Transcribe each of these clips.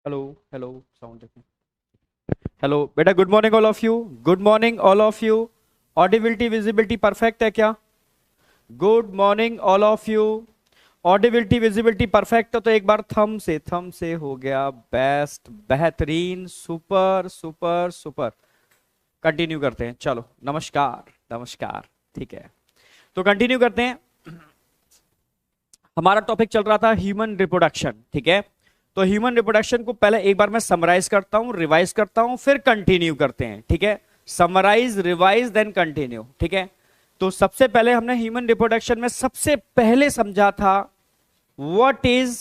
Hello hello sound देखो। Hello बेटा, good morning all of you. Good morning all of you. Audibility visibility perfect है क्या? Good morning all of you. Audibility visibility perfect हो तो एक बार थम से हो गया। बेस्ट, बेहतरीन, सुपर सुपर सुपर। कंटिन्यू करते हैं, चलो। नमस्कार नमस्कार। ठीक है, तो कंटिन्यू करते हैं। हमारा टॉपिक चल रहा था ह्यूमन रिप्रोडक्शन, ठीक है। तो ह्यूमन रिप्रोडक्शन को पहले एक बार मैं समराइज करता हूं, रिवाइज करता हूं, फिर कंटिन्यू करते हैं, ठीक है। समराइज, रिवाइज, देन कंटिन्यू, ठीक है। तो सबसे पहले हमने ह्यूमन रिप्रोडक्शन में सबसे पहले समझा था व्हाट इज।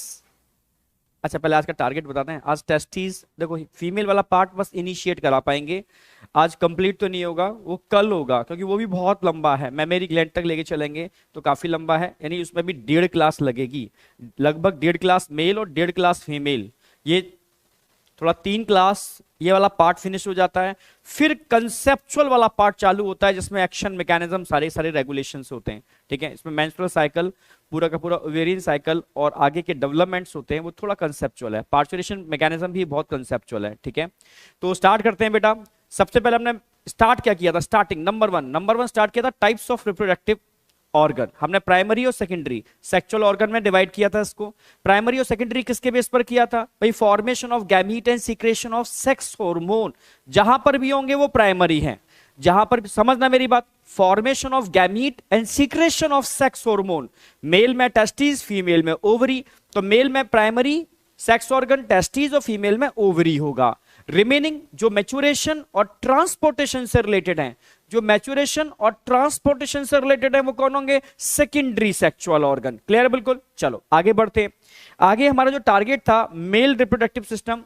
अच्छा, पहले आज का टारगेट बताते हैं। आज टेस्टिस, देखो फीमेल वाला पार्ट बस इनिशिएट करा पाएंगे आज, कंप्लीट तो नहीं होगा, वो कल होगा, क्योंकि वो भी बहुत लंबा है। मेमोरी ग्लैंड तक लेके चलेंगे तो काफी लंबा है, यानी उसमें भी 1.5 क्लास लगेगी। लगभग 1.5 क्लास मेल और 1.5 क्लास फीमेल। ये थोड़ा 3 क्लास ये वाला पार्ट फिनिश हो जाता है, फिर कंसेप्चुअल वाला पार्ट चालू होता है जिसमें एक्शन मैकेनिज्म सारे सारे रेगुलेशंस होते हैं, ठीक है। इसमें मेंस्ट्रुअल साइकिल, पूरा का पूरा ओवेरियन साइकिल और आगे के डेवलपमेंट्स होते हैं, वो थोड़ा कंसेप्चुअल है। पार्चुरेशन मैकेनिज्म भी बहुत कंसेप्चुअल है, ठीक है। तो स्टार्ट करते हैं बेटा। सबसे पहले हमने स्टार्ट क्या किया था? स्टार्टिंग नंबर वन स्टार्ट किया था टाइप्स ऑफ रिप्रोडक्टिव ऑर्गन। हमने प्राइमरी और सेकेंडरी सेक्सुअल ऑर्गन में डिवाइड किया था इसको। प्राइमरी और सेकेंडरी किसके बेस पर किया था भाई? Formation of gamete and secretion of sex hormone, जहां पर भी होंगे वो प्राइमरी हैं। जहां पर, समझना मेरी बात, formation of gamete and secretion of sex hormone. Male में टेस्टिस, फीमेल में ओवरी। तो मेल में प्राइमरी सेक्स ऑर्गन टेस्टिस और फीमेल में ओवरी होगा। रिमेनिंग जो मैच्योरेशन और ट्रांसपोर्टेशन से रिलेटेड हैं, जो मैच्योरेशन और ट्रांसपोर्टेशन से रिलेटेड है, वो कौन होंगे? Secondary sexual organ. क्लियर? बिल्कुल। चलो आगे बढ़ते हैं। आगे हमारा जो टारगेट था male reproductive system.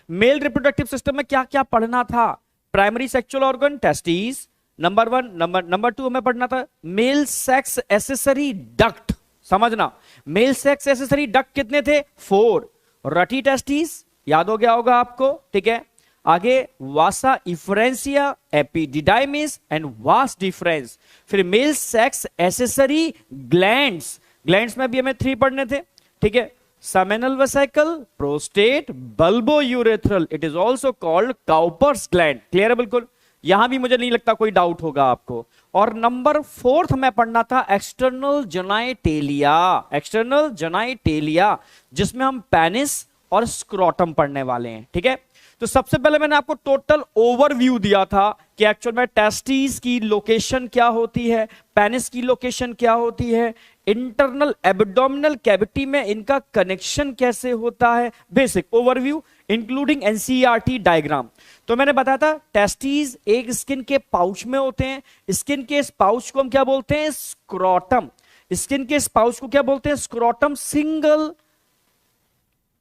Male reproductive system में क्या क्या पढ़ना था? Primary sexual organ testis, number 1। Number 2 हमें पढ़ना था मेल सेक्स एसेसरी डक्ट। समझना, मेल सेक्स एसेसरी डक्ट कितने थे? 4। रटी टेस्टिस याद हो गया होगा आपको, ठीक है। आगे vasa efferentia, epididymis and vas deferens. फिर male sex accessory glands. Glands में भी हमें 3 पढ़ने थे, ठीक है। Seminal vesicle, prostate, bulbourethral, it is also called Cowper's gland. Clear है? बिल्कुल। यहां भी मुझे नहीं लगता कोई डाउट होगा आपको। और नंबर 4 हमें पढ़ना था एक्सटर्नल जेनाइटेलिया। एक्सटर्नल जेनाइटेलिया, जिसमें हम पेनिस और स्क्रोटम पढ़ने वाले हैं, ठीक है। तो सबसे पहले मैंने आपको टोटल ओवरव्यू दिया था कि एक्चुअल में टेस्टिस की लोकेशन क्या होती है, पेनिस की लोकेशन क्या होती है, इंटरनल एब्डोमिनल कैविटी में इनका कनेक्शन कैसे होता है। Basic overview including NCERT diagram. तो मैंने बताया था टेस्टिस एक स्किन के पाउच में होते हैं। स्किन के इस पाउच को हम क्या बोलते हैं? स्क्रोटम। स्किन के इस पाउच को क्या बोलते हैं? स्क्रोटम। सिंगल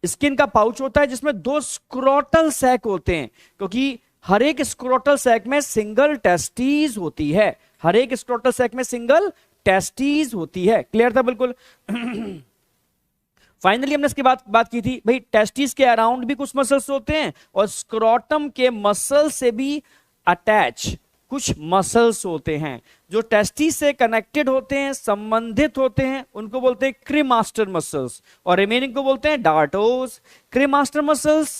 स्किन का पाउच होता है जिसमें 2 स्क्रोटल सैक होते हैं, क्योंकि हर एक स्क्रोटल सैक में सिंगल टेस्टिस होती है। हर एक स्क्रोटल सैक में सिंगल टेस्टिस होती है। क्लियर था? बिल्कुल। फाइनली हमने इसके बात की थी भाई, टेस्टिस के अराउंड भी कुछ मसल्स होते हैं और स्क्रोटम के मसल से भी अटैच कुछ मसल्स होते हैं जो टेस्टिस से कनेक्टेड होते हैं, संबंधित होते हैं, उनको बोलते हैं क्रीमास्टर मसल्स। और रिमेनिंग को बोलते हैं डार्टोस। क्रीमास्टर मसल्स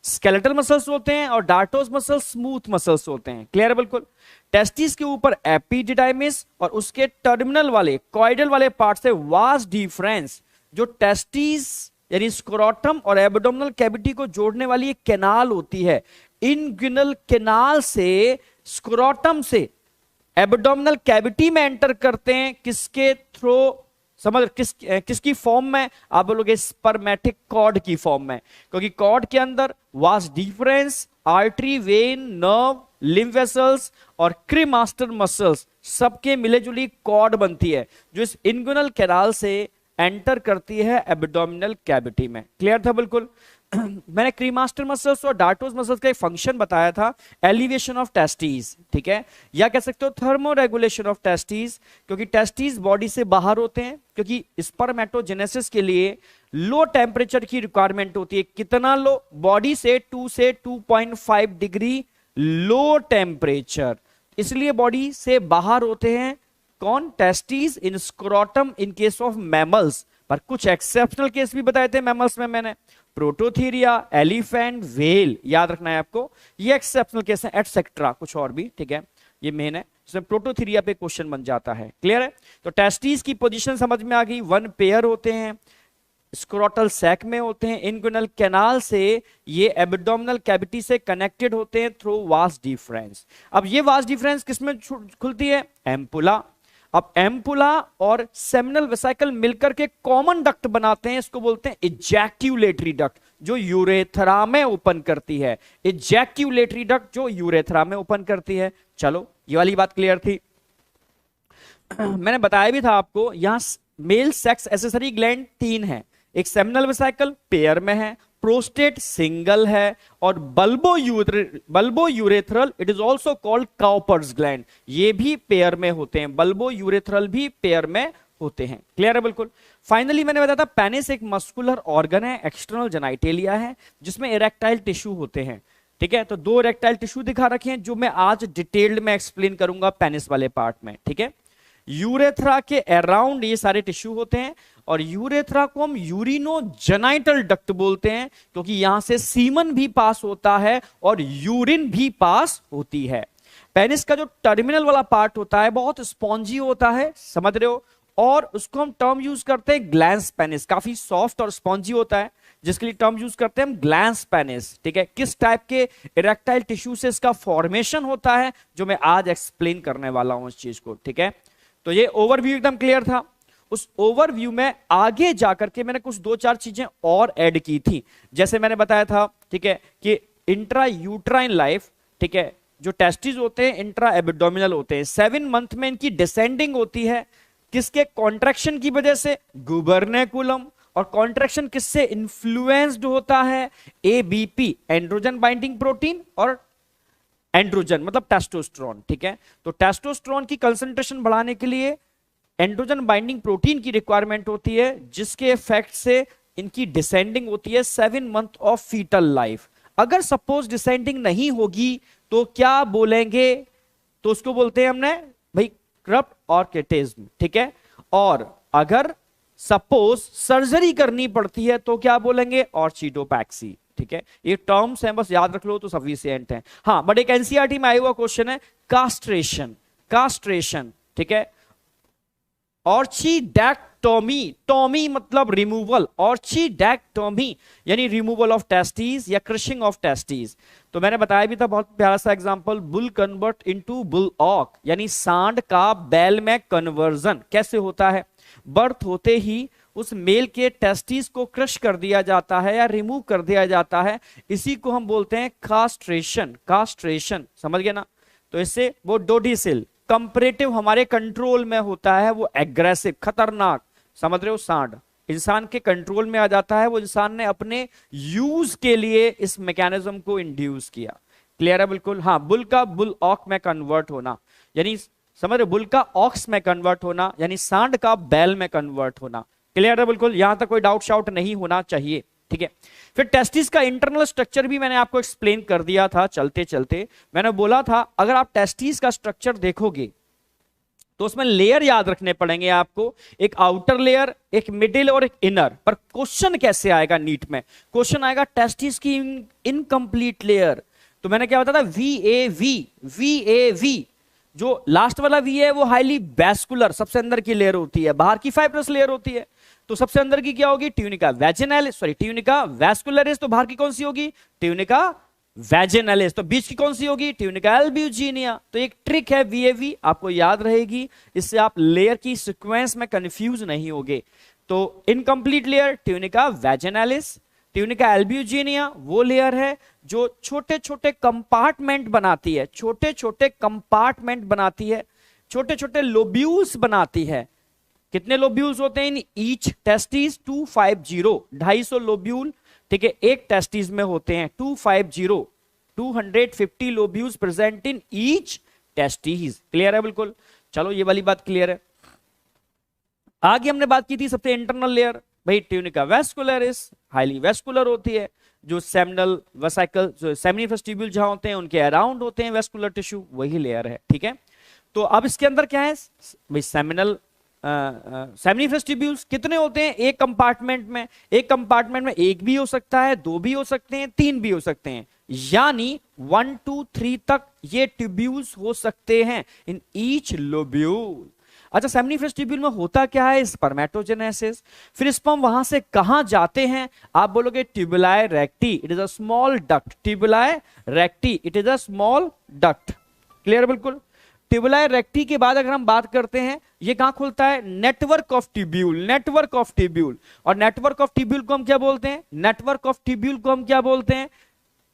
स्केलेटल मसल्स होते हैं और डार्टोस मसल्स स्मूथ मसल्स होते हैं। क्लियर? बिल्कुल। टेस्टिस के ऊपर एपिडिडाइमिस और उसके टर्मिनल वाले कॉइडल वाले पार्ट से वास डिफरेंस, जो टेस्टिस यानी स्क्रोटम और एब्डोमिनल कैविटी को जोड़ने वाली एक कैनाल होती है। इनग्विनल कैनाल से स्क्रोटम से एब्डोमिनल कैविटी में एंटर करते हैं, किसके थ्रू? समझ किसकी फॉर्म में? आप बोलोगे स्पर्मेटिक कॉर्ड की फॉर्म में, क्योंकि कॉर्ड के अंदर vas deferens, artery, when, nerve, lymph vessels और क्रीमास्टर मसल्स सबके मिलेजुली कॉर्ड बनती है, जो इस इंगुइनल कैनाल से एंटर करती है एब्डोमिनल कैविटी में। क्लियर था? बिल्कुल। मैंने क्रीमास्टर मसल्स और डार्टोस मसल्स का एक फंक्शन बताया था, एलिवेशन ऑफ टेस्टिस, ठीक है, या कह सकते हो थर्मो रेगुलेशन ऑफ टेस्टिस, क्योंकि टेस्टिस बॉडी से बाहर होते हैं, क्योंकि स्पर्मेटोजेनेसिस के लिए लो टेम्परेचर की रिक्वायरमेंट होती है। कितना लो? बॉडी से 2 से 2.5 डिग्री लो टेम्परेचर, इसलिए बॉडी से बाहर होते हैं। कौन? Testis in scrotum in case of mammals, पर कुछ एक्सेप्शनल केस भी बताए थे मैमल्स में मैंने, प्रोटोथीरिया, एलिफेंट, व्हेल, याद रखना है आपको, ये एक्सेप्शनल केस है, एटसेट्रा कुछ और भी, ठीक है, ये मेन है, जिसमें प्रोटोथीरिया पे क्वेश्चन बन जाता है। क्लियर है? तो टेस्टिस की पोजीशन समझ में आ गई, वन पेयर होते हैं, स्क्रोटल सैक में होते हैं, इंग्विनल कैनाल से ये एब्डोमिनल कैविटी से कनेक्टेड होते हैं थ्रू वास डिफरेंस। अब ये वास डिफरेंस किसमें खुलती है? एम्पुला। अब एम्पुला और सेमिनल वेसिकल मिलकर के कॉमन डक्ट बनाते हैं, इसको बोलते हैं इजैक्यूलेटरी डक्ट, जो यूरेथ्रा में ओपन करती है, इजैक्यूलेटरी डक्ट जो यूरेथ्रा में ओपन करती है। चलो ये वाली बात क्लियर थी। मैंने बताया भी था आपको, यहां मेल सेक्स एसेसरी ग्लैंड 3 है, एक सेमिनल वेसिकल पेयर में है, प्रोस्टेट सिंगल है, और bulbo urethral it is also called Cowper's gland, ये भी पेयर में होते हैं, बल्बो यूरेथ्रल भी पेयर में होते हैं। क्लियर है? बिल्कुल। फाइनली मैंने बताया था पेनिस एक मस्कुलर ऑर्गन है, एक्सटर्नल जेनाइटेलिया है, जिसमें इरेक्टाइल टिश्यू होते हैं। ठीक है, तो 2 इरेक्टाइल टिश्यू दिखा रखे हैं जो मैं आज डिटेल्ड में एक्सप्लेन करूंगा पेनिस वाले पार्ट में। ठीक है, यूरेथ्रा के अराउंड ये सारे टिश्यू होते हैं, और यूरेथ्रा को हम यूरिनोजेनाइटल डक्ट बोलते हैं, क्योंकि यहां से सीमन भी पास होता है और यूरिन भी पास होती है। पेनिस का जो टर्मिनल वाला पार्ट होता है बहुत स्पॉन्जी होता है, समझ रहे हो, और उसको हम टर्म यूज करते हैं ग्लैंस पेनिस, काफी सॉफ्ट और स्पॉन्जी होता है, जिसके लिए टर्म यूज करते हैं हम ग्लैंस पेनिस। ठीक है, किस टाइप के इरेक्टाइल टिश्यू से इसका फॉर्मेशन होता है, जो मैं आज एक्सप्लेन करने वाला हूं इस चीज को। ठीक है, तो ये ओवरव्यू एकदम क्लियर था। उस ओवरव्यू में आगे जाकर के मैंने कुछ 2-4 चीजें और ऐड की थी, जैसे मैंने बताया था, ठीक है, कि इंट्रा यूट्राइन लाइफ, ठीक है, जो टेस्टिस होते हैं इंट्रा एब्डोमिनल होते हैं, 7 मंथ में इनकी डिसेंडिंग होती है, किसके? कॉन्ट्रैक्शन की वजह से, गुबर्नेकुलम, और कॉन्ट्रैक्शन किससे इन्फ्लुएंस्ड होता है? एबीपी, एंड्रोजन बाइंडिंग प्रोटीन, और एंड्रोजन मतलब टेस्टोस्टेरोन। ठीक है, तो टेस्टोस्टेरोन की कंसंट्रेशन बढ़ाने के लिए एंड्रोजन बाइंडिंग प्रोटीन की रिक्वायरमेंट होती है, जिसके इफेक्ट से इनकी डिसेंडिंग होती है 7 मंथ ऑफ फीटल लाइफ। अगर सपोज डिसेंडिंग नहीं होगी तो क्या बोलेंगे? तो उसको बोलते हैं हमने भाई करप्ट ऑर्किटिज्म। ठीक है, और अगर सपोज सर्जरी करनी पड़ती है तो क्या बोलेंगे? ऑर्चिडोपैक्सी। ठीक है, ये टर्म्स हैं, बस याद रख लो तो सफिशिएंट है। हाँ, बट एक एनसीईआरटी में आया हुआ क्वेश्चन है कास्ट्रेशन, कास्ट्रेशन। ठीक है, ऑर्चिडेक्टोमी, टोमी मतलब रिमूवल, ऑर्चिडेक्टोमी यानी रिमूवल ऑफ टेस्टिस या क्रशिंग ऑफ टेस्टिस। तो मैंने बताया भी था बहुत प्यारा सा example, bull convert into bull ऑक, यानी सांड का बैल में कन्वर्जन कैसे होता है? बर्थ होते ही उस मेल के टेस्टिस को क्रश कर दिया जाता है या रिमूव कर दिया जाता है, इसी को हम बोलते हैं कास्ट्रेशन। कास्ट्रेशन, समझ गए ना? तो इससे वो डोडिसिल कंपैरेटिव हमारे कंट्रोल में होता है, वो एग्रेसिव, खतरनाक, समझ रहे हो, सांड इंसान के कंट्रोल में आ जाता है, वो इंसान ने अपने यूज के लिए इस मैकेनिज्म को इंड्यूस किया। क्लियर है? बिल्कुल। हाँ, बुल का बुल ऑक में कन्वर्ट होना, यानी समझ रहे, बुल का ऑक्स में कन्वर्ट होना, यानी सांड का बैल में कन्वर्ट होना। क्लियर है? बिल्कुल, यहां तक कोई डाउट शाउट नहीं होना चाहिए। ठीक है, फिर टेस्टिस का इंटरनल स्ट्रक्चर भी मैंने आपको एक्सप्लेन कर दिया था चलते चलते। मैंने बोला था अगर आप टेस्टिस का स्ट्रक्चर देखोगे तो उसमें लेयर याद रखने पड़ेंगे आपको, एक आउटर लेयर, एक मिडिल और एक इनर। पर क्वेश्चन कैसे आएगा नीट में? क्वेश्चन आएगा टेस्टिस की इनकंप्लीट लेयर। तो मैंने क्या बताया था? VAV, जो लास्ट वाला V है वो हाईली वैस्कुलर, सबसे अंदर की लेयर होती है, बाहर की फाइब्रस लेयर होती है। तो सबसे अंदर की क्या होगी? Tunica vaginalis, sorry tunica vascularis. तो बाहर की कौन सी होगी? Tunica vaginalis. तो बीच की कौन सी होगी? Tunica albuginea. तो एक ट्रिक है VAV, आपको याद रहेगी, इससे आप लेयर की सीक्वेंस में कंफ्यूज नहीं होगे। तो incomplete layer tunica वैजिनालिस, tunica albuginea वो लेयर है जो छोटे छोटे कंपार्टमेंट बनाती है, छोटे छोटे कंपार्टमेंट बनाती है, छोटे छोटे लोब्यूल्स बनाती है। कितने लोब्यूल्स होते हैं इन ईच टेस्टिस? 250, 250 लोब्यूल, ठीक है, एक टेस्टिस में होते हैं। 250, 250 lobules present in each testis. Clear है? बिल्कुल। चलो ये वाली बात क्लियर है। आगे हमने बात की थी सबसे इंटरनल लेयर, भाई ट्यूनिका वैस्कुलरिस, हाईली वैस्कुलर होती है, जो सेमिनल वेसिकल, जो सेमिनी वेस्टिब्यूल जहां होते हैं उनके अराउंड होते हैं वैस्कुलर टिश्यू, वही लेयर है। ठीक है, तो अब इसके अंदर क्या है भाई? सेमिनल सेमिनिफरस ट्यूब्यूल्स कितने होते हैं एक कंपार्टमेंट में? एक कंपार्टमेंट में एक भी हो सकता है, दो भी हो सकते हैं, तीन भी हो सकते हैं, यानी 1 2 3 तक ये ट्यूब्यूल्स हो सकते हैं इन ईच लोब्यूल। अच्छा, सेमिनिफरस ट्यूब्यूल में होता क्या है? स्पर्मेटोजेनेसिस। फिर स्पर्म वहां से कहां जाते हैं? आप बोलोगे tubuli recti, it is a small duct. Tubuli recti, it is a small duct. Clear? बिल्कुल। ट्यूबुलाए रेक्टी के बाद अगर हम बात करते हैं, ये कहां खुलता है? Network of tubule. Network of tubule. और नेटवर्क ऑफ ट्यूब्यूल को हम क्या बोलते हैं? नेटवर्क ऑफ ट्यूब्यूल को हम क्या बोलते हैं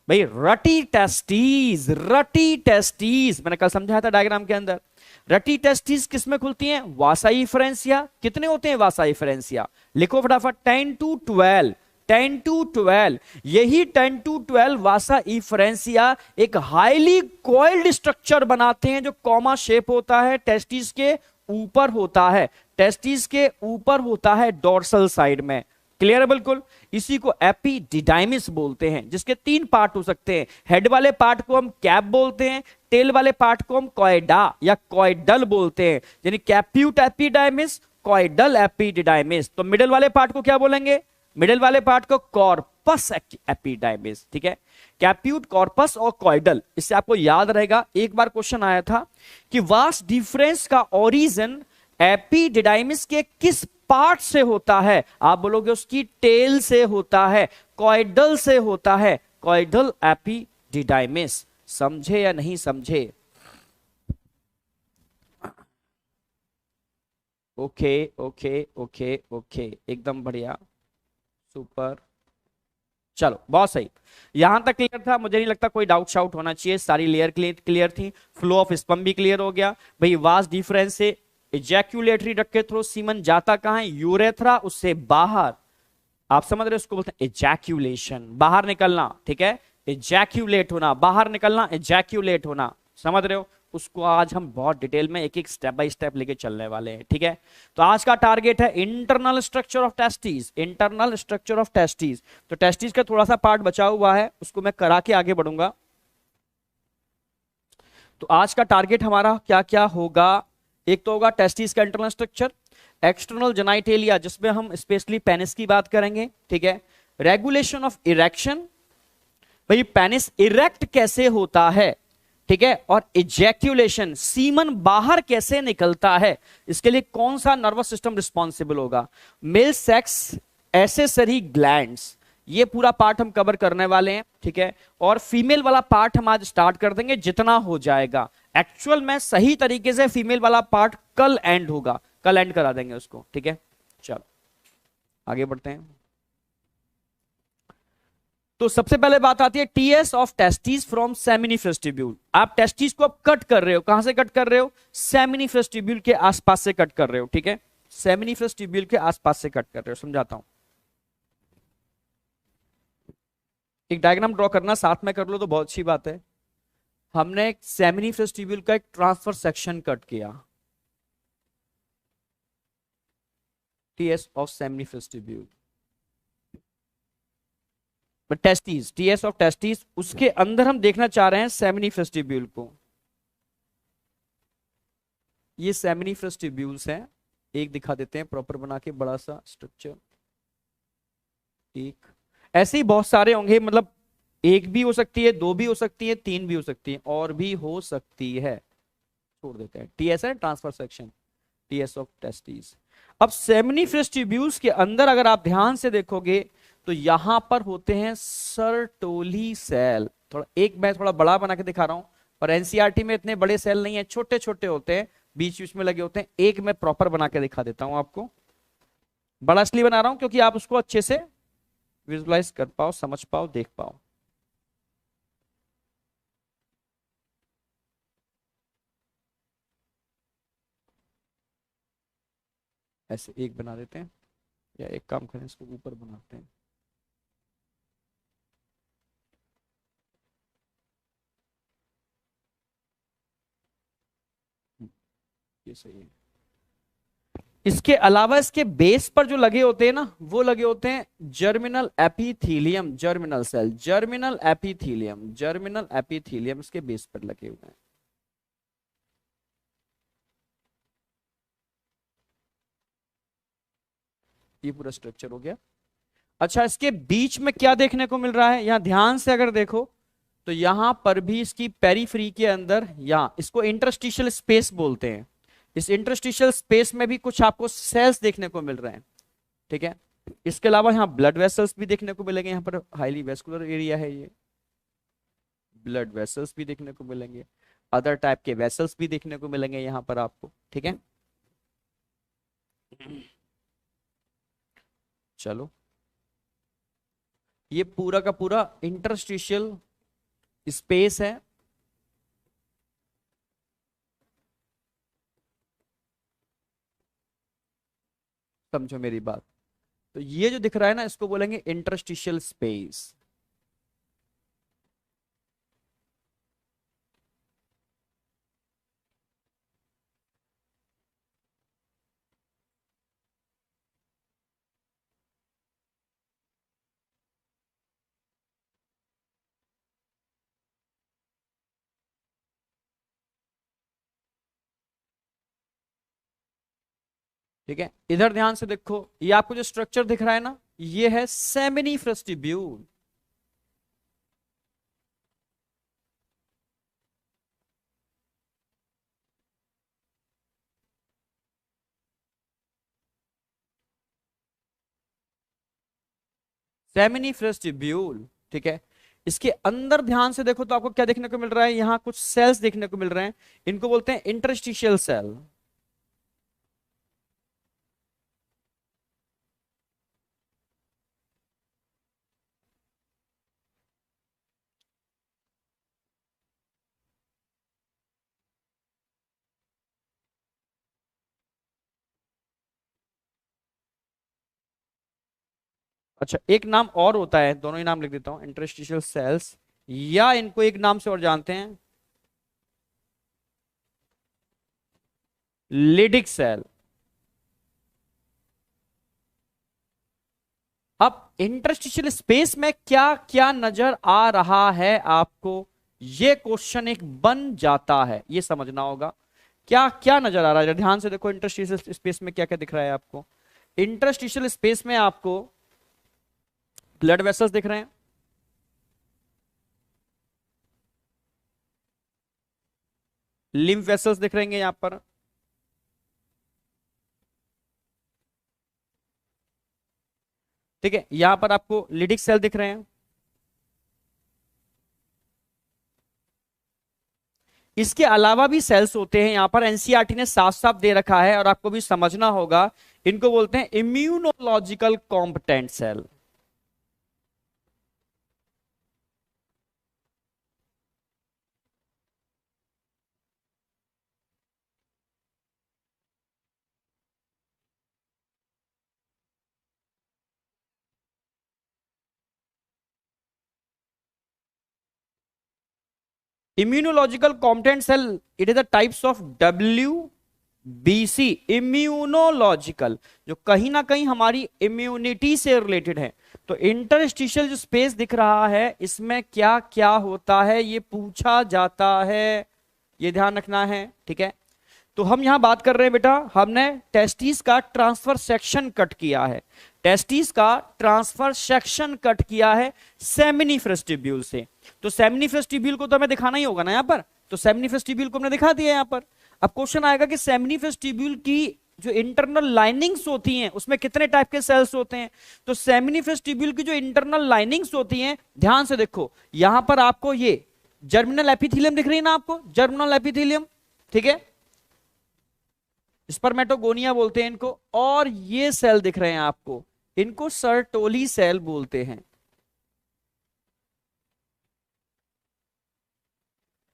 भाई? रटी टेस्टीज। रटी टेस्टीज मैंने कल समझाया था डायग्राम के अंदर। रटी टेस्टीज किसमें खुलती हैं? वासा इफरेंसिया। कितने होते हैं वासा इफरेंसिया? लिखो फटाफट, 10 to 12। 10 to 12। यही 10 to 12 वासा इफरेंसिया एक हाईली कॉइल्ड स्ट्रक्चर बनाते हैं जो कॉमा शेप होता है, टेस्टिस के ऊपर होता है। टेस्टिस के ऊपर होता है डोर्सल साइड में। क्लियर है? बिल्कुल। इसी को एपिडिडाइमिस बोलते हैं, जिसके तीन पार्ट हो सकते हैं। हेड वाले पार्ट को हम कैप बोलते हैं, टेल वाले पार्ट को हम कॉइडा या कॉइडल बोलते हैं, यानी कैप्यूट एपिडाइमिस, कॉइडल एपिडिडाइमिस। तो मिडिल वाले पार्ट को क्या बोलेंगे? मिडिल वाले पार्ट को कॉर्पस एपिडाइमिस। ठीक है, कैप्यूट, कॉर्पस और कॉइडल। इससे आपको याद रहेगा, एक बार क्वेश्चन आया था कि वास्ट डिफरेंस का ओरिजिन एपिडिडाइमिस के किस पार्ट से होता है? आप बोलोगे उसकी टेल से होता है, कॉइडल से होता है, कॉइडल एपिडिडाइमिस। समझे या नहीं समझे? ओके ओके ओके ओके, एकदम बढ़िया, सुपर। चलो, बहुत सही। यहां तक क्लियर था? मुझे नहीं लगता कोई डाउट शाउट होना चाहिए, सारी लेयर क्लियर थी। फ्लो ऑफ स्पर्म भी क्लियर हो गया भाई। वास्ट डिफरेंस से इजैक्यूलेटरी डक्ट के थ्रू सीमन जाता कहां है? यूरेथ्रा, उससे बाहर। आप समझ रहे हो? उसको बोलते हैं इजैक्यूलेशन, बाहर निकलना। ठीक है, इजैक्यूलेट होना, बाहर निकलना, इजैक्यूलेट होना। समझ रहे हो? उसको आज हम बहुत डिटेल में एक एक स्टेप बाय स्टेप लेके चलने वाले हैं। ठीक है, तो आज का टारगेट है internal structure of testis. Internal structure of testis. तो टेस्टिस का थोड़ा सा पार्ट बचा हुआ है, उसको मैं करा के आगे बढ़ूंगा। तो आज का टारगेट हमारा क्या क्या होगा? एक तो होगा टेस्टिस का इंटरनल स्ट्रक्चर, एक्सटर्नल जेनाइटेलिया जिसमें हम स्पेशली पेनिस की बात करेंगे। ठीक है, रेगुलेशन ऑफ इरेक्शन, भाई पेनिस इरेक्ट कैसे होता है। ठीक है, और इजैक्यूलेशन, सीमन बाहर कैसे निकलता है, इसके लिए कौन सा नर्वस सिस्टम रिस्पॉन्सिबल होगा। मेल सेक्स एसेसरी ग्लैंड्स, ये पूरा पार्ट हम कवर करने वाले हैं। ठीक है, और फीमेल वाला पार्ट हम आज स्टार्ट कर देंगे जितना हो जाएगा। एक्चुअल में सही तरीके से फीमेल वाला पार्ट कल एंड होगा, कल एंड करा देंगे उसको। ठीक है, चलो आगे बढ़ते हैं। तो सबसे पहले बात आती है TS of testis from seminiferous tubule. आप टेस्टिस को अब कट कर रहे हो, कहां से कट कर रहे हो? सेमिनिफरस ट्यूब्यूल के आसपास से कट कर रहे हो। ठीक है, सेमिनिफरस ट्यूब्यूल के आसपास से कट कर रहे हो। समझाता हूं, एक डायग्राम ड्रॉ करना साथ में कर लो तो बहुत अच्छी बात है। हमने एक सेमिनिफरस ट्यूब्यूल का एक ट्रांसफर सेक्शन कट किया, TS of seminiferous tubule, testis, TS of testis. उसके अंदर हम देखना चाह रहे हैं सेमिनिफरस ट्यूब्यूल को। ये सेमिनिफरस ट्यूब्यूल्स हैं, एक दिखा देते हैं प्रॉपर बना के, बड़ा सा स्ट्रक्चर। एक ऐसे ही बहुत सारे होंगे, मतलब एक भी हो सकती है, दो भी हो सकती है, तीन भी हो सकती है, और भी हो सकती है। छोड़ देते हैं, टीएस है transfer section, TS of testis. अब सेमिनिफरस ट्यूब्यूल्स के अंदर अगर आप ध्यान से देखोगे तो यहां पर होते हैं सर्टोली सेल। थोड़ा एक मैं थोड़ा बड़ा बना के दिखा रहा हूं, और एनसीईआरटी में इतने बड़े सेल नहीं है, छोटे छोटे होते हैं, बीच बीच में लगे होते हैं। एक मैं प्रॉपर बना के दिखा देता हूं आपको। बड़ा इसलिए बना रहा हूं क्योंकि आप उसको अच्छे से विजुअलाइज कर पाओ, समझ पाओ, देख पाओ। ऐसे एक बना देते हैं, या एक काम करें, इसको ऊपर बनाते हैं। ये सही है। इसके अलावा इसके बेस पर जो लगे होते हैं ना, वो लगे होते हैं germinal epithelium, germinal cell, germinal epithelium, germinal epithelium इसके बेस पर लगे हुए हैं। ये पूरा स्ट्रक्चर हो गया। अच्छा, इसके बीच में क्या देखने को मिल रहा है, यहां ध्यान से अगर देखो तो यहां पर भी इसकी पेरीफ्री के अंदर, यहां इसको इंटरस्टिशियल स्पेस बोलते हैं, इस इंटरस्टिशियल स्पेस में भी कुछ आपको सेल्स देखने को मिल रहे हैं, ठीक है। इसके अलावा यहाँ ब्लड वेसल्स भी देखने को मिलेंगे, यहाँ पर हाईली वेस्कुलर एरिया है, ये ब्लड वेसल्स भी देखने को मिलेंगे, अदर टाइप के वेसल्स भी देखने को मिलेंगे यहाँ पर आपको, ठीक है। चलो, ये पूरा का पूरा इंटरस्टिशियल स्पेस है। समझो मेरी बात, तो ये जो दिख रहा है ना, इसको बोलेंगे इंटरस्टिशियल स्पेस। ठीक है, इधर ध्यान से देखो, ये आपको जो स्ट्रक्चर दिख रहा है ना, ये है सेमिनिफरस ट्यूब्यूल। सेमिनिफरस ट्यूब्यूल, ठीक है। इसके अंदर ध्यान से देखो तो आपको क्या देखने को मिल रहा है, यहां कुछ सेल्स देखने को मिल रहे हैं, इनको बोलते हैं इंटरस्टिशियल सेल। अच्छा, एक नाम और होता है, दोनों ही नाम लिख देता हूं, इंटरस्टिशियल सेल्स, या इनको एक नाम से और जानते हैं, लिडिक सेल। अब इंटरस्टिशियल स्पेस में क्या क्या नजर आ रहा है आपको, ये क्वेश्चन एक बन जाता है, ये समझना होगा क्या क्या नजर आ रहा है। ध्यान से देखो, इंटरस्टिशियल स्पेस में क्या क्या दिख रहा है आपको। इंटरस्टिशियल स्पेस में आपको ब्लड वेसल्स दिख रहे हैं, लिम्फ वेसल्स दिख रहे हैं यहां पर, ठीक है। यहां पर आपको लिडिक सेल दिख रहे हैं, इसके अलावा भी सेल्स होते हैं यहां पर, एनसीईआरटी ने साफ साफ दे रखा है और आपको भी समझना होगा, इनको बोलते हैं immunological competent cell. Immunological competent cell, it is the types of WBC, immunological, जो कहीं ना कहीं हमारी इम्यूनिटी से रिलेटेड है। तो इंटरस्टिशियल जो स्पेस दिख रहा है, इसमें क्या क्या होता है ये पूछा जाता है, ये ध्यान रखना है, ठीक है। तो हम यहां बात कर रहे हैं बेटा, हमने टेस्टिस का ट्रांसफर सेक्शन कट किया है, टेस्टिस का ट्रांसफर सेक्शन कट किया है सेमिनिफरस ट्यूब्यूल से। तो सेमिनिफरस ट्यूब्यूल को तो हमें दिखाना ही होगा ना यहां पर, तो सेमिनिफरस ट्यूब्यूल को हमने दिखा दिया यहां पर। अब क्वेश्चन आएगा कि सेमिनिफरस ट्यूब्यूल की जो इंटरनल लाइनिंग्स होती हैं उसमें कितने टाइप के सेल्स होते हैं। तो सेमिनिफरस ट्यूब्यूल की जो इंटरनल लाइनिंग्स होती हैं, ध्यान से देखो, यहां पर आपको ये जर्मिनल एपिथेलियम दिख रही है ना आपको, जर्मिनल एपिथेलियम, ठीक है, स्पर्मेटोगोनिया बोलते हैं इनको, और ये सेल दिख रहे हैं आपको, इनको सर्टोली सेल बोलते हैं,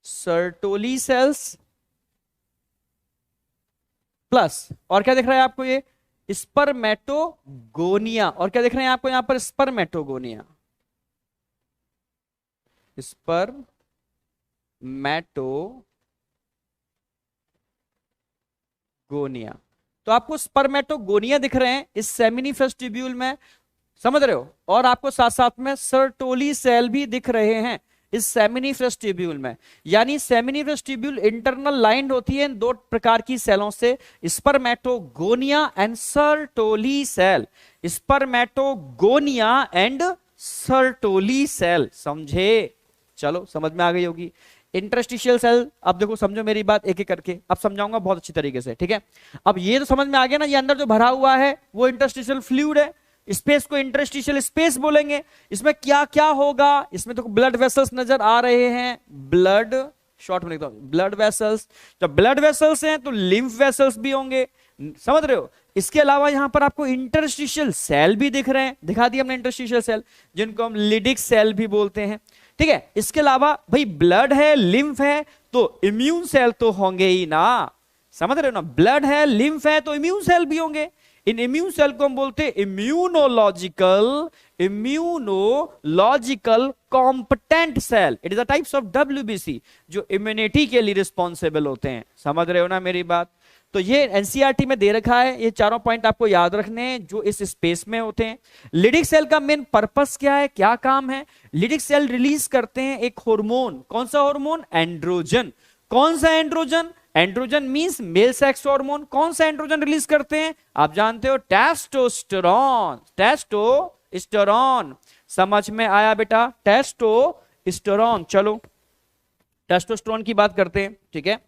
सर्टोली सेल्स प्लस, और क्या दिख रहा है आपको, ये स्पर्मेटोगोनिया, और क्या दिख रहे हैं आपको यहां पर, स्पर्मेटोगोनिया, स्पर्मेटोगोनिया। तो आपको स्पर्मेटोगोनिया दिख रहे हैं इस सेमिनिफरस ट्यूब्यूल में, समझ रहे हो, और आपको साथ साथ में सर्टोली सेल भी दिख रहे हैं। इस सेमिनिफरस ट्यूब्यूल में। यानी सेमिनिफरस ट्यूब्यूल इंटरनल लाइंड होती है इन दो प्रकार की सेलों से, spermatogonia and Sertoli cell. Spermatogonia and Sertoli cell, समझे? चलो समझ में आ गई होगी। इंटरस्टिशियल सेल, अब देखो समझो मेरी बात एक एक करके, अब समझाऊंगा बहुत अच्छी तरीके से, ठीक है? अब ये तो समझ में आ गया ना, ये अंदर जो भरा हुआ है वो इंटरस्टिशियल फ्लूइड है, स्पेस को इंटरस्टिशियल स्पेस बोलेंगे। इसमें क्या क्या होगा? इसमें तो ब्लड वेसल्स नजर आ रहे हैं, ब्लड, शॉर्ट में लिखता हूं ब्लड वेसल्स। जब ब्लड वेसल्स हैं तो लिम्फ वेसल्स भी होंगे, समझ रहे हो? इसके अलावा यहां पर आपको इंटरस्टिशियल सेल भी दिख रहे हैं, दिखा दिया हमने इंटरस्टिशियल सेल, जिनको हम लिडिक सेल भी बोलते हैं, ठीक है? इसके अलावा भाई ब्लड है, लिम्फ है, तो इम्यून सेल तो होंगे ही ना, समझ रहे हो ना? ब्लड है, लिम्फ है, तो इम्यून सेल भी होंगे। इन इम्यून सेल को हम बोलते हैं immunological competent cell. It is a types of WBC, जो इम्यूनिटी के लिए रिस्पॉन्सिबल होते हैं। समझ रहे हो ना मेरी बात? तो ये एनसीईआरटी में दे रखा है, ये चारों पॉइंट आपको याद रखने हैं जो इस स्पेस में होते हैं। लिडिक सेल का मेन पर्पस क्या है, क्या काम है? लिडिक सेल रिलीज करते हैं एक हार्मोन, कौन सा हार्मोन? एंड्रोजन। कौन सा androgen? Androgen means male sex hormone. कौन सा एंड्रोजन रिलीज करते हैं? आप जानते हो, टेस्टोस्टेरॉन। टेस्टोस्टेरॉन, समझ में आया बेटा? टेस्टोस्टेरॉन। चलो टेस्टोस्टेरॉन की बात करते हैं, ठीक है?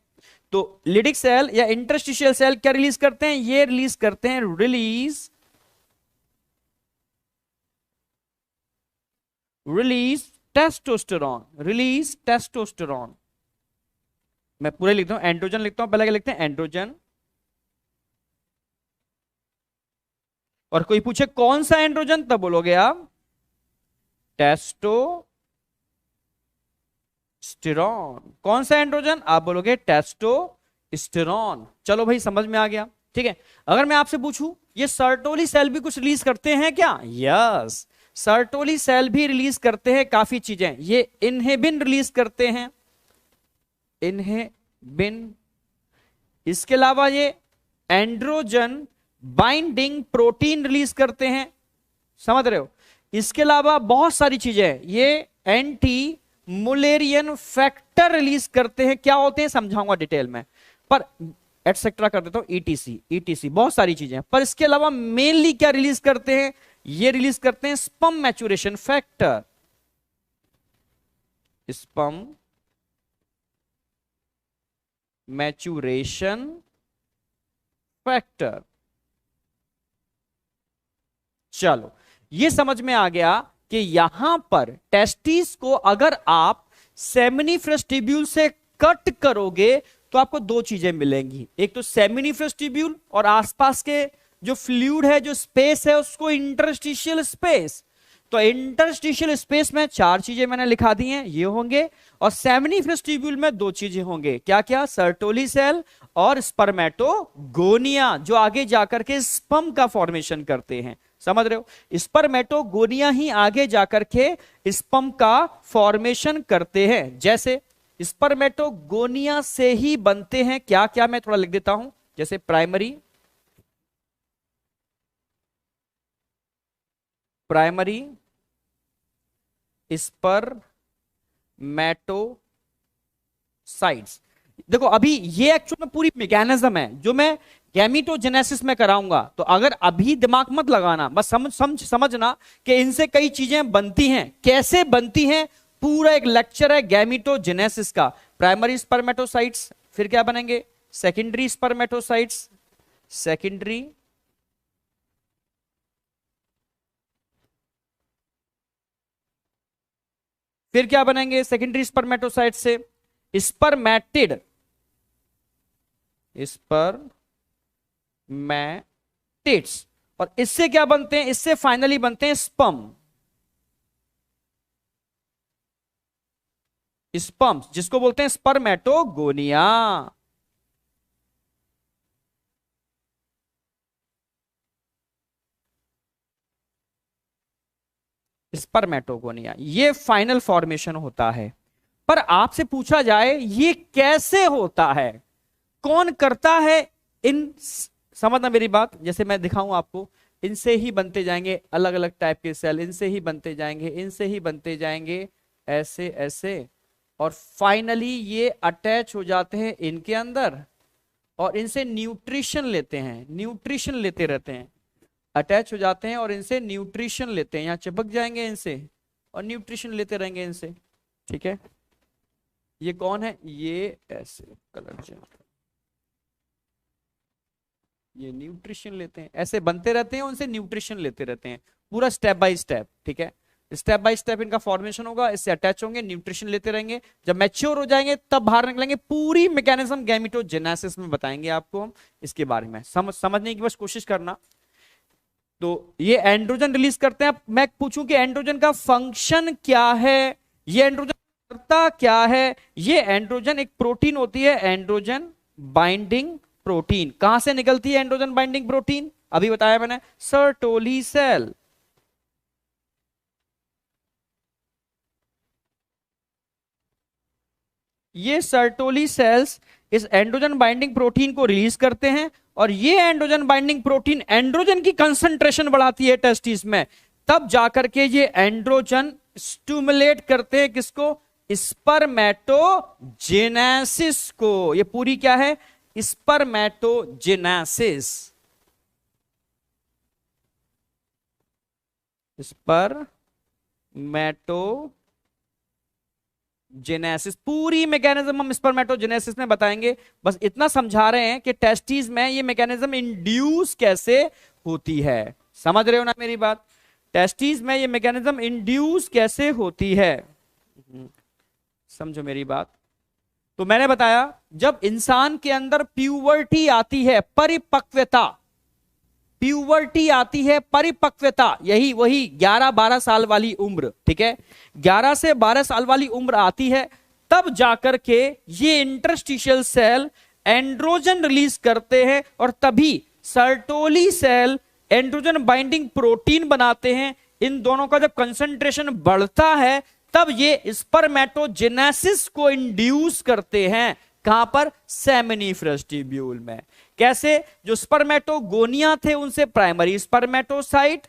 तो लिडिक सेल या इंटरस्टिशियल सेल क्या रिलीज करते हैं? ये रिलीज करते हैं रिलीज टेस्टोस्टेरॉन। रिलीज टेस्टोस्टेरॉन, मैं पूरे लिखता हूं, एंड्रोजन लिखता हूं, पहले क्या लिखते हैं? एंड्रोजन। और कोई पूछे कौन सा एंड्रोजन, तब बोलोगे आप टेस्टोस्टेरॉन। कौन सा एंड्रोजन? आप बोलोगे टेस्टोस्टेरॉन। चलो भाई समझ में आ गया, ठीक है? अगर मैं आपसे पूछूं ये सर्टोली सेल भी कुछ रिलीज करते हैं क्या? यस, सर्टोली सेल भी रिलीज करते हैं काफी चीजें। ये इनहिबिन रिलीज करते हैं, इनहिबिन। इसके अलावा ये एंड्रोजन बाइंडिंग प्रोटीन रिलीज करते हैं, समझ रहे हो? इसके अलावा बहुत सारी चीजें, ये एंटी मुलेरियन फैक्टर रिलीज करते हैं। क्या होते हैं समझाऊंगा डिटेल में, पर एटसेट्रा कर देता हूं, ईटीसी ईटीसी, बहुत सारी चीजें। पर इसके अलावा मेनली क्या रिलीज करते हैं? ये रिलीज करते हैं sperm maturation factor. Sperm maturation factor. चलो ये समझ में आ गया कि यहां पर टेस्टिस को अगर आप सेमिनिफरस ट्यूब्यूल से कट करोगे तो आपको दो चीजें मिलेंगी, एक तो सेमिनिफरस ट्यूब्यूल और आसपास के जो फ्लूइड है, जो स्पेस है, उसको इंटरस्टिशियल स्पेस। तो इंटरस्टिशियल स्पेस में चार चीजें मैंने लिखा दी हैं, ये होंगे। और सेमिनिफरस ट्यूब्यूल में दो चीजें होंगे, क्या क्या? सर्टोली सेल और स्पर्मेटोगोनिया, जो आगे जाकर के स्पर्म का फॉर्मेशन करते हैं। समझ रहे हो? स्पर्मेटोगोनिया ही आगे जाकर के स्पर्म का फॉर्मेशन करते हैं। जैसे स्पर्मेटोगोनिया से ही बनते हैं क्या क्या, मैं थोड़ा लिख देता हूं। जैसे प्राइमरी स्पर्मेटोसाइट्स। देखो अभी ये एक्चुअल में पूरी मैकेनिज्म है जो मैं गैमीटोजेनेसिस में कराऊंगा, तो अगर अभी दिमाग मत लगाना, बस समझना कि इनसे कई चीजें बनती हैं, कैसे बनती हैं, पूरा एक लेक्चर है गैमीटोजेनेसिस का। प्राइमरी स्पर्मेटोसाइट्स, फिर क्या बनेंगे? सेकेंडरी स्पर्मेटोसाइट्स, सेकेंडरी फिर क्या बनेंगे सेकेंडरी स्पर्मेटोसाइट से? Spermatid, spermatids. और इससे क्या बनते हैं? इससे फाइनली बनते हैं स्पर्म, स्पर्म्स, जिसको बोलते हैं स्पर्मेटोगोनिया। स्पर्मेटोगोनिया, ये फाइनल फॉर्मेशन होता है। पर आपसे पूछा जाए ये कैसे होता है, कौन करता है? इन, समझना मेरी बात, जैसे मैं दिखाऊं आपको, इनसे ही बनते जाएंगे अलग अलग टाइप के सेल, इनसे ही बनते जाएंगे, इनसे ही बनते जाएंगे ऐसे ऐसे, और फाइनली ये अटैच हो जाते हैं इनके अंदर और इनसे न्यूट्रिशन लेते हैं, न्यूट्रिशन लेते रहते हैं, अटैच हो जाते हैं और इनसे न्यूट्रिशन लेते हैं, यहाँ चिपक जाएंगे इनसे और न्यूट्रिशन लेते रहेंगे इनसे। ठीक है, ये कौन है, ये ऐसे कलर चेंज, ये न्यूट्रिशन लेते हैं, ऐसे बनते रहते हैं, उनसे न्यूट्रिशन लेते रहते हैं, पूरा स्टेप बाय स्टेप। ठीक है, स्टेप बाय स्टेप इनका फॉर्मेशन होगा, इससे अटैच होंगे, न्यूट्रिशन लेते रहेंगे, जब मैच्योर हो जाएंगे तब बाहर निकलेंगे। पूरी मैकेनिज्म गैमेटोजेनेसिस में बताएंगे आपको हम इसके बारे में, समझने की बस कोशिश करना। तो ये एंड्रोजन रिलीज करते हैं। मैं पूछूं कि एंड्रोजन का फंक्शन क्या है, ये एंड्रोजन करता क्या है। ये एंड्रोजन एक प्रोटीन होती है, एंड्रोजन बाइंडिंग प्रोटीन। कहां से निकलती है एंड्रोजन बाइंडिंग प्रोटीन, अभी बताया मैंने, सर्टोली सेल। ये सर्टोली सेल्स इस एंड्रोजन बाइंडिंग प्रोटीन को रिलीज करते हैं और ये एंड्रोजन बाइंडिंग प्रोटीन एंड्रोजन की कंसंट्रेशन बढ़ाती है टेस्टिस में, तब जाकर के ये एंड्रोजन स्टिमुलेट करते हैं किसको, स्पर्मेटोजेनेसिस को। ये पूरी क्या है, स्पर्मेटोजेनेसिस, स्पर्मेटोजेनेसिस, पूरी मैकेनिज्म हम स्पर्मेटोजेनेसिस में बताएंगे। बस इतना समझा रहे हैं कि टेस्टिस में ये मैकेनिज्म इंड्यूस कैसे होती है। समझ रहे हो ना मेरी बात, टेस्टिस में ये मैकेनिज्म इंड्यूस कैसे होती है, समझो मेरी बात। तो मैंने बताया जब इंसान के अंदर प्यूबर्टी आती है, परिपक्वता, प्यूबर्टी आती है, परिपक्वता, यही वही 11-12 साल वाली उम्र। ठीक है, 11 से 12 साल वाली उम्र आती है, तब जाकर के ये इंटरस्टिशियल सेल एंड्रोजन रिलीज करते हैं और तभी Sertoli cell androgen binding protein बनाते हैं। इन दोनों का जब कंसंट्रेशन बढ़ता है तब ये स्पर्मेटोजेनेसिस को इंड्यूस करते हैं। कहां पर, सेमिनिफरस ट्यूब्यूल में। कैसे, जो स्पर्मेटोगोनिया थे उनसे प्राइमरी स्पर्मेटोसाइट,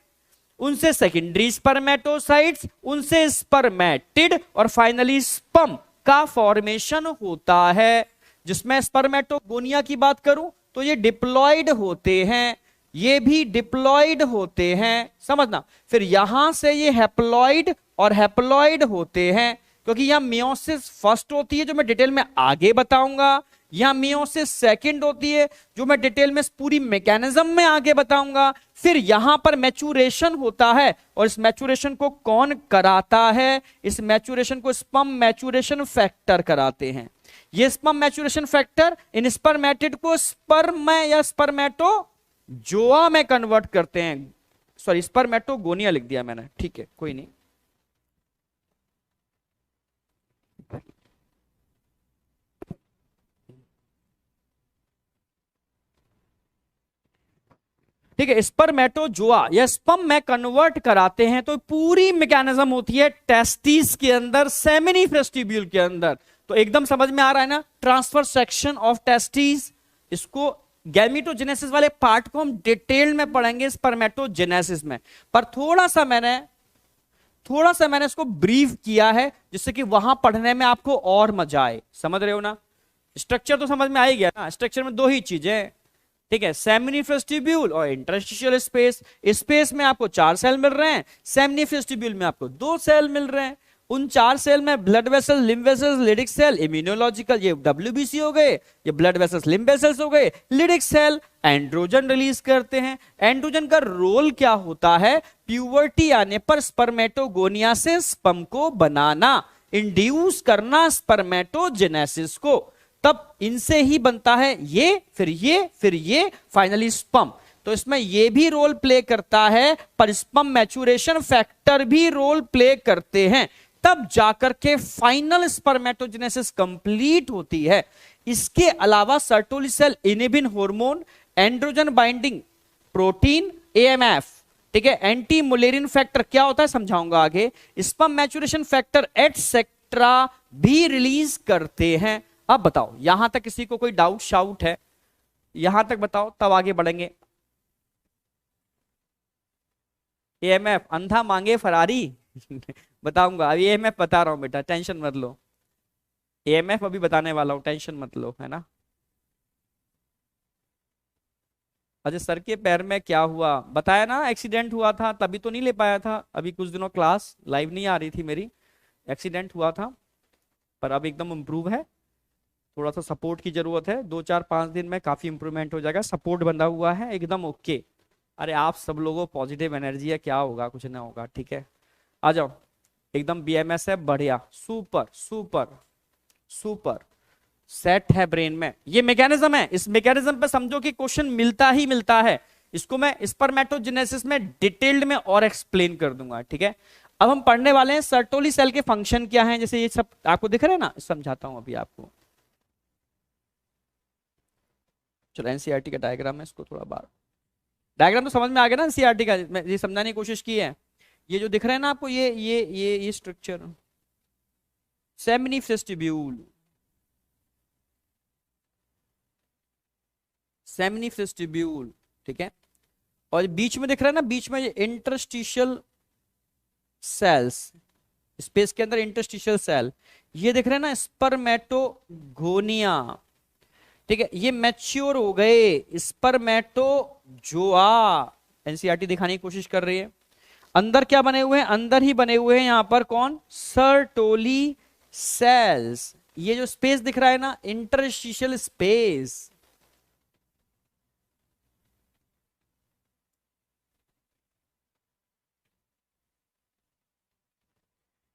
उनसे सेकेंडरी स्पर्मेटोसाइट्स, उनसे स्पर्मेटिड और फाइनली स्पर्म का फॉर्मेशन होता है। जिसमें स्पर्मेटोगोनिया की बात करूं तो ये डिप्लॉयड होते हैं, ये भी डिप्लॉयड होते हैं, समझना। फिर यहां से ये हैप्लॉयड और हैप्लॉयड होते हैं, क्योंकि यहां मियोसिस फर्स्ट होती है जो मैं डिटेल में आगे बताऊंगा, यहां मियोसिस सेकंड होती है जो मैं डिटेल में पूरी मैकेनिज्म में आगे बताऊंगा। फिर यहां पर मैचुरेशन होता है और इस मैचुरेशन को कौन कराता है, इस मैचुरेशन को स्पर्म मैचुरेशन फैक्टर कराते हैं। ये sperm maturation factor in spermatid को स्पर्म या स्पर्मेटो जोआ में कन्वर्ट करते हैं। सॉरी, स्पर्मेटोगोनिया लिख दिया मैंने, ठीक है कोई नहीं। ठीक है, स्पर्मेटोजोआ या स्पर्म में कन्वर्ट कराते हैं। तो पूरी मैकेनिज्म होती है टेस्टिस के अंदर, सेमिनिफरस ट्यूब्यूल के अंदर। तो एकदम समझ में आ रहा है ना, ट्रांसफर सेक्शन ऑफ टेस्टिस। इसको गैमेटोजेनेसिस वाले पार्ट को हम डिटेल में पढ़ेंगे स्पर्मेटोजेनेसिस में, पर थोड़ा सा मैंने इसको ब्रीफ किया है जिससे कि वहां पढ़ने में आपको और मजा आए। समझ रहे हो ना, स्ट्रक्चर तो समझ में आ ही गया ना। स्ट्रक्चर में दो ही चीजें, ठीक है, सेमिनिफरस ट्यूब्यूल और इंटरस्टिशियल स्पेस। स्पेस में आपको 4 सेल मिल रहे हैं, सेमिनिफरस ट्यूब्यूल में आपको 2 सेल मिल रहे हैं। उन 4 सेल में blood vessels, lymph vessels, Leydig cell, immunological, ये WBC हो गए, ये ब्लड वेसल्स, लिम्फ वेसल्स हो गए। लिडिक सेल एंड्रोजन रिलीज करते हैं। एंड्रोजन का रोल क्या होता है, प्यूबर्टी आने पर स्पर्मेटोगोनिया से स्पर्म को बनाना, इंड्यूस करना स्पर्मेटोजेनेसिस को। तब इनसे ही बनता है ये, फिर ये, फिर ये, फाइनली स्पर्म। तो इसमें ये भी रोल प्ले करता है, पर स्पर्म मैचुरेशन फैक्टर भी रोल प्ले करते हैं। तब जाकर के फाइनल स्पर्मेटोजेनेसिस कंप्लीट होती है। इसके अलावा Sertoli cell inhibin hormone, androgen binding protein, AMF, ठीक है, एंटी मुलेरिन फैक्टर क्या होता है समझाऊंगा आगे, स्पर्म मैचुरेशन फैक्टर एटसेट्रा भी रिलीज करते हैं। अब बताओ, यहां तक किसी को कोई डाउट शाउट है, यहां तक बताओ तब आगे बढ़ेंगे। AMF अंधा मांगे फरारी बताऊंगा अभी, एएमएफ बता रहा हूँ बेटा, टेंशन मत लो। एएमएफ अभी बताने वाला हूँ, टेंशन मत लो, है ना। अच्छा, सर के पैर में क्या हुआ, बताया ना, एक्सीडेंट हुआ था, तभी तो नहीं ले पाया था, अभी कुछ दिनों क्लास लाइव नहीं आ रही थी मेरी, एक्सीडेंट हुआ था। पर अब एकदम इम्प्रूव है। थोड़ा सा सपोर्ट की जरूरत है, 2 4 5 दिन में काफी इंप्रूवमेंट हो जाएगा, सपोर्ट बंधा हुआ है एकदम ओके। अरे आप सब लोगों पॉजिटिव एनर्जी है, क्या होगा, कुछ ना होगा, ठीक है। आ जाओ, एकदम बीएमएस है, बढ़िया, सुपर सुपर सुपर। सेट है ब्रेन में, ये मैकेनिज्म है, इस मैकेनिज्म पे समझो कि क्वेश्चन मिलता ही मिलता है। इसको मैं स्पर्मेटोजेनेसिस में डिटेल्ड में और एक्सप्लेन कर दूंगा, ठीक है। अब हम पढ़ने वाले हैं सर्टोली सेल के फंक्शन क्या हैं, जैसे ये सब आपको दिख रहे हैं ना, समझाता हूं अभी आपको। चलो एनसीईआरटी का डायग्राम है, इसको थोड़ा बार, डायग्राम तो समझ में आ गया ना एनसीईआरटी का, मैं ये समझाने की कोशिश की है। ये जो दिख रहा है ना आपको, ये स्ट्रक्चर, सेमिनिफेस्टिब्यूल, सेमिनिफेस्टिब्यूल, ठीक है। और बीच में दिख रहा है ना, बीच में ये इंटरस्टिशियल सेल्स, स्पेस के अंदर इंटरस्टिशियल सेल, ये दिख रहे हैं ना, स्पर्मेटोगोनिया, ठीक है। ये मैच्योर हो गए, स्पर्मेटोजोआ, एनसीईआरटी दिखाने की कोशिश कर रही है। अंदर क्या बने हुए हैं, अंदर ही बने हुए हैं यहां पर कौन, सर्टोली सेल्स। ये जो स्पेस दिख रहा है ना, इंटरस्टिशियल स्पेस,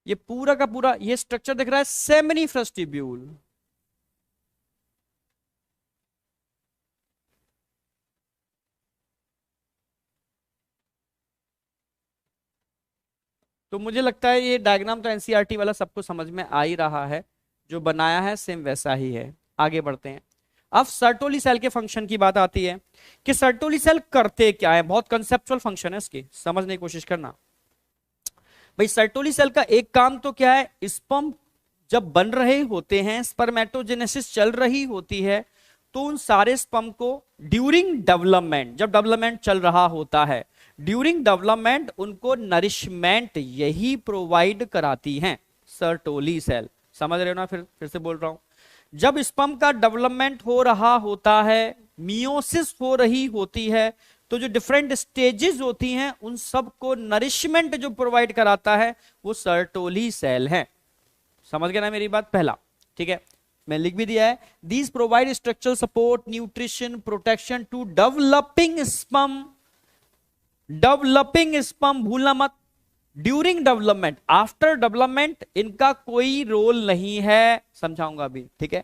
ये पूरा का पूरा ये स्ट्रक्चर दिख रहा है सेमिनिफ्रस्टिब्यूल। तो मुझे लगता है ये डायग्राम तो एनसीईआरटी वाला सबको समझ में आ ही रहा है, जो बनाया है सेम वैसा ही है। आगे बढ़ते हैं। अब सर्टोली सेल के फंक्शन की बात आती है कि सर्टोली सेल करते क्या है, बहुत कंसेप्चुअल फंक्शन है इसकी, समझने की कोशिश करना। भाई सर्टोली सेल का एक काम तो क्या है, स्पर्म जब बन रहे होते हैं, स्पर्मेटोजेनेसिस चल रही होती है, तो उन सारे स्पर्म को ड्यूरिंग डेवलपमेंट, जब डेवलपमेंट चल रहा होता है, ड्यूरिंग डेवलपमेंट उनको नरिशमेंट यही प्रोवाइड कराती हैं सर्टोली सेल। समझ रहे हो ना, फिर से बोल रहा हूं, जब स्पर्म का डेवलपमेंट हो रहा होता है, मियोसिस हो रही होती है, तो जो डिफरेंट स्टेजेस होती हैं उन सब को नरिशमेंट जो प्रोवाइड कराता है वो सर्टोली सेल है। समझ गए ना मेरी बात, पहला, ठीक है, मैं लिख भी दिया है। These provide structural support, nutrition, protection to developing sperm, developing sperm भूलना मत, ड्यूरिंग डेवलपमेंट, आफ्टर डेवलपमेंट इनका कोई रोल नहीं है, समझाऊंगा अभी, ठीक है।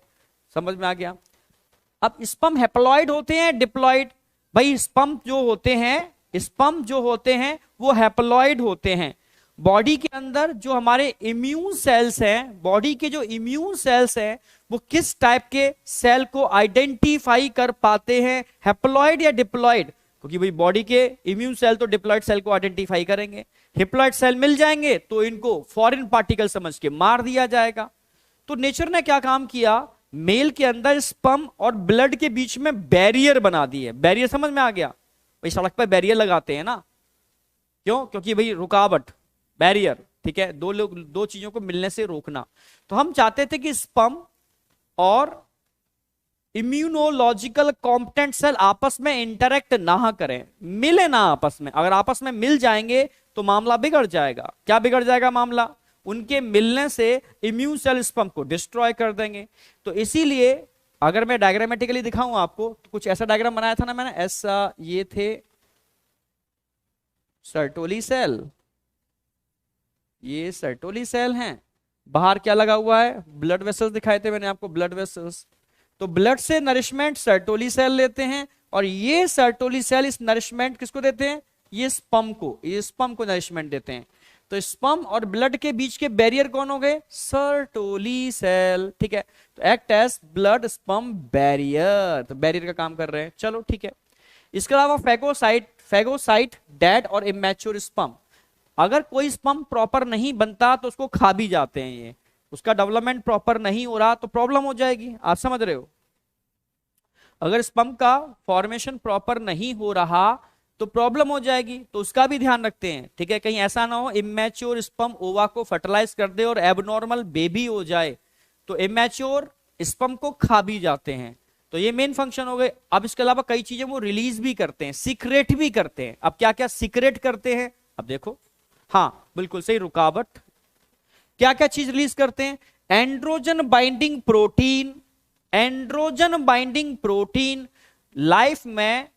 समझ में आ गया। अब स्पर्म हैप्लॉइड होते हैं डिप्लॉइड, भाई स्पर्म जो होते हैं, स्पर्म जो होते हैं वो हैप्लॉइड होते हैं। बॉडी के अंदर जो हमारे इम्यून सेल्स हैं, बॉडी के जो इम्यून सेल्स हैं, वो किस टाइप के सेल को आइडेंटिफाई कर पाते हैं, हैप्लॉइड या डिप्लॉइड, क्योंकि भाई बॉडी के इम्यून सेल तो डिप्लॉइड सेल को आइडेंटिफाई करेंगे, डिप्लॉइड सेल मिल जाएंगे तो इनको फॉरेन पार्टिकल समझ के मार दिया जाएगा। तो नेचर ने क्या काम किया, मेल के अंदर स्पर्म और ब्लड के बीच में बैरियर बना दिए। बैरियर समझ में आ गया, भाई सड़क पर बैरियर लगाते हैं ना, क्यों, क्योंकि भाई रुकावट, बैरियर, ठीक है, दो लोग, दो चीजों को मिलने से रोकना। तो हम चाहते थे कि स्पर्म और इम्यूनोलॉजिकल कॉम्पिटेंट सेल आपस में इंटरेक्ट ना करें, मिले ना आपस में, अगर आपस में मिल जाएंगे तो मामला बिगड़ जाएगा। क्या बिगड़ जाएगा मामला, उनके मिलने से इम्यून सेल स्पर्म को डिस्ट्रॉय कर देंगे। तो इसीलिए अगर मैं डायग्रामेटिकली दिखाऊं आपको, तो कुछ ऐसा डायग्राम बनाया था ना मैंने, ऐसा, ये थे सर्टोली सेल, ये सर्टोली सेल हैं, बाहर क्या लगा हुआ है, ब्लड वेसल्स दिखाए थे मैंने आपको, ब्लड वेसल्स। तो ब्लड से नरिशमेंट सर्टोली सेल लेते हैं, और ये सर्टोली सेल इस नरिशमेंट किसको देते हैं, ये स्पर्म को, ये स्पर्म को नरिशमेंट देते हैं। तो स्पर्म और ब्लड के बीच के बैरियर कौन हो गए, सर्टोली सेल, ठीक है। तो act as blood sperm barrier, तो बैरियर का काम कर रहे हैं, चलो ठीक है। इसके अलावा फैगोसाइट, फैगोसाइट डेड और इमेच्योर स्पर्म, अगर कोई स्पर्म प्रॉपर नहीं बनता तो उसको खा भी जाते हैं, ये उसका डेवलपमेंट प्रॉपर नहीं हो रहा तो प्रॉब्लम हो जाएगी, आप समझ रहे हो। अगर स्पर्म का फॉर्मेशन प्रॉपर नहीं हो रहा तो प्रॉब्लम हो जाएगी, तो उसका भी ध्यान रखते हैं, ठीक है। कहीं ऐसा ना हो इमेच्योर स्पर्म ओवा को फर्टिलाइज कर दे और एबनॉर्मल बेबी हो जाए, तो इमेच्योर स्पर्म को खा भी जाते हैं। तो ये मेन फंक्शन हो गए। अब इसके अलावा कई चीजें वो रिलीज भी करते हैं, सीक्रेट भी करते हैं। अब क्या क्या सीक्रेट करते हैं, अब देखो। हाँ बिल्कुल सही, रुकावट। क्या क्या चीज रिलीज करते हैं, androgen binding protein. Androgen binding protein life में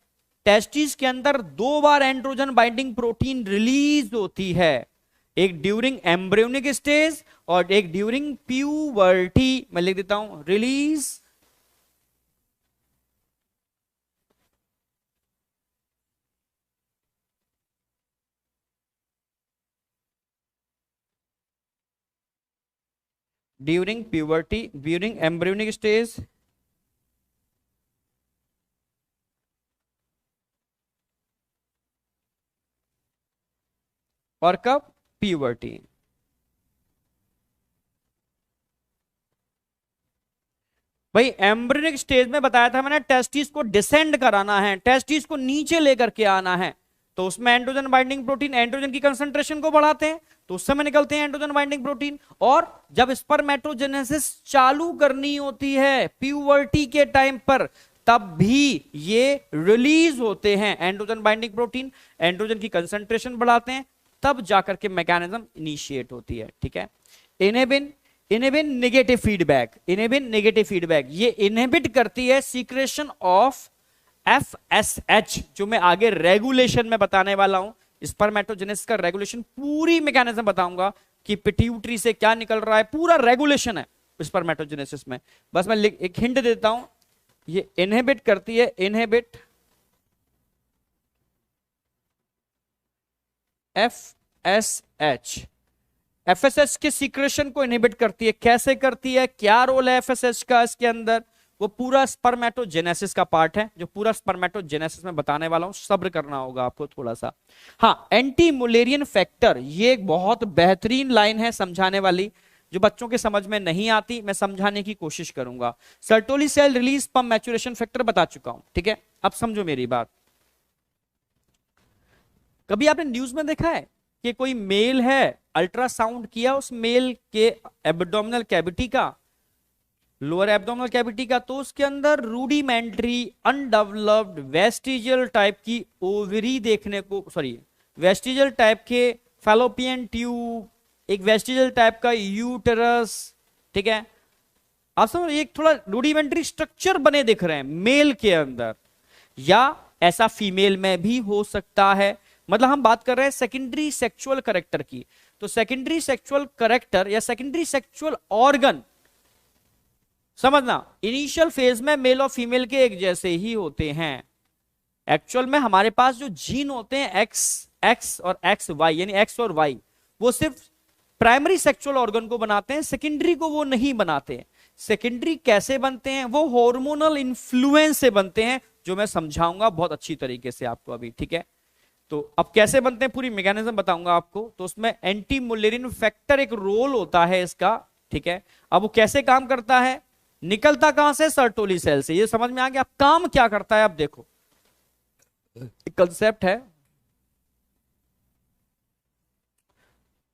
टेस्टिस के अंदर 2 बार एंड्रोजन बाइंडिंग प्रोटीन रिलीज होती है, एक ड्यूरिंग एम्ब्रियोनिक स्टेज और एक ड्यूरिंग प्यूबर्टी। मैं लिख देता हूं, release during puberty, during embryonic stage और कब, प्यूबर्टी। भाई एम्ब्रियोनिक स्टेज में बताया था मैंने, टेस्टिस को डिसेंड कराना है, टेस्टिस को नीचे लेकर के आना है, तो उसमें एंड्रोजन बाइंडिंग प्रोटीन एंड्रोजन की कंसंट्रेशन को बढ़ाते हैं, तो उस समय निकलते हैं एंड्रोजन बाइंडिंग प्रोटीन। और जब स्पर्मेटोजेनेसिस चालू करनी होती है प्यूबर्टी के टाइम पर, तब भी ये रिलीज होते हैं एंड्रोजन बाइंडिंग प्रोटीन, एंड्रोजन की कंसंट्रेशन बढ़ाते हैं, तब जाकर के मैकेनिज्म इनिशिएट होती है, ठीक है। Inhibin, inhibin negative feedback, inhibin negative feedback, ये इनहिबिट करती है सीक्रेशन ऑफ एफएसएच, जो मैं आगे रेगुलेशन में बताने वाला हूं। स्पर्मेटोजेनेसिस का रेगुलेशन पूरी मैकेनिज्म बताऊंगा कि पिट्यूटरी से क्या निकल रहा है, पूरा रेगुलेशन है स्पर्मेटोजेनेसिस में। बस मैं एक हिंट देता हूं, ये इनहिबिट करती है, इनहिबिट एफएसएच, एफएसएच के सीक्रेशन को इनहिबिट करती है। कैसे करती है, क्या रोल है एफएसएच का इसके अंदर, वो पूरा स्पर्मेटोजेनेसिस का पार्ट है, जो पूरा स्पर्मेटोजेनेसिस में बताने वाला हूं, सब्र करना होगा आपको थोड़ा सा। हाँ, एंटी मुलेरियन फैक्टर, ये एक बहुत बेहतरीन लाइन है समझाने वाली, जो बच्चों के समझ में नहीं आती, मैं समझाने की कोशिश करूंगा। Sertoli cell release sperm maturation factor बता चुका हूं, ठीक है। अब समझो मेरी बात। कभी आपने न्यूज में देखा है कि कोई मेल है, अल्ट्रासाउंड किया उस मेल के एब्डोमिनल कैविटी का, लोअर एब्डोमिनल कैविटी का, तो उसके अंदर रूडिमेंट्री अनडेवलप्ड वेस्टिजियल टाइप की ओवरी देखने को, सॉरी वेस्टिजियल टाइप के फैलोपियन ट्यूब, एक वेस्टिजियल टाइप का यूटेरस, ठीक है। आप समझ, एक थोड़ा रूडिमेंट्री स्ट्रक्चर बने दिख रहे हैं मेल के अंदर, या ऐसा फीमेल में भी हो सकता है। मतलब हम बात कर रहे हैं सेकेंडरी सेक्सुअल करेक्टर की, तो सेकेंडरी सेक्सुअल करेक्टर या सेकेंडरी सेक्सुअल ऑर्गन, समझना, इनिशियल फेज में मेल और फीमेल के एक जैसे ही होते हैं। एक्चुअल में हमारे पास जो जीन होते हैं एक्स एक्स और एक्स वाई, यानी एक्स और वाई, वो सिर्फ प्राइमरी सेक्सुअल ऑर्गन को बनाते हैं, सेकेंडरी को वो नहीं बनाते। सेकेंडरी कैसे बनते हैं, वो हार्मोनल इन्फ्लुएंस से बनते हैं, जो मैं समझाऊंगा बहुत अच्छी तरीके से आपको अभी, ठीक है। तो अब कैसे बनते हैं पूरी मैकेनिज्म बताऊंगा आपको। तो उसमें एंटी मुलेरिन फैक्टर एक रोल होता है इसका, ठीक है। अब वो कैसे काम करता है, निकलता कहां से, सर्टोली सेल से, ये समझ में आ गया। अब काम क्या करता है, अब देखो, एक कंसेप्ट है,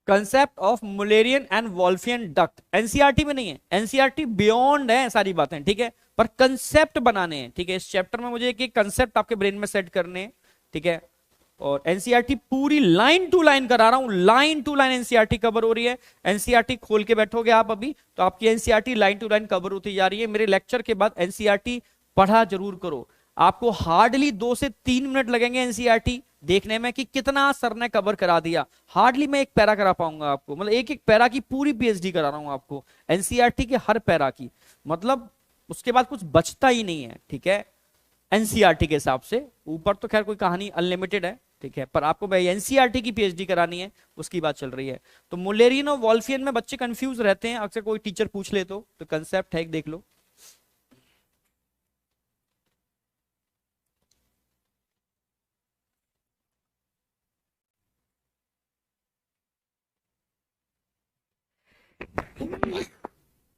concept of Mullerian and Wolffian duct. NCERT में नहीं है, एनसीईआरटी बियॉन्ड है सारी बातें, ठीक है, पर कंसेप्ट बनाने हैं, ठीक है। इस चैप्टर में मुझे एक कंसेप्ट आपके ब्रेन में सेट करने हैं, ठीक है। और एनसीईआरटी पूरी लाइन टू लाइन करा रहा हूं, line to line NCERT cover हो रही है। एनसीईआरटी खोल के बैठोगे आप अभी, तो आपकी NCERT line to line cover होती जा रही है। मेरे लेक्चर के बाद एनसीईआरटी पढ़ा जरूर करो, आपको हार्डली 2 से 3 मिनट लगेंगे एनसीईआरटी देखने में कि कितना सर ने कवर करा दिया। हार्डली मैं एक पैरा करा पाऊंगा आपको, मतलब एक एक पैरा की पूरी पीएचडी करा रहा हूं आपको एनसीईआरटी के हर पैरा की, मतलब उसके बाद कुछ बचता ही नहीं है, ठीक है। एनसीईआरटी के हिसाब से ऊपर तो खैर कोई कहानी अनलिमिटेड है, ठीक है, पर आपको भाई एनसीईआरटी की पीएचडी करानी है, उसकी बात चल रही है। तो मुलेरियन और वॉल्फियन में बच्चे कंफ्यूज रहते हैं, अक्सर कोई टीचर पूछ ले तो कंसेप्ट है, एक देख लो।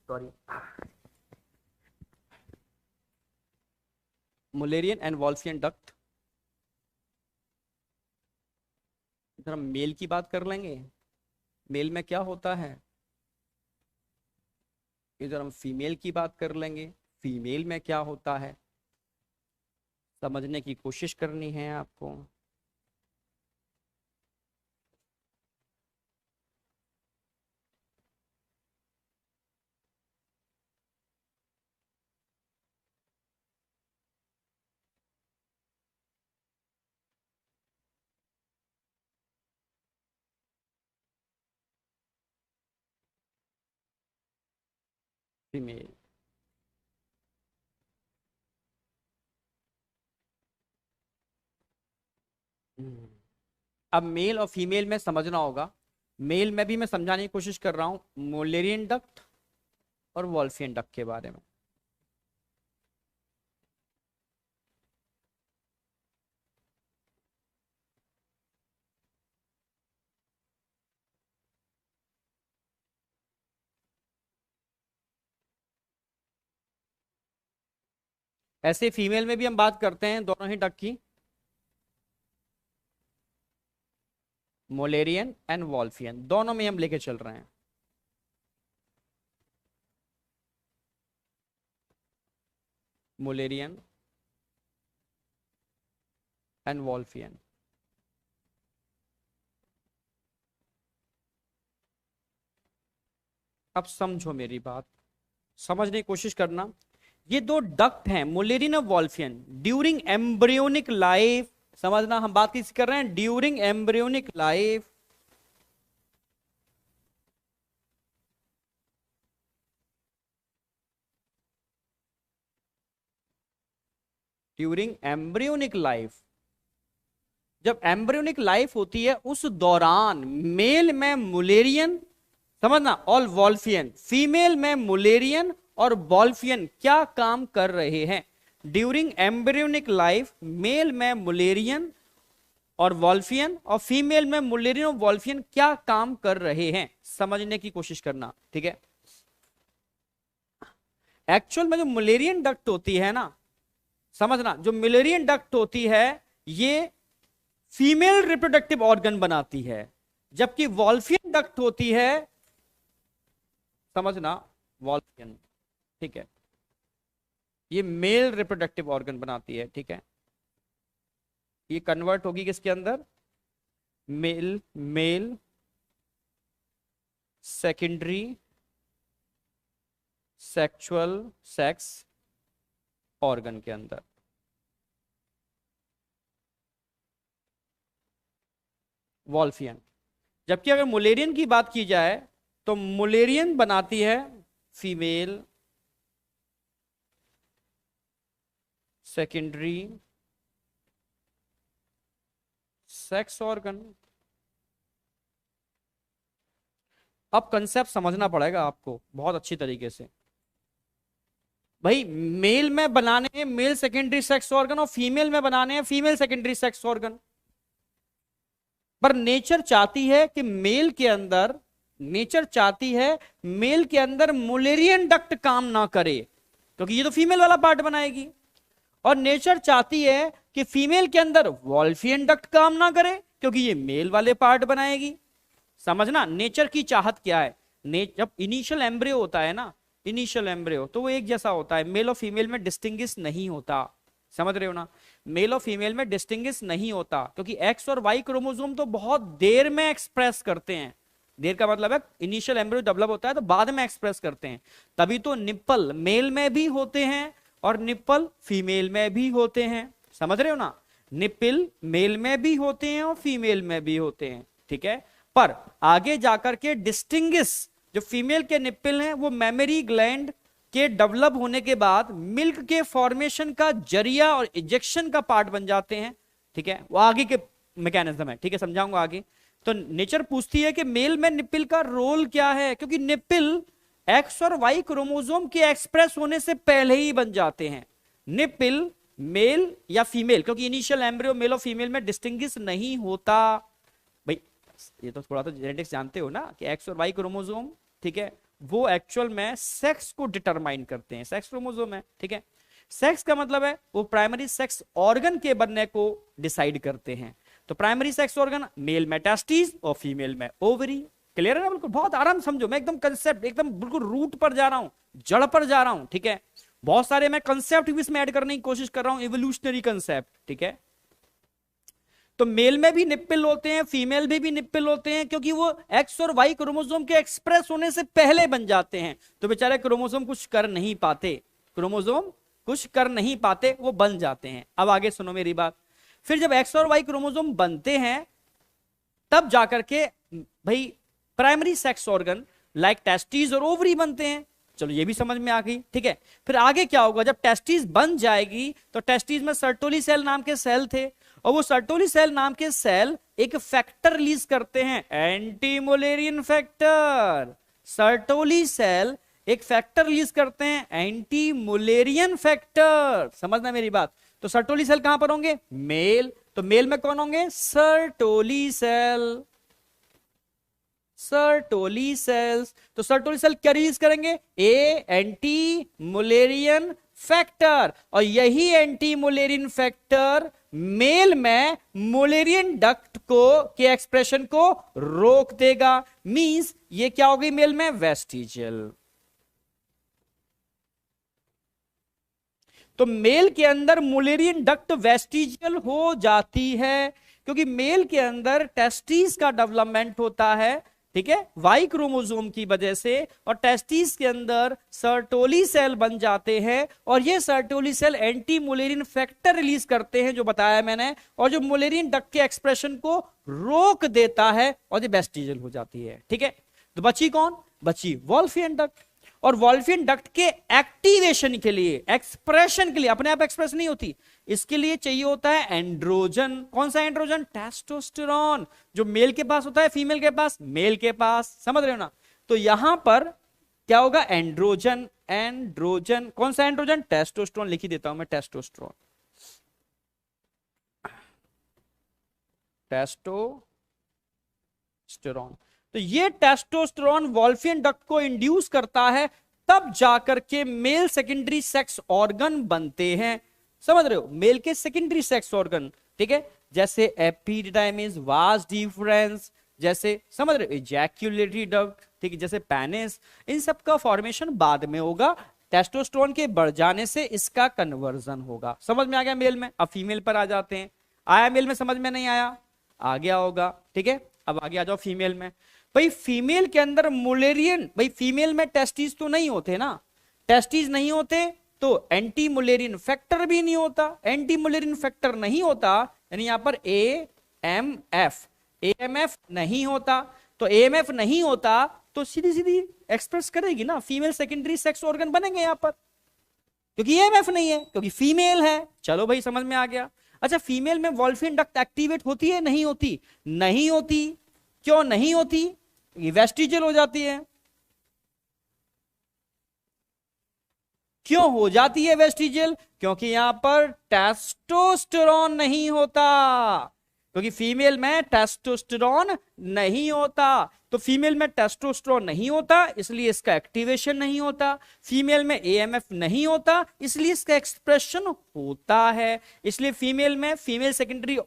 Sorry, Mullerian and Wolffian duct, इधर हम मेल की बात कर लेंगे, मेल में क्या होता है। इधर हम फीमेल की बात कर लेंगे, फीमेल में क्या होता है। समझने की कोशिश करनी है आपको। फीमेल, अब मेल और फीमेल में समझना होगा। मेल में भी मैं समझाने की कोशिश कर रहा हूं मोलेरियन डक्ट और वॉल्फियन डक्ट के बारे में। ऐसे फीमेल में भी हम बात करते हैं दोनों ही डक्ट की, मोलेरियन एंड वॉल्फियन, दोनों में हम लेके चल रहे हैं। मोलेरियन एंड वॉल्फियन। अब समझो मेरी बात, समझने की कोशिश करना। ये दो डक्ट हैं मुलेरिन और वॉल्फियन, ड्यूरिंग एम्ब्रियोनिक लाइफ, समझना हम बात किस कर रहे हैं, during embryonic life, during embryonic life, जब एम्ब्रियोनिक लाइफ होती है उस दौरान मेल में मुलेरियन, समझना, और वॉल्फियन, फीमेल में मुलेरियन और वॉल्फियन क्या काम कर रहे हैं। ड्यूरिंग एम्ब्रियोनिक लाइफ मेल में मुलेरियन और वॉल्फियन और फीमेल में मुलेरियन और वॉल्फियन क्या काम कर रहे हैं, समझने की कोशिश करना, ठीक है। एक्चुअल में जो मुलेरियन डक्ट होती है ना, समझना, जो मुलेरियन डक्ट होती है ये फीमेल रिप्रोडक्टिव ऑर्गन बनाती है, जबकि वॉल्फियन डक्ट होती है, समझना, वॉल्फियन, ठीक है, ये मेल रिप्रोडक्टिव ऑर्गन बनाती है, ठीक है। ये कन्वर्ट होगी किसके अंदर, male, male secondary sexual sex organ के अंदर। वॉल्फियन, जबकि अगर मुलेरियन की बात की जाए तो मुलेरियन बनाती है फीमेल सेकेंडरी सेक्स ऑर्गन। अब कंसेप्ट समझना पड़ेगा आपको बहुत अच्छी तरीके से। भाई मेल में बनाने हैं मेल सेकेंडरी सेक्स ऑर्गन और फीमेल में बनाने हैं फीमेल सेकेंडरी सेक्स ऑर्गन, पर नेचर चाहती है कि मेल के अंदर, नेचर चाहती है मेल के अंदर मुलेरियन डक्ट काम ना करे क्योंकि ये तो फीमेल वाला पार्ट बनाएगी, और नेचर चाहती है कि फीमेल के अंदर वॉल्फियन डक्ट काम ना करे क्योंकि ये मेल वाले पार्ट बनाएगी। समझना नेचर की चाहत क्या है। जब इनिशियल एम्ब्रियो होता है ना, इनिशियल एम्ब्रियो, तो वो एक जैसा होता है, मेल और फीमेल में डिस्टिंग्विश नहीं होता, समझ रहे हो ना, मेल और फीमेल में डिस्टिंग्विश नहीं होता क्योंकि एक्स और वाई क्रोमोसोम तो बहुत देर में एक्सप्रेस करते हैं। देर का मतलब है इनिशियल एम्ब्रियो डेवलप होता है तो बाद में एक्सप्रेस करते हैं, तभी तो निप्पल मेल में भी होते हैं और निप्पल फीमेल में भी होते हैं, समझ रहे हो ना, निप्पल मेल में भी होते हैं और फीमेल में भी होते हैं, ठीक है। पर आगे जाकर के डिस्टिंग्विश, जो फीमेल के निप्पल हैं वो मेमोरी ग्लैंड के डेवलप होने के बाद मिल्क के फॉर्मेशन का जरिया और इजेक्शन का पार्ट बन जाते हैं, ठीक है, वो आगे के मैकेनिज्म है, ठीक है, समझाऊंगा आगे। तो नेचर पूछती है कि मेल में निप्पल का रोल क्या है, क्योंकि निप्पल एक्स और वाई क्रोमोसोम के एक्सप्रेस होने से पहले ही बन जाते हैं। निप्पल मेल या फीमेल, क्योंकि इनिशियल एम्ब्रियो मेल और फीमेल में डिस्टिंग्विश नहीं होता। भाई ये तो थोड़ा तो जेनेटिक्स जानते हो ना कि एक्स और वाई क्रोमोसोम, ठीक है, वो एक्चुअल में सेक्स को डिटरमाइन करते हैं, सेक्स क्रोमोसोम है, ठीक है। सेक्स का मतलब है वो प्राइमरी सेक्स ऑर्गन के बनने को डिसाइड करते हैं। तो प्राइमरी सेक्स ऑर्गन मेल में टेस्टिस और फीमेल में ओवरी। क्लियर है ना? बिल्कुल बहुत आराम समझो, मैं एकदम कंसेप्ट एकदम बिल्कुल रूट पर जा रहा हूं, जड़ पर जा रहा हूं, ठीक है। बहुत सारे मैं कंसेप्ट भी इसमें ऐड करने की कोशिश कर रहा हूं, इवोल्यूशनरी कंसेप्ट, ठीक है। तो मेल में भी निप्पल होते हैं, फीमेल में भी निप्पल होते हैं, क्योंकि वो एक्स और वाई क्रोमोसोम के एक्सप्रेस होने से पहले बन जाते हैं। तो बेचारे क्रोमोसोम कुछ कर नहीं पाते, क्रोमोसोम कुछ कर नहीं पाते, वो बन जाते हैं। अब आगे सुनो मेरी बात। फिर जब एक्स और वाई क्रोमोसोम बनते हैं तब जाकर के भाई primary sex organ like testis और ओवरी बनते हैं। चलो ये भी समझ में आ गई, ठीक है। फिर आगे क्या होगा, जब टेस्टिस बन जाएगी तो टेस्टिस में सर्टोली सेल नाम के सेल थे, और वो सर्टोली सेल नाम के सेल एक फैक्टर रिलीज करते हैं, anti Mullerian factor. Sertoli cell एक फैक्टर रिलीज करते हैं, एंटी मुलेरियन फैक्टर। समझना मेरी बात। तो सर्टोली सेल कहां पर होंगे? मेल। तो मेल में कौन होंगे? Sertoli cell, Sertoli cells. तो सर्टोली सेल क्या रिलीज करेंगे? एंटी मुलेरियन फैक्टर, और यही एंटी मुलेरियन फैक्टर मेल में मुलेरियन डक्ट को के एक्सप्रेशन को रोक देगा। मींस ये क्या हो गई मेल में? वेस्टिजियल। तो मेल के अंदर मुलेरियन डक्ट वेस्टिजियल हो जाती है, क्योंकि मेल के अंदर टेस्टिस का डेवलपमेंट होता है, ठीक है, वाई क्रोमोसोम की वजह से, और टेस्टिस के अंदर सर्टोली सेल बन जाते हैं, और ये Sertoli cell anti Mullerian factor release करते हैं जो बताया मैंने, और जो मुलेरियन डक्ट के एक्सप्रेशन को रोक देता है, और ये वेस्टिजियल हो जाती है, ठीक है। तो बची कौन? बची वॉल्फियन डक्ट। और वॉल्फियन डक्ट के एक्टिवेशन के लिए, एक्सप्रेशन के लिए, अपने आप एक्सप्रेस नहीं होती, इसके लिए चाहिए होता है एंड्रोजन। कौन सा एंड्रोजन? टेस्टोस्टेरोन, जो मेल के पास होता है, फीमेल के पास, मेल के पास। समझ रहे हो ना? तो यहां पर क्या होगा? एंड्रोजन। एंड्रोजन कौन सा एंड्रोजन? टेस्टोस्टेरोन। लिख ही देता हूं मैं, टेस्टोस्टेरोन, टेस्टोस्टेरोन। तो ये टेस्टोस्टेरोन वॉल्फियन डक्ट को इंड्यूस करता है, तब जाकर के मेल सेकेंडरी सेक्स ऑर्गन बनते हैं। समझ रहे हो? मेल के सेकेंडरी सेक्स ऑर्गन, ठीक है, जैसे एपिडिडाइमिस, वास डिफरेंस, जैसे समझ रहे हो, इजैक्यूलेटरी डक्ट, ठीक है, जैसे पेनिस, इन सब का फॉर्मेशन बाद में होगा। टेस्टोस्टेरोन के बढ़ जाने से इसका कन्वर्जन होगा। समझ में आ गया मेल में? अब फीमेल पर आ जाते हैं। आया मेल में? समझ में नहीं आया? आ गया होगा, ठीक है। अब आगे आ जाओ फीमेल में। भाई फीमेल के अंदर मुलेरियन, भाई फीमेल में टेस्टिस तो नहीं होते ना, टेस्टिस नहीं होते तो एंटी मुलेरियन फैक्टर भी नहीं होता। एंटी मुलेरियन फैक्टर नहीं होता यानी यहां पर एएमएफ, एएमएफ नहीं होता। तो एएमएफ नहीं होता तो सीधी सीधी एक्सप्रेस करेगी ना, फीमेल सेकेंडरी सेक्स ऑर्गन बनेंगे यहां पर, क्योंकि एएमएफ नहीं है, क्योंकि फीमेल है। चलो भाई समझ में आ गया। अच्छा, फीमेल में वॉल्फियन डक्ट एक्टिवेट होती है? नहीं होती? नहीं होती। क्यों नहीं होती? ये वेस्टिजियल हो जाती है। क्यों हो जाती है वेस्टिजियल? क्योंकि यहां पर टेस्टोस्टेरोन नहीं होता, क्योंकि फीमेल में टेस्टोस्टेरोन नहीं होता। तो फीमेल में टेस्टोस्टेरोन नहीं होता, इसलिए इसका एक्टिवेशन नहीं होता। फीमेल में एएमएफ नहीं होता, इसलिए इसका एक्सप्रेशन होता है। इसलिए फीमेल में फीमेल सेकेंडरी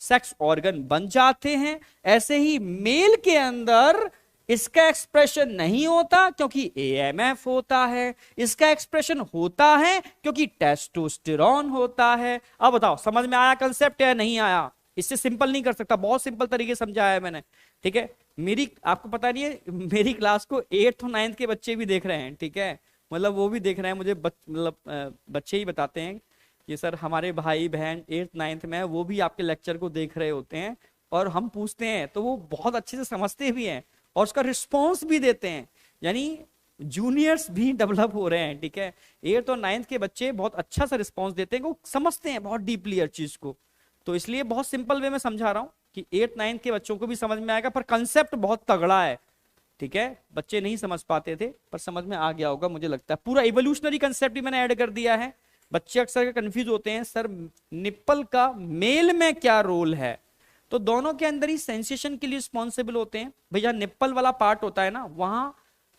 सेक्स ऑर्गन बन जाते हैं। ऐसे ही मेल के अंदर इसका एक्सप्रेशन नहीं होता क्योंकि एएमएफ होता है, इसका एक्सप्रेशन होता है क्योंकि टेस्टोस्टेरोन होता है। अब बताओ समझ में आया कंसेप्ट या नहीं आया? इससे सिंपल नहीं कर सकता, बहुत सिंपल तरीके समझाया है मैंने, ठीक है। मेरी आपको पता नहीं है, मेरी क्लास को 8th और 9th के बच्चे भी देख रहे हैं, ठीक है, मतलब वो भी देख रहे हैं मुझे, मतलब बच्चे ही बताते हैं कि सर हमारे भाई बहन 8th 9th में, वो भी आपके लेक्चर को देख रहे होते हैं, और हम पूछते हैं तो वो बहुत अच्छे से समझते भी हैं और उसका रिस्पॉन्स भी देते हैं, यानी जूनियर्स भी डेवलप हो रहे हैं, ठीक है। 8th और 9th के बच्चे बहुत अच्छा सा रिस्पॉन्स देते हैं, वो समझते हैं बहुत डीपली हर चीज को। तो इसलिए बहुत सिंपल वे में समझा रहा हूं कि 8th 9th के बच्चों को भी समझ में आएगा, पर कंसेप्ट बहुत तगड़ा है, ठीक है। बच्चे नहीं समझ पाते थे पर समझ में आ गया होगा मुझे लगता है। पूरा इवोल्यूशनरी कंसेप्ट भी मैंने ऐड कर दिया है। बच्चे अक्सर कंफ्यूज होते हैं, सर निप्पल का मेल में क्या रोल है? तो दोनों के अंदर ही सेंसेशन के लिए रिस्पॉन्सिबल होते हैं। भैया निप्पल वाला पार्ट होता है ना, वहां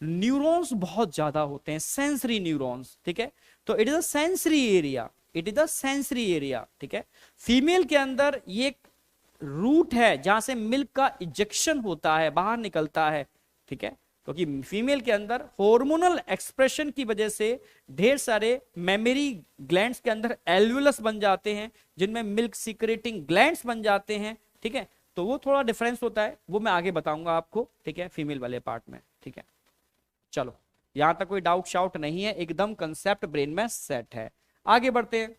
न्यूरॉन्स बहुत ज्यादा होते हैं, सेंसरी न्यूरॉन्स, ठीक है। तो it is a sensory area, it is a sensory area, ठीक है। फीमेल के अंदर ये रूट है जहां से मिल्क का इजेक्शन होता है, बाहर निकलता है, ठीक है। क्योंकि फीमेल के अंदर हार्मोनल एक्सप्रेशन की वजह से ढेर सारे मेमोरी ग्लैंड्स के अंदर एल्वुलस बन जाते हैं, जिनमें मिल्क सीक्रेटिंग ग्लैंड्स बन जाते हैं, ठीक है। तो वो थोड़ा डिफरेंस होता है, वो मैं आगे बताऊंगा आपको, ठीक है, फीमेल वाले पार्ट में, ठीक है। चलो यहां तक कोई डाउट शाउट नहीं है, एकदम कंसेप्ट ब्रेन में सेट है। आगे बढ़ते हैं।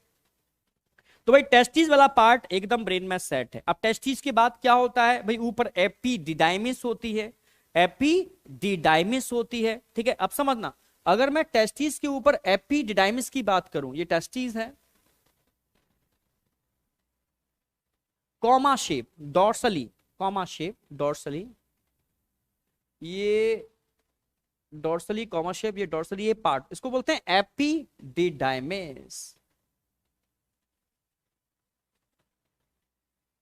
तो भाई टेस्टिस वाला पार्ट एकदम ब्रेन में सेट है। अब टेस्टिस के बाद क्या होता है भाई, ऊपर एपिडिडाइमिस होती है, एपिडिडाइमिस होती है, ठीक है। अब समझना, अगर मैं टेस्टिस के ऊपर एपिडिडाइमिस की बात करूं, ये टेस्टिस है, comma shape dorsally, comma shape dorsally, ये डॉर्सली कॉमा शेप, ये डॉर्सली, ये पार्ट, इसको बोलते हैं एपिडिडाइमिस,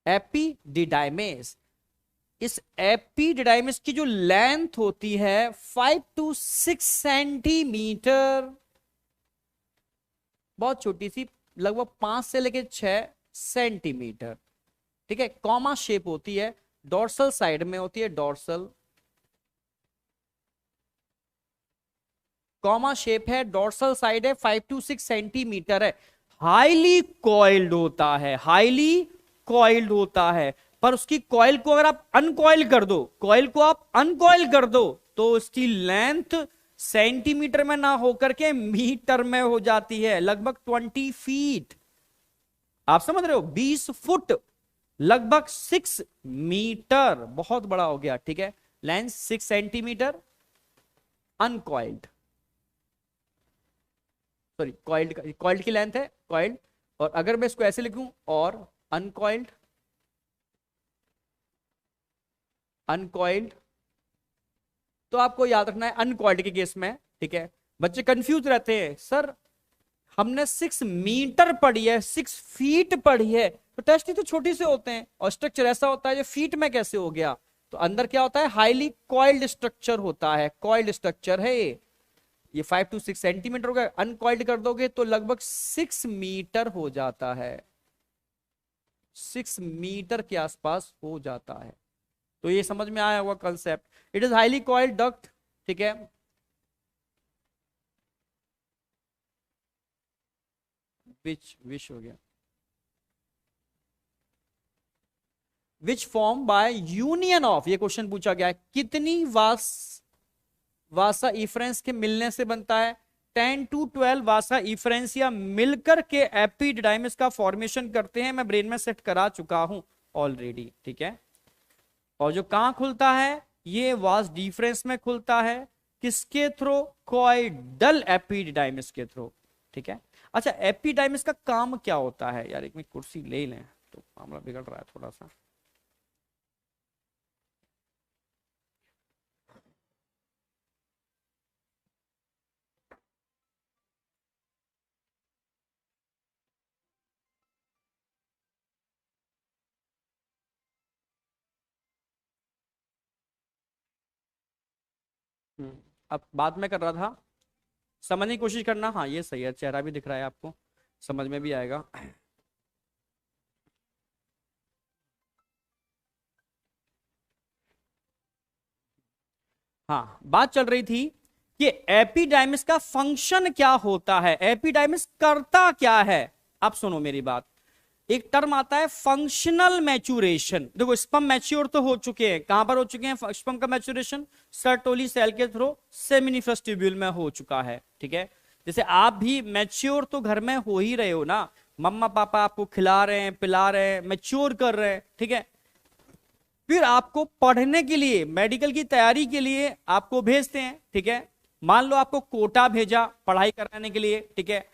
एपिडिडाइमिस। इस एपिडिडाइमिस की जो लेंथ होती है 5 to 6 सेंटीमीटर, बहुत छोटी सी, लगभग 5 से लेकर 6 सेंटीमीटर, ठीक है। कॉमा शेप होती है, डॉर्सल साइड में होती है, डॉर्सल कॉमा शेप है, डॉर्सल साइड है, 5 to 6 सेंटीमीटर है, हाईली कॉइल्ड होता है, हाईली कॉइल्ड होता है। पर उसकी कॉइल को अगर आप अनकॉइल कर दो, कॉइल को आप अनकॉइल कर दो, तो उसकी लेंथ सेंटीमीटर में ना होकर के मीटर में हो जाती है, लगभग 20 फीट। आप समझ रहे हो, 20 फुट, लगभग 6 मीटर, बहुत बड़ा हो गया, ठीक है। Length 6 centimetre, uncoiled, sorry coiled, coiled की लेंथ है कॉइल्ड। और अगर मैं इसको ऐसे लिखूं, और अनकॉइल्ड, अनकॉइल्ड, तो आपको याद रखना है अनकॉइल्ड के केस में, ठीक है। बच्चे कंफ्यूज रहते हैं, सर हमने 6 मीटर पढ़ी है, 6 फीट पढ़ी है, तो टेस्ट ही तो छोटी से होते हैं, और स्ट्रक्चर ऐसा होता है जो फीट में कैसे हो गया। तो अंदर क्या होता है, हाईली कॉइल्ड स्ट्रक्चर होता है, कॉइल्ड स्ट्रक्चर है ये 5 to 6 सेंटीमीटर होगा, अनकॉइल्ड कर दोगे तो लगभग 6 मीटर हो जाता है, 6 मीटर के आसपास हो जाता है। तो ये समझ में आया होगा concept. It is highly coiled duct, ठीक है। विच हो गया, which form by union of, ये क्वेश्चन पूछा गया है, कितनी वासा इफरेंस के मिलने से बनता है, 10 to 12 वासा इफरेंस या मिलकर के एपिडिडाइमिस का फॉर्मेशन करते हैं। मैं ब्रेन में सेट करा चुका हूं ऑलरेडी, ठीक है। और जो कहां खुलता है, ये वास डिफरेंस में खुलता है, किसके थ्रू, कॉइडल एपिडिडाइमिस के थ्रू, ठीक है। अच्छा, एपिडाइमिस का काम क्या होता है यार, एक मिनट कुर्सी ले लें, तो मामला बिगड़ रहा है थोड़ा सा। अब बात मैं कर रहा था, समझने की कोशिश करना, हाँ ये सही है, चेहरा भी दिख रहा है आपको, समझ में भी आएगा। हाँ, बात चल रही थी कि एपिडाइमिस का फंक्शन क्या होता है, एपिडाइमिस करता क्या है। अब सुनो मेरी बात, एक टर्म आता है फंक्शनल मैच्योरेशन। देखो स्पर्म मैच्योर तो हो चुके हैं, कहां पर हो चुके हैं स्पर्म का मैच्योरेशन, सर्टोली सेल के थ्रू सेमिनिफरस ट्यूब्यूल में हो चुका है, ठीक है। जैसे आप भी मैच्योर तो घर में हो ही रहे हो ना, मम्मा पापा आपको खिला रहे हैं, पिला रहे हैं, मैच्योर कर रहे हैं, ठीक है। फिर आपको पढ़ने के लिए, मेडिकल की तैयारी के लिए आपको भेजते हैं, ठीक है। मान लो आपको कोटा भेजा पढ़ाई कराने के लिए, ठीक है।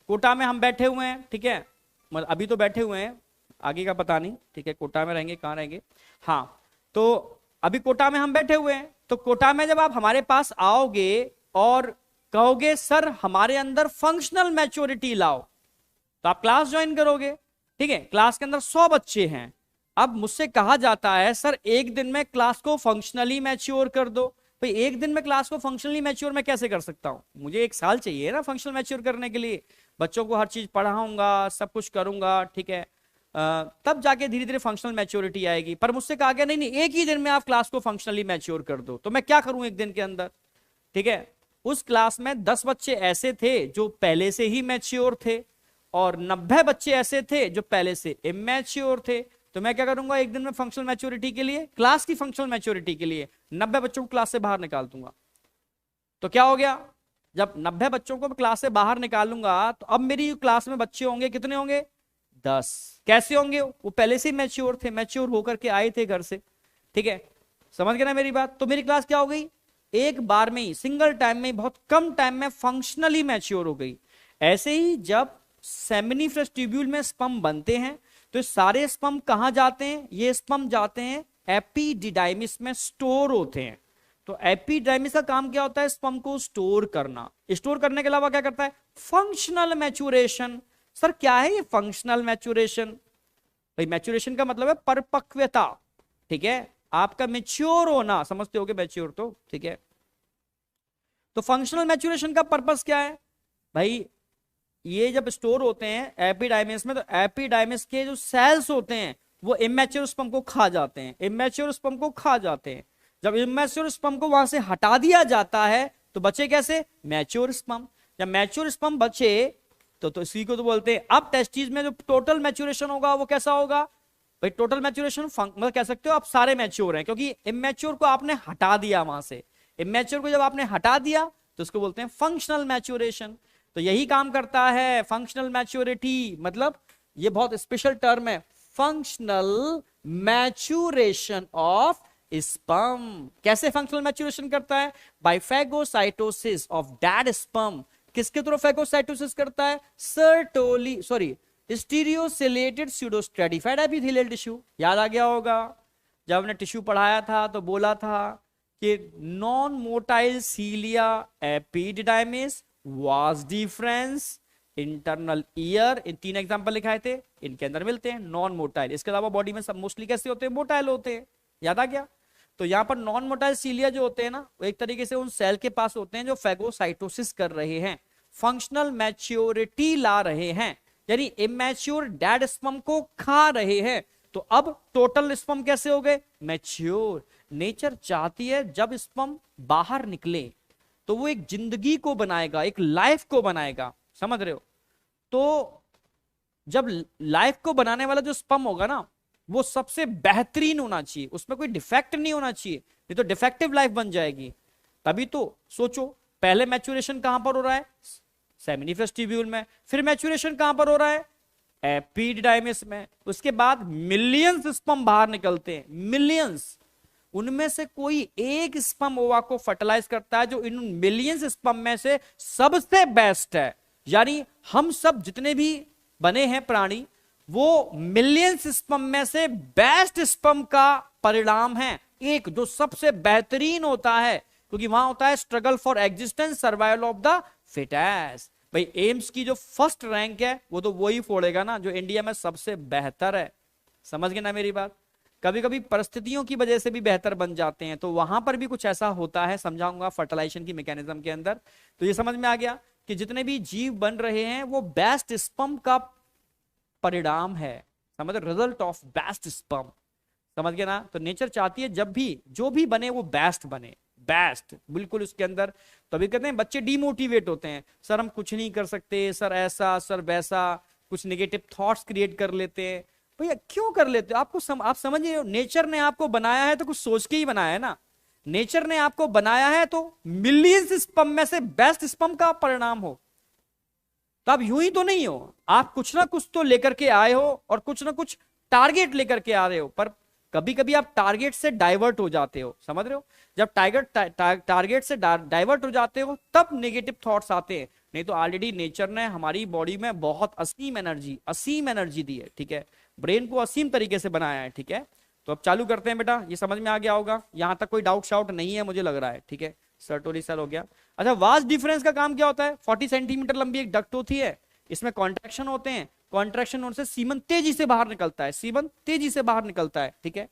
कोटा में हम बैठे हुए हैं, ठीक है, मतलब अभी तो बैठे हुए हैं, आगे का पता नहीं, ठीक है, कोटा में रहेंगे, कहाँ रहेंगे, हाँ। तो अभी कोटा में हम बैठे हुए हैं, तो कोटा में जब आप हमारे पास आओगे और कहोगे सर हमारे अंदर फंक्शनल मैच्योरिटी लाओ, तो आप क्लास ज्वाइन करोगे, ठीक है। क्लास के अंदर 100 बच्चे हैं, अब मुझसे कहा जाता है सर एक दिन में क्लास को फंक्शनली मैच्योर कर दो। भाई एक दिन में क्लास को फंक्शनली मैच्योर मैं कैसे कर सकता हूं, मुझे 1 साल चाहिए ना फंक्शनल मैच्योर करने के लिए। बच्चों को हर चीज पढ़ाऊंगा, सब कुछ करूंगा, ठीक है, तब जाके धीरे धीरे फंक्शनल मैच्योरिटी आएगी। पर मुझसे कहा गया नहीं नहीं, एक ही दिन में आप क्लास को फंक्शनली मैच्योर कर दो। तो मैं क्या करूं एक दिन के अंदर? ठीक है, उस क्लास में 10 बच्चे ऐसे थे जो पहले से ही मैच्योर थे और 90 बच्चे ऐसे थे जो पहले से इमैच्योर थे। तो मैं क्या करूंगा एक दिन में फंक्शनल मैच्योरिटी के लिए, क्लास की फंक्शनल मैच्योरिटी के लिए 90 बच्चों को क्लास से बाहर निकाल दूंगा। तो क्या हो गया, जब 90 बच्चों को मैं क्लास से बाहर निकालूंगा तो अब मेरी क्लास में बच्चे होंगे, कितने होंगे? 10। कैसे होंगे? वो पहले से ही मैच्योर थे, मैच्योर होकर के आए थे घर से। ठीक है, समझ गए ना मेरी बात? तो मेरी क्लास क्या हो गई, एक बार में ही, सिंगल टाइम में, बहुत कम टाइम में फंक्शनली मैच्योर हो गई। ऐसे ही जब सेमिनिफरस ट्यूब्यूल में स्पर्म बनते हैं तो सारे स्पर्म कहां जाते हैं? ये स्पर्म जाते हैं एपिडिडाइमिस में स्टोर होते हैं। तो एपिडाइमिस का काम क्या होता है? स्पर्म को स्टोर करना। स्टोर करने के अलावा क्या करता है? Functional maturation. सर क्या है ये फंक्शनल मैच्योरेशन? भाई मैच्योरेशन का मतलब है परिपक्वता। ठीक है, आपका मैच्योर होना, समझते होगे मैच्योर तो। ठीक है, तो फंक्शनल मैच्योरेशन का पर्पस क्या है भाई? ये जब स्टोर होते हैं एपिडाइमिस में, तो एपिडाइमिस के जो सेल्स होते हैं वो इमैच्योर स्पर्म को खा जाते हैं, इमैच्योर स्पर्म को खा जाते हैं। जब इमैच्योर स्पर्म को वहां से हटा दिया जाता है तो बचे कैसे? Mature sperm. जब मैच्योर स्पर्म बचे तो इसी को तो बोलते हैं। अब टेस्टिस में जो टोटल मैच्योरेशन होगा वो कैसा होगा भाई? टोटल मैच्योरेशन मतलब कह सकते हो आप सारे मैच्योर हैं, क्योंकि इमैच्योर को आपने हटा दिया वहां से। इमैच्योर को जब आपने हटा दिया तो उसको बोलते हैं फंक्शनल मैच्योरेशन। तो यही काम करता है फंक्शनल मैच्योरिटी, मतलब ये बहुत स्पेशल टर्म है, फंक्शनल मैच्योरेशन ऑफ स्पर्म। कैसे फंक्शनल मैच्योरेशन करता है? By phagocytosis of dead sperm. किसके थ्रू फैगोसाइटोसिस करता है? Stereociliated pseudostratified epithelial tissue. याद आ गया होगा जब हमने टिश्यू पढ़ाया था तो बोला था कि non motile cilia epididymis vas deferens internal ear. इन 3 एग्जांपल लिखाए थे, इनके अंदर मिलते हैं नॉन मोटाइल। इसके अलावा बॉडी में सब मोस्टली कैसे होते हैं? मोटाइल होते हैं। याद आ गया? तो यहां पर नॉन मोटाइल सीलिया जो होते हैं ना, वो एक तरीके से उन सेल के पास होते हैं जो फैगोसाइटोसिस कर रहे हैं, फंक्शनल मैच्योरिटी ला रहे हैं, यानी इमैच्योर डेड स्पर्म को खा रहे हैं। तो अब टोटल स्पर्म कैसे हो गए? मैच्योर। नेचर चाहती है जब स्पर्म बाहर निकले तो वो एक जिंदगी को बनाएगा, एक लाइफ को बनाएगा। समझ रहे हो? तो जब लाइफ को बनाने वाला जो स्पर्म होगा ना, वो सबसे बेहतरीन होना चाहिए, उसमें कोई डिफेक्ट नहीं होना चाहिए, नहीं तो डिफेक्टिव लाइफ बन जाएगी। तभी तो सोचो, पहले मैच्योरेशन कहां पर हो रहा है? सेमिनिफरस ट्यूब्यूल में। फिर मैच्योरेशन कहां पर हो रहा है? एपिडिडाइमिस में। उसके बाद मिलियंस स्पर्म बाहर निकलते हैं, मिलियंस। उनमें से कोई एक स्पर्म ओवा को फर्टिलाइज करता है जो इन मिलियंस स्पर्म में से सबसे बेस्ट है। यानी हम सब जितने भी बने हैं प्राणी, वो मिलियंस स्पर्म में से बेस्ट स्पर्म का परिणाम है, एक जो सबसे बेहतरीन होता है, क्योंकि वहां होता है struggle for existence, survival of the fittest. भाई एम्स की जो फर्स्ट रैंक है वो तो वही फोड़ेगा ना जो इंडिया में सबसे बेहतर है। समझ गए ना मेरी बात? कभी कभी परिस्थितियों की वजह से भी बेहतर बन जाते हैं, तो वहां पर भी कुछ ऐसा होता है, समझाऊंगा फर्टिलाइजेशन की मैकेनिज्म के अंदर। तो ये समझ में आ गया कि जितने भी जीव बन रहे हैं वो बेस्ट स्पर्म का परिणाम है, समझ, रिजल्ट ऑफ बेस्ट स्पर्म। समझ गए ना? तो नेचर चाहती है जब भी जो भी बने वो बेस्ट बने, बेस्ट बिल्कुल उसके अंदर। तो अभी कहते हैं बच्चे डीमोटिवेट होते हैं, सर हम कुछ नहीं कर सकते, सर ऐसा सर वैसा, कुछ नेगेटिव थॉट्स क्रिएट कर लेते हैं। भैया क्यों कर लेते हो? आप समझिए, नेचर ने आपको बनाया है तो कुछ सोच के ही बनाया है ना। नेचर ने आपको बनाया है तो मिलियंस स्पर्म में से बेस्ट स्पर्म का परिणाम हो। तो आप यूं ही तो नहीं हो, आप कुछ ना कुछ तो लेकर के आए हो और कुछ ना कुछ टारगेट लेकर के आ रहे हो, पर कभी कभी आप टारगेट से डाइवर्ट हो जाते हो। समझ रहे हो? जब टारगेट से डाइवर्ट हो जाते हो तब नेगेटिव थॉट्स आते हैं, नहीं तो ऑलरेडी नेचर ने हमारी बॉडी में बहुत असीम एनर्जी दी है। ठीक है, ब्रेन को असीम तरीके से बनाया है। ठीक है, तो अब चालू करते हैं बेटा, ये समझ में आ गया होगा, यहां तक कोई डाउट शाउट नहीं है मुझे लग रहा है। ठीक है, सर्टोली सेल हो गया। अच्छा, वास्ट डिफरेंस का काम क्या होता है? 40 सेंटीमीटर लंबी एक डक्ट होती है, इसमें कॉन्ट्रैक्शन होते हैं, कॉन्ट्रैक्शन होने से सीमन तेजी से बाहर निकलता है, सीमन तेजी से बाहर निकलता है। ठीक है,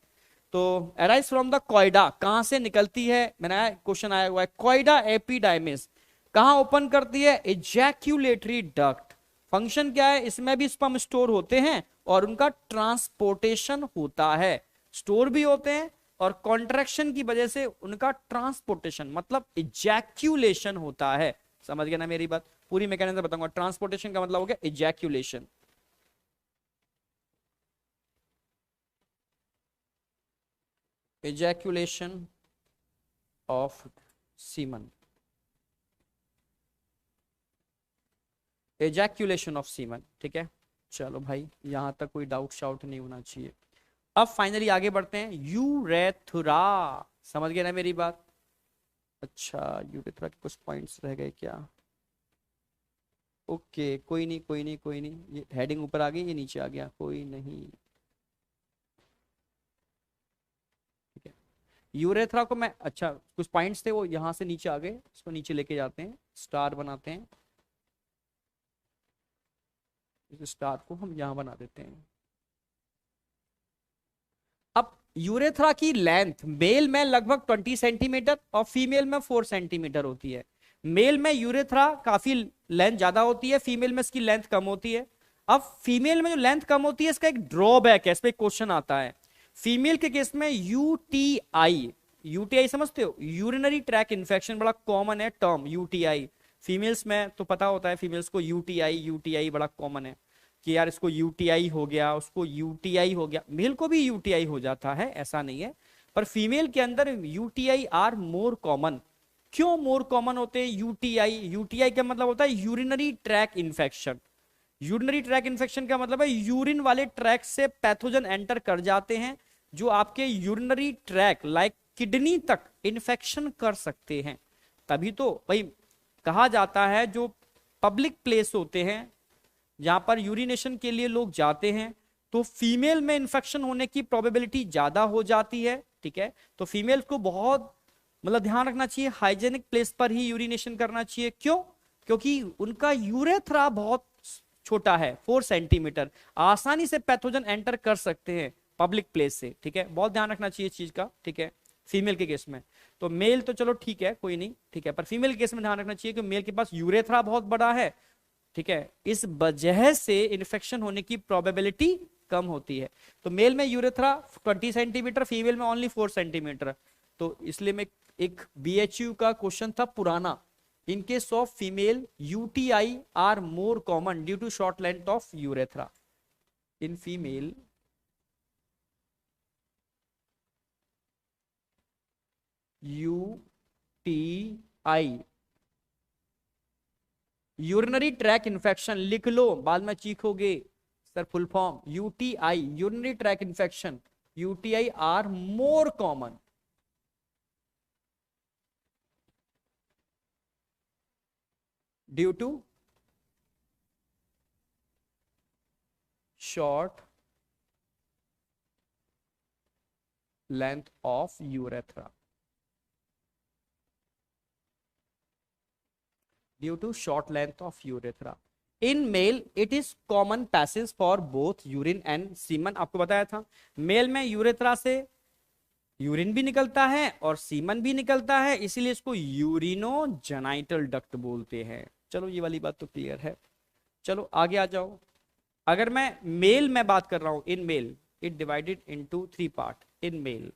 तो अराइज फ्रॉम द कॉइडा, कहां से निकलती है? मैंने क्वेश्चन आया हुआ है, कॉइडा एपिडाइमिस कहां ओपन करती है? एजैक्यूलेटरी डक्ट। फंक्शन क्या है? इसमें भी स्पर्म स्टोर होते हैं और उनका ट्रांसपोर्टेशन होता है, स्टोर भी होते हैं और कॉन्ट्रैक्शन की वजह से उनका ट्रांसपोर्टेशन मतलब इजैक्यूलेशन होता है। समझ गए ना मेरी बात? पूरी मैकेनिज्म बताऊंगा। ट्रांसपोर्टेशन का मतलब हो गया ejaculation. Ejaculation of semen, एजैक्यूलेशन of semen, ठीक है। चलो भाई यहां तक कोई डाउट शाउट नहीं होना चाहिए। अब फाइनली आगे बढ़ते हैं, यूरेथ्रा। समझ गए ना मेरी बात? अच्छा, यूरेथ्रा के कुछ पॉइंट्स रह गए क्या? ओके, कोई नहीं कोई नहीं कोई नहीं, ये हेडिंग ऊपर आ गई, ये नीचे आ गया, कोई नहीं, ठीक है। यूरेथ्रा को मैं, अच्छा कुछ पॉइंट्स थे वो यहाँ से नीचे आ गए, इसको नीचे लेके जाते हैं, स्टार बनाते हैं, इस स्टार को हम यहाँ बना देते हैं। अब यूरेथ्रा की लेंथ मेल में लगभग 20 सेंटीमीटर और फीमेल में 4 सेंटीमीटर होती है। मेल में यूरेथ्रा काफी लेंथ ज्यादा होती है, फीमेल में इसकी लेंथ कम होती है। अब फीमेल में जो लेंथ कम होती है इसका एक ड्रॉबैक है, इस पे क्वेश्चन आता है। फीमेल के केस में यूटीआई, यूटीआई समझते हो, यूरिनरी ट्रैक इन्फेक्शन, बड़ा कॉमन है टर्म यूटीआई। फीमेल्स में तो पता होता है, फीमेल्स को यूटीआई, यूटीआई बड़ा कॉमन है कि यार इसको यूटीआई हो गया, उसको यूटीआई हो गया। मेल को भी यूटीआई हो जाता है, ऐसा नहीं है, पर फीमेल के अंदर यूटीआई आर मोर कॉमन। क्यों मोर कॉमन होते हैं यूटीआई? यूटीआई का मतलब होता है urinary tract infection. Urinary tract infection का मतलब है यूरिन वाले ट्रैक से पैथोजन एंटर कर जाते हैं जो आपके यूरिनरी ट्रैक लाइक किडनी तक इन्फेक्शन कर सकते हैं। तभी तो भाई कहा जाता है जो पब्लिक प्लेस होते हैं जहां पर यूरिनेशन के लिए लोग जाते हैं तो फीमेल में इंफेक्शन होने की प्रोबेबिलिटी ज्यादा हो जाती है, ठीक है। तो फीमेल को बहुत मतलब ध्यान रखना चाहिए, हाइजेनिक प्लेस पर ही यूरिनेशन करना चाहिए। क्यों? क्योंकि उनका यूरेथ्रा बहुत छोटा है, 4 सेंटीमीटर, आसानी से पैथोजन एंटर कर सकते हैं पब्लिक प्लेस से, ठीक है। बहुत ध्यान रखना चाहिए इस चीज का, ठीक है, फीमेल के केस में। तो मेल तो चलो ठीक है, कोई नहीं, ठीक है, पर फीमेल के केस में ध्यान रखना चाहिए कि मेल के पास यूरेथ्रा बहुत बड़ा है, ठीक है, इस वजह से इन्फेक्शन होने की प्रोबेबिलिटी कम होती है। तो मेल में यूरेथ्रा 20 सेंटीमीटर, फीमेल में ओनली 4 सेंटीमीटर। तो इसलिए मैं, एक बीएचयू का क्वेश्चन था पुराना, in case of female UTI are more common due to short length of urethra in female. UTI urinary tract infection, लिख लो बाद में चीखोगे sir full form, UTI urinary tract infection, UTI are more common due to short length of urethra, due to short length of urethra. In male it is common passage for both urine and semen, आपको बताया था। Mail में urethra से urine भी निकलता है और semen भी निकलता है, इसीलिए इसको यूरिनोजेनाइटल डक्ट बोलते हैं। चलो ये वाली बात तो क्लियर है। चलो आगे आ जाओ। अगर मैं मेल में बात कर रहा हूं, in male it divided into 3 part, in male.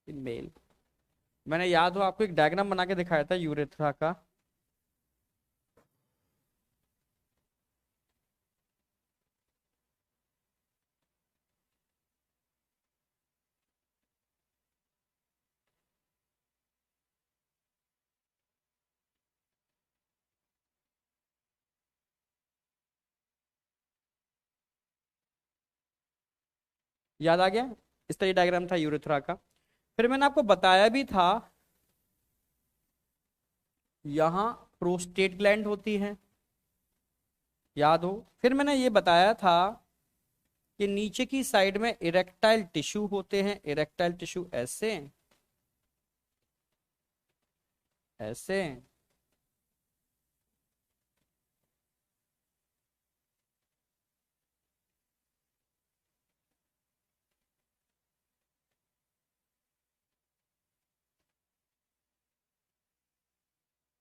In male मैंने, याद हो आपको, एक डायग्राम बना के दिखाया था यूरेथ्रा का। याद आ गया? इस तरह डायग्राम था यूरेथ्रा का। फिर मैंने आपको बताया भी था, यहां प्रोस्टेट ग्लैंड होती है, याद हो। फिर मैंने ये बताया था कि नीचे की साइड में इरेक्टाइल टिश्यू होते हैं, इरेक्टाइल टिश्यू ऐसे ऐसे,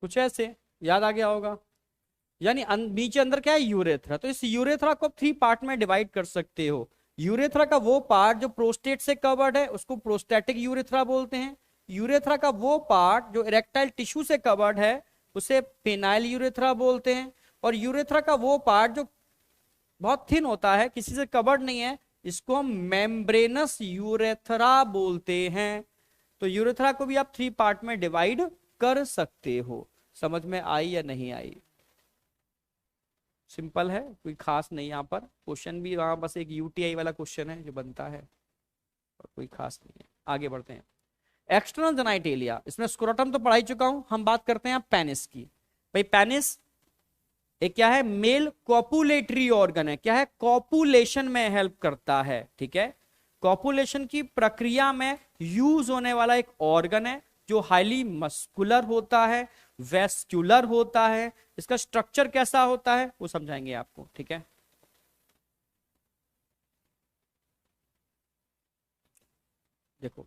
कुछ ऐसे, याद आ गया होगा। यानी नीचे अंदर क्या है, यूरेथ्रा। तो इस यूरेथ्रा को 3 पार्ट में डिवाइड कर सकते हो। यूरेथ्रा का वो पार्ट जो प्रोस्टेट से कवर्ड है उसको प्रोस्टेटिक यूरेथ्रा बोलते हैं। यूरेथ्रा का वो पार्ट जो इरेक्टाइल टिश्यू से कवर्ड है उसे पेनाइल यूरेथ्रा बोलते हैं। और यूरेथ्रा का वो पार्ट जो बहुत थिन होता है, किसी से कवर्ड नहीं है, इसको हम मेम्ब्रेनस यूरेथ्रा बोलते हैं। तो यूरेथ्रा को भी आप 3 पार्ट में डिवाइड कर सकते हो। समझ में आई या नहीं आई? सिंपल है, कोई खास नहीं। यहाँ पर क्वेश्चन भी वहां बस एक यूटीआई वाला क्वेश्चन है जो बनता है, और कोई खास नहीं है। आगे बढ़ते हैं। एक्सटर्नल जेनाइटेलिया, इसमें स्क्रोटम तो पढ़ा ही चुका हूं। हम बात करते हैं पेनिस की। भाई पेनिस एक क्या है, मेल कॉपुलेटरी ऑर्गन है। क्या है, कॉपुलेशन में हेल्प करता है। ठीक है, कॉपुलेशन की प्रक्रिया में यूज होने वाला एक ऑर्गन है जो हाईली मस्कुलर होता है, वेस्क्युलर होता है। इसका स्ट्रक्चर कैसा होता है वो समझाएंगे आपको। ठीक है, देखो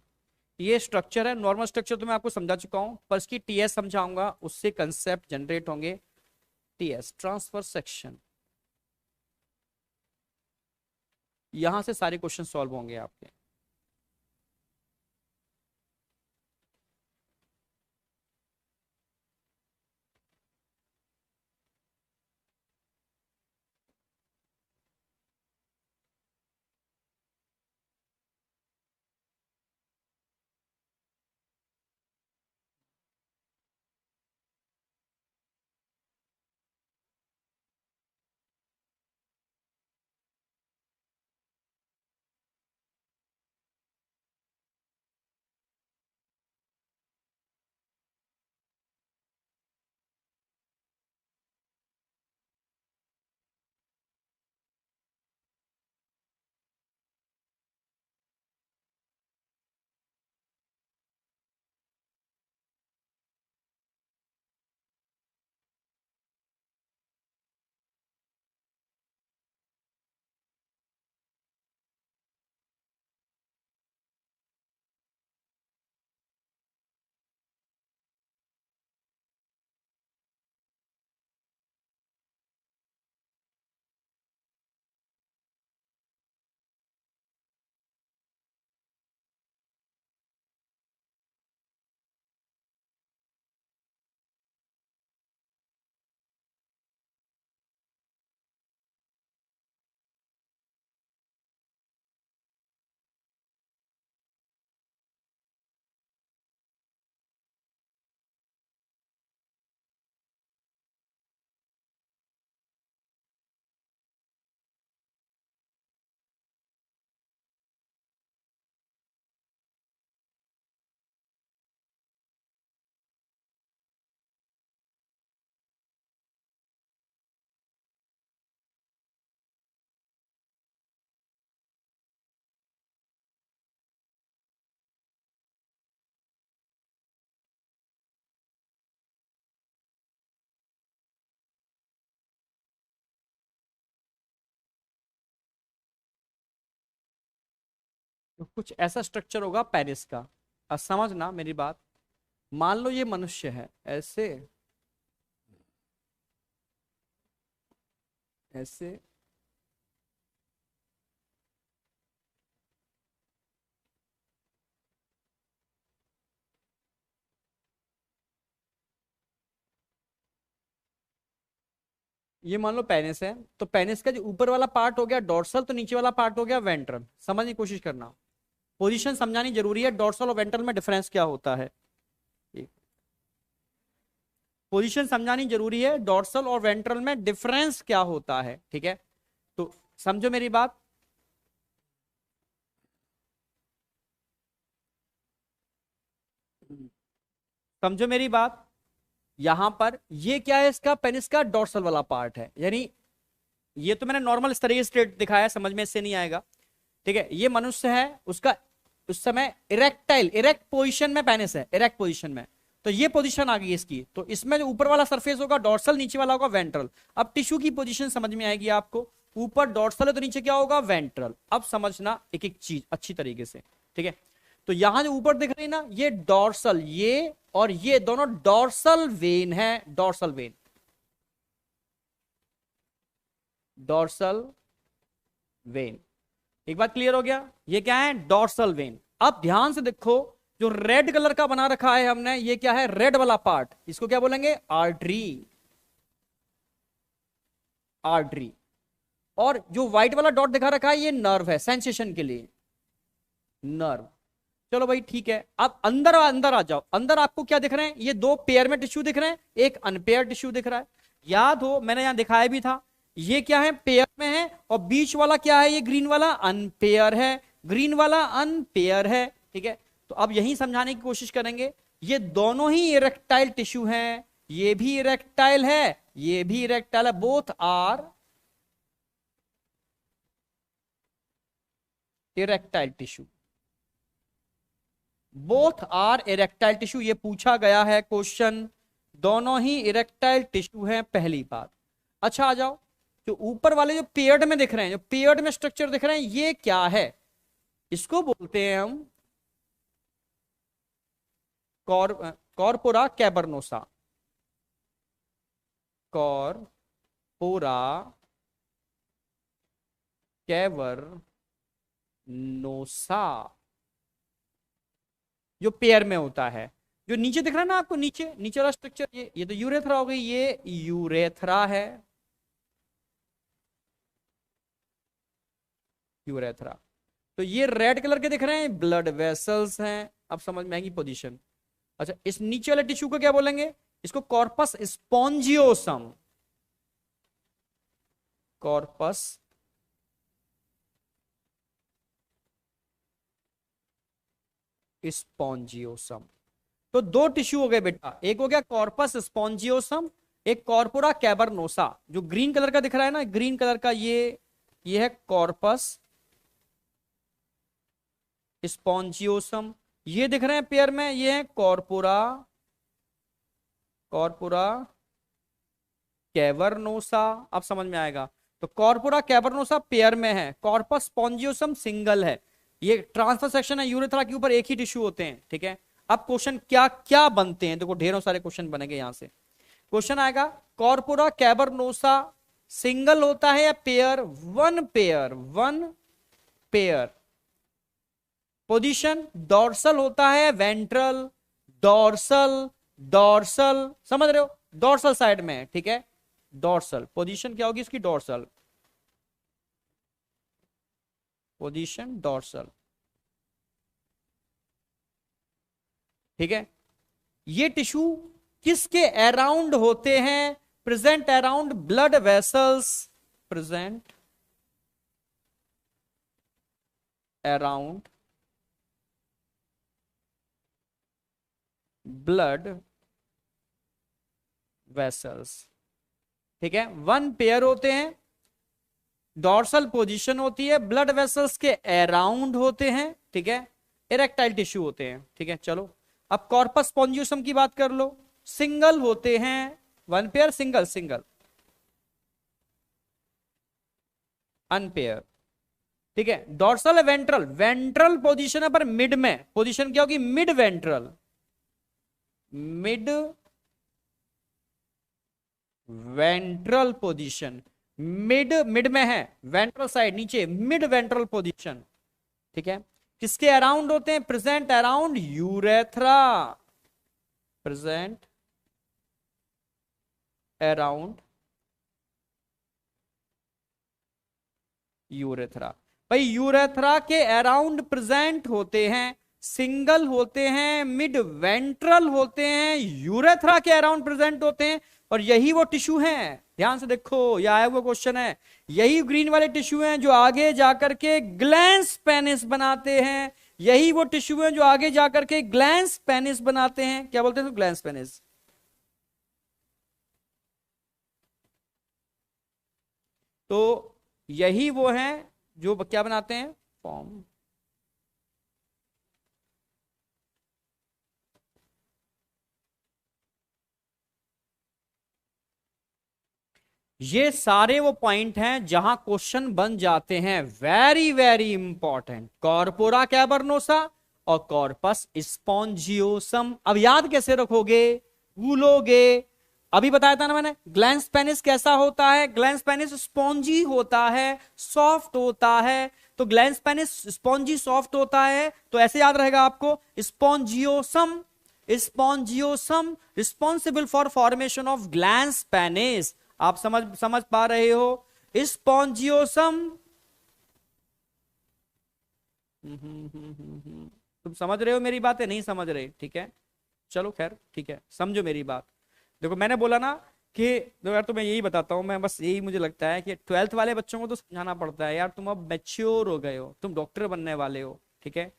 ये स्ट्रक्चर है। नॉर्मल स्ट्रक्चर तो मैं आपको समझा चुका हूं, पर इसकी टीएस समझाऊंगा, उससे कंसेप्ट जनरेट होंगे। टीएस ट्रांसफर सेक्शन, यहां से सारे क्वेश्चन सॉल्व होंगे आपके। तो कुछ ऐसा स्ट्रक्चर होगा पेनिस का। अब समझना मेरी बात। मान लो ये मनुष्य है, ऐसे ऐसे ये मान लो पेनिस है। तो पेनिस का जो ऊपर वाला पार्ट हो गया डोर्सल, तो नीचे वाला पार्ट हो गया वेंट्रल। समझने की कोशिश करना, पोजीशन समझानी जरूरी है। डोर्सल और वेंट्रल में डिफरेंस क्या होता है, पोजीशन समझानी जरूरी है। डोर्सल और वेंट्रल में डिफरेंस क्या होता है, ठीक है? तो समझो मेरी बात। समझो मेरी बात। यहां पर ये क्या है, इसका पेनिस का डोर्सल वाला पार्ट है। यानी ये तो मैंने नॉर्मल इस तरीके स्ट्रेट दिखाया, समझ में इससे नहीं आएगा। ठीक है, ये मनुष्य है, उसका उस समय इरेक्टाइल, इरेक्ट पोजीशन में पेनिस है, इरेक्ट पोजीशन में। तो ये पोजीशन आ गई इसकी। तो इसमें जो ऊपर वाला सरफेस होगा डोर्सल, नीचे वाला होगा वेंट्रल। अब टिश्यू की पोजीशन समझ में आएगी आपको। ऊपर डोर्सल है तो नीचे क्या होगा, वेंट्रल। अब समझना एक एक चीज अच्छी तरीके से, ठीक है? तो यहां जो ऊपर दिख रही ना, ये डॉर्सल, ये और ये दोनों डॉर्सल वेन है, डॉर्सल वेन, डॉर्सल वेन। एक बात क्लियर हो गया, ये क्या है, डॉर्सल वेन। अब ध्यान से देखो, जो रेड कलर का बना रखा है हमने, ये क्या है, रेड वाला पार्ट, इसको क्या बोलेंगे, आर्टरी, आर्टरी। और जो व्हाइट वाला डॉट दिखा रखा है, ये नर्व है, सेंसेशन के लिए, नर्व। चलो भाई ठीक है, अब अंदर अंदर आ जाओ। अंदर आपको क्या दिख रहे हैं, ये दो पेयर में टिश्यू दिख रहे हैं, एक अनपेयर टिश्यू दिख रहा है। याद हो मैंने यहां दिखाया भी था, ये क्या है, पेयर में है, और बीच वाला क्या है, ये ग्रीन वाला अनपेयर है, ग्रीन वाला अनपेयर है, ठीक है। तो अब यही समझाने की कोशिश करेंगे, ये दोनों ही इरेक्टाइल टिश्यू हैं, ये भी इरेक्टाइल है, ये भी इरेक्टाइल है, both are erectile tissue, both are erectile tissue. ये पूछा गया है क्वेश्चन, दोनों ही इरेक्टाइल टिश्यू हैं, पहली बात। अच्छा आ जाओ, जो ऊपर वाले जो पेयर्ड में दिख रहे हैं, जो पेयर्ड में स्ट्रक्चर दिख रहे हैं, ये क्या है, इसको बोलते हैं हम कॉर्पोरा कैबरनोसा, कॉर्पोरा कैबरनोसा, जो पेयर में होता है। जो नीचे दिख रहा है ना आपको, नीचे नीचे वाला स्ट्रक्चर, ये तो यूरेथ्रा हो गई, ये यूरेथ्रा है, यूरेथ्रा। तो ये रेड कलर के दिख रहे हैं, ब्लड वेसल्स हैं। अब समझ में आएगी पोजीशन। अच्छा, इस नीचे वाले टिश्यू को क्या बोलेंगे, इसको कॉर्पस स्पॉन्जियोसम, कॉर्पस स्पॉन्जियोसम। तो दो टिश्यू हो गए बेटा, एक हो गया कॉर्पस स्पॉन्जियोसम, एक कॉर्पोरा कैबरनोसा। जो ग्रीन कलर का दिख रहा है ना, ग्रीन कलर का, ये है कॉर्पस स्पॉन्जियोसम। ये दिख रहे हैं पेयर में, ये है कॉर्पोरा, कॉर्पोरा कैबरनोसा। अब समझ में आएगा। तो कॉर्पोरा कैबरनोसा पेयर में है, कॉर्पस स्पॉन्जियोसम सिंगल है। ये ट्रांसफर सेक्शन है, यूरेथ्रा के ऊपर एक ही टिश्यू होते हैं, ठीक है। अब क्वेश्चन क्या क्या बनते हैं, देखो ढेरों सारे क्वेश्चन बनेंगे यहां से। क्वेश्चन आएगा, कॉर्पोरा कैबरनोसा सिंगल होता है या pair, one pair, one pair. Position dorsal होता है, वेंट्रल, डॉर्सल, डॉर्सल, समझ रहे हो, डॉर्सल साइड में है, ठीक है। डॉर्सल पोजीशन क्या होगी इसकी, डॉर्सल, पोजीशन डॉर्सल, ठीक है। ये टिश्यू किसके अराउंड होते हैं, present around blood vessels, present around blood vessels, ठीक है। वन पेयर होते हैं, डॉर्सल पोजीशन होती है, ब्लड वेसल्स के अराउंड होते हैं, ठीक है। इरेक्टाइल टिश्यू होते हैं, ठीक है। चलो अब कॉर्पस स्पॉन्जियोसम की बात कर लो, सिंगल होते हैं, one pair, single, single, unpaired, ठीक है। डॉर्सल है, वेंट्रल, वेंट्रल पोजीशन है, पर मिड में पोजीशन क्या होगी, mid ventral, mid ventral position, mid, mid में है, वेंट्रल साइड नीचे, मिड वेंट्रल पोजीशन, ठीक है। किसके अराउंड होते हैं, present around urethra, present around urethra. भाई यूरेथ्रा के अराउंड प्रेजेंट होते हैं, सिंगल होते हैं, मिड वेंट्रल होते हैं, यूरेथ्रा के अराउंड प्रेजेंट होते हैं, और यही वो टिश्यू हैं। ध्यान से देखो, यह आया हुआ क्वेश्चन है, यही ग्रीन वाले टिश्यू हैं जो आगे जाकर के ग्लैंस पेनिस बनाते हैं, यही वो टिश्यू हैं जो आगे जाकर के ग्लैंस पेनिस बनाते हैं। क्या बोलते हैं, ग्लैंस पेनिस। तो यही वो हैं जो क्या बनाते हैं, फॉर्म। ये सारे वो पॉइंट हैं जहां क्वेश्चन बन जाते हैं, वेरी वेरी इंपॉर्टेंट। कॉर्पोरा कैबरनोसा और कॉर्पस स्पॉन्जियोसम। अब याद कैसे रखोगे, भूलोगे? अभी बताया था ना मैंने, ग्लैंस पेनिस कैसा होता है? ग्लैंस पेनिस स्पॉन्जी होता है, सॉफ्ट होता है। तो ग्लैंस पेनिस स्पॉन्जी सॉफ्ट होता है, तो ऐसे याद रहेगा आपको, spongiosum. Spongiosum responsible for formation of glans penis. आप समझ पा रहे हो? स्पॉन्जियोसम। तुम समझ रहे हो मेरी बातें? नहीं समझ रहे? ठीक है, चलो खैर, ठीक है, समझो मेरी बात। देखो मैंने बोला ना कि देखो यार, तुम्हें यही बताता हूँ मैं, बस यही मुझे लगता है कि 12th वाले बच्चों को तो समझाना पड़ता है यार, तुम अब मैच्योर हो गए हो, तुम डॉक्टर बनने वाले हो, ठीक है?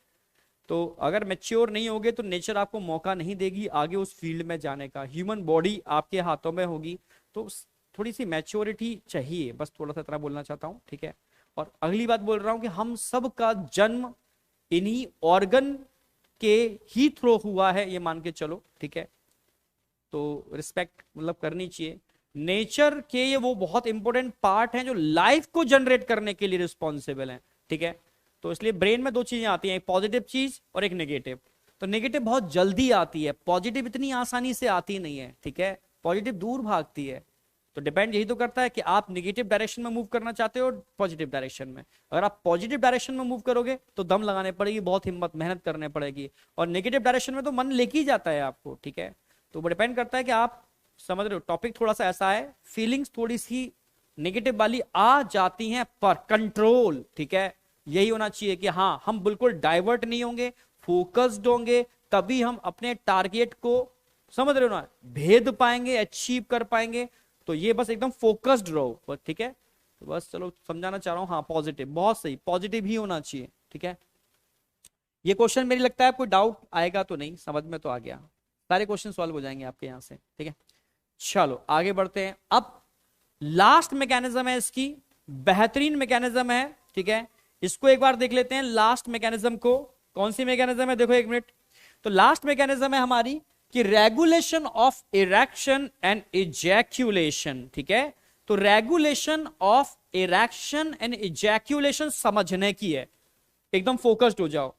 तो अगर मैच्योर नहीं होगे तो नेचर आपको मौका नहीं देगी आगे उस फील्ड में जाने का। ह्यूमन बॉडी आपके हाथों में होगी, तो थोड़ी सी मैच्योरिटी चाहिए, बस थोड़ा सा इतना बोलना चाहता हूँ, ठीक है? और अगली बात बोल रहा हूँ कि हम सब का जन्म इन्हीं ऑर्गन के ही थ्रू हुआ है, ये मान के चलो, ठीक है? तो रिस्पेक्ट मतलब करनी चाहिए नेचर के। ये वो बहुत इंपॉर्टेंट पार्ट हैं जो लाइफ को जनरेट करने के लिए रिस्पॉन्सिबल हैं, ठीक है? तो इसलिए ब्रेन में दो चीजें आती हैं, एक पॉजिटिव चीज और एक नेगेटिव। तो नेगेटिव बहुत जल्दी आती है, पॉजिटिव इतनी आसानी से आती नहीं है, ठीक है? पॉजिटिव दूर भागती है। तो डिपेंड यही तो करता है कि आप नेगेटिव डायरेक्शन में मूव करना चाहते हो पॉजिटिव डायरेक्शन में। अगर आप पॉजिटिव डायरेक्शन में मूव करोगे तो दम लगाने पड़ेगी, बहुत हिम्मत मेहनत करने पड़ेगी, और नेगेटिव डायरेक्शन में तो मन लेके ही जाता है आपको, ठीक है? तो वो डिपेंड करता है कि आप समझ रहे हो। टॉपिक थोड़ा सा ऐसा है, फीलिंग्स थोड़ी सी नेगेटिव वाली आ जाती हैं, पर कंट्रोल, ठीक है? यही होना चाहिए कि हाँ, हम बिल्कुल डाइवर्ट नहीं होंगे, फोकस्ड होंगे, तभी हम अपने टारगेट को, समझ रहे हो ना, भेद पाएंगे, अचीव कर पाएंगे। तो ये बस एकदम फोकस्ड रहो, ठीक है? तो बस चलो समझाना चाह रहा हूँ। हाँ, पॉजिटिव, बहुत सही, पॉजिटिव ही होना चाहिए, ठीक है? ये क्वेश्चन मेरी लगता है कोई डाउट आएगा तो नहीं, समझ में तो आ गया, सारे क्वेश्चन सॉल्व हो जाएंगे आपके यहां से, ठीक है? चलो आगे बढ़ते हैं। अब लास्ट मैकेनिज्म है इसकी, बेहतरीन मैकेनिज्म है, ठीक है? इसको एक बार देख लेते हैं लास्ट मैकेनिज्म को। कौन सी मैकेनिज्म है? देखो एक मिनट। तो लास्ट मैकेनिज्म है हमारी कि regulation of erection and ejaculation, ठीक है? तो regulation of erection and ejaculation समझने की है, एकदम फोकस्ड हो जाओ,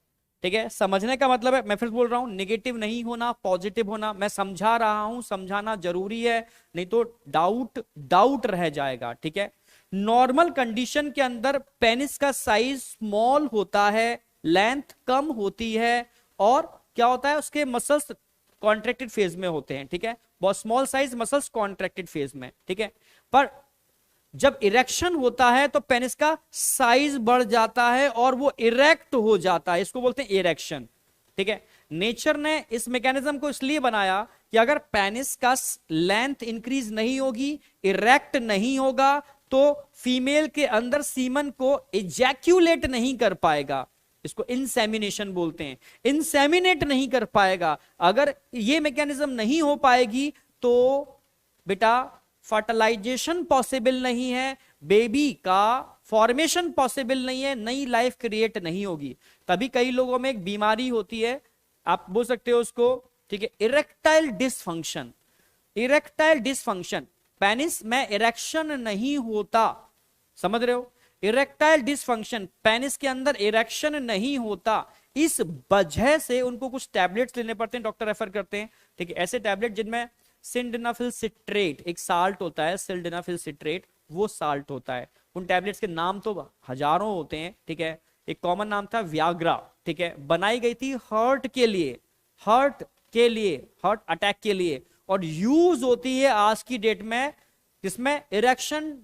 ठीक है? समझने का मतलब है, मैं फिर बोल रहा हूं, नेगेटिव नहीं होना, पॉजिटिव होना। मैं समझा रहा हूं, समझाना जरूरी है, नहीं तो डाउट डाउट रह जाएगा, ठीक है? नॉर्मल कंडीशन के अंदर पेनिस का साइज स्मॉल होता है, लेंथ कम होती है, और क्या होता है, उसके मसल्स कॉन्ट्रैक्टेड फेज में होते हैं, ठीक है? बहुत small size muscles contracted phase में, ठीक है? पर जब इरेक्शन होता है तो पेनिस का साइज बढ़ जाता है और वो इरेक्ट हो जाता है, इसको बोलते हैं इरेक्शन, ठीक है? नेचर ने इस मैकेनिज्म को इसलिए बनाया कि अगर पेनिस का लेंथ इंक्रीज नहीं होगी, इरेक्ट नहीं होगा, तो फीमेल के अंदर सीमन को इजैक्यूलेट नहीं कर पाएगा, इसको इंसेमिनेशन बोलते हैं, इंसेमिनेट नहीं कर पाएगा। अगर ये मैकेनिज्म नहीं हो पाएगी तो बेटा फर्टिलाइजेशन पॉसिबल नहीं है, बेबी का फॉर्मेशन पॉसिबल नहीं है, नई लाइफ क्रिएट नहीं होगी। तभी कई लोगों में एक बीमारी होती है, आप बोल सकते हो उसको, ठीक है, erectile dysfunction. Erectile dysfunction, penis में इरेक्शन नहीं होता, समझ रहे हो? इरेक्टाइल डिसफंक्शन, पेनिस के अंदर इरेक्शन नहीं होता, इस वजह से उनको कुछ टैबलेट्स लेने पड़ते हैं, डॉक्टर रेफर करते हैं, ठीक है? ऐसे टैबलेट जिनमें सिल्डेनाफिल सिट्रेट, एक साल्ट होता है सिल्डेनाफिल सिट्रेट, वो साल्ट होता है। उन टैबलेट्स के नाम तो हजारों होते हैं, ठीक है? एक कॉमन नाम था व्याग्रा, ठीक है? बनाई गई थी हार्ट के लिए, हार्ट के लिए, हार्ट अटैक के लिए, और यूज होती है आज की डेट में जिसमें इरेक्शन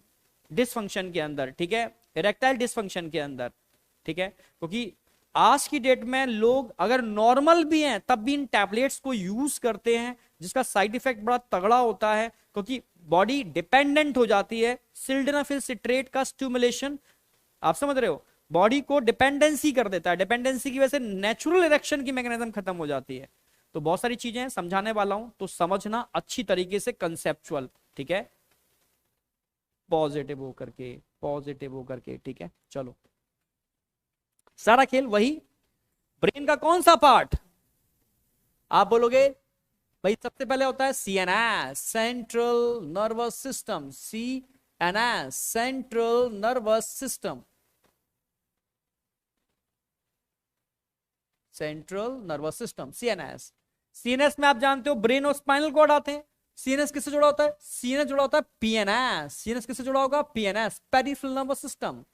डिसफंक्शन के अंदर, ठीक है? इरेक्टाइल डिसफंक्शन के अंदर, ठीक है? क्योंकि आज की डेट में लोग अगर नॉर्मल भी हैं तब भी इन टैबलेट्स को यूज करते हैं, जिसका साइड इफेक्ट बड़ा तगड़ा होता है, क्योंकि बॉडी डिपेंडेंट हो जाती है सिल्डेनाफिल सिट्रेट का स्टिमुलेशन, आप समझ रहे हो? बॉडी को डिपेंडेंसी कर देता है, डिपेंडेंसी की वजह से नेचुरल इरेक्शन की मैकेनिज्म खत्म हो जाती है। तो बहुत सारी चीजें समझाने वाला हूं, तो समझना अच्छी तरीके से, कंसेप्चुअल, ठीक है? पॉजिटिव होकर के, पॉजिटिव होकर के, ठीक है? चलो, सारा खेल वही, ब्रेन का कौन सा पार्ट? आप बोलोगे भाई सबसे पहले होता है CNS, central nervous system, CNS, central nervous system. Central nervous system, CNS. CNS में आप जानते हो ब्रेन और स्पाइनल कॉर्ड आते हैं। सीएनएस किससे जुड़ा होता है? सीएनएस जुड़ा होता है पीएनएस। सीएनएस किससे जुड़ा होगा? PNS, peripheral nervous system,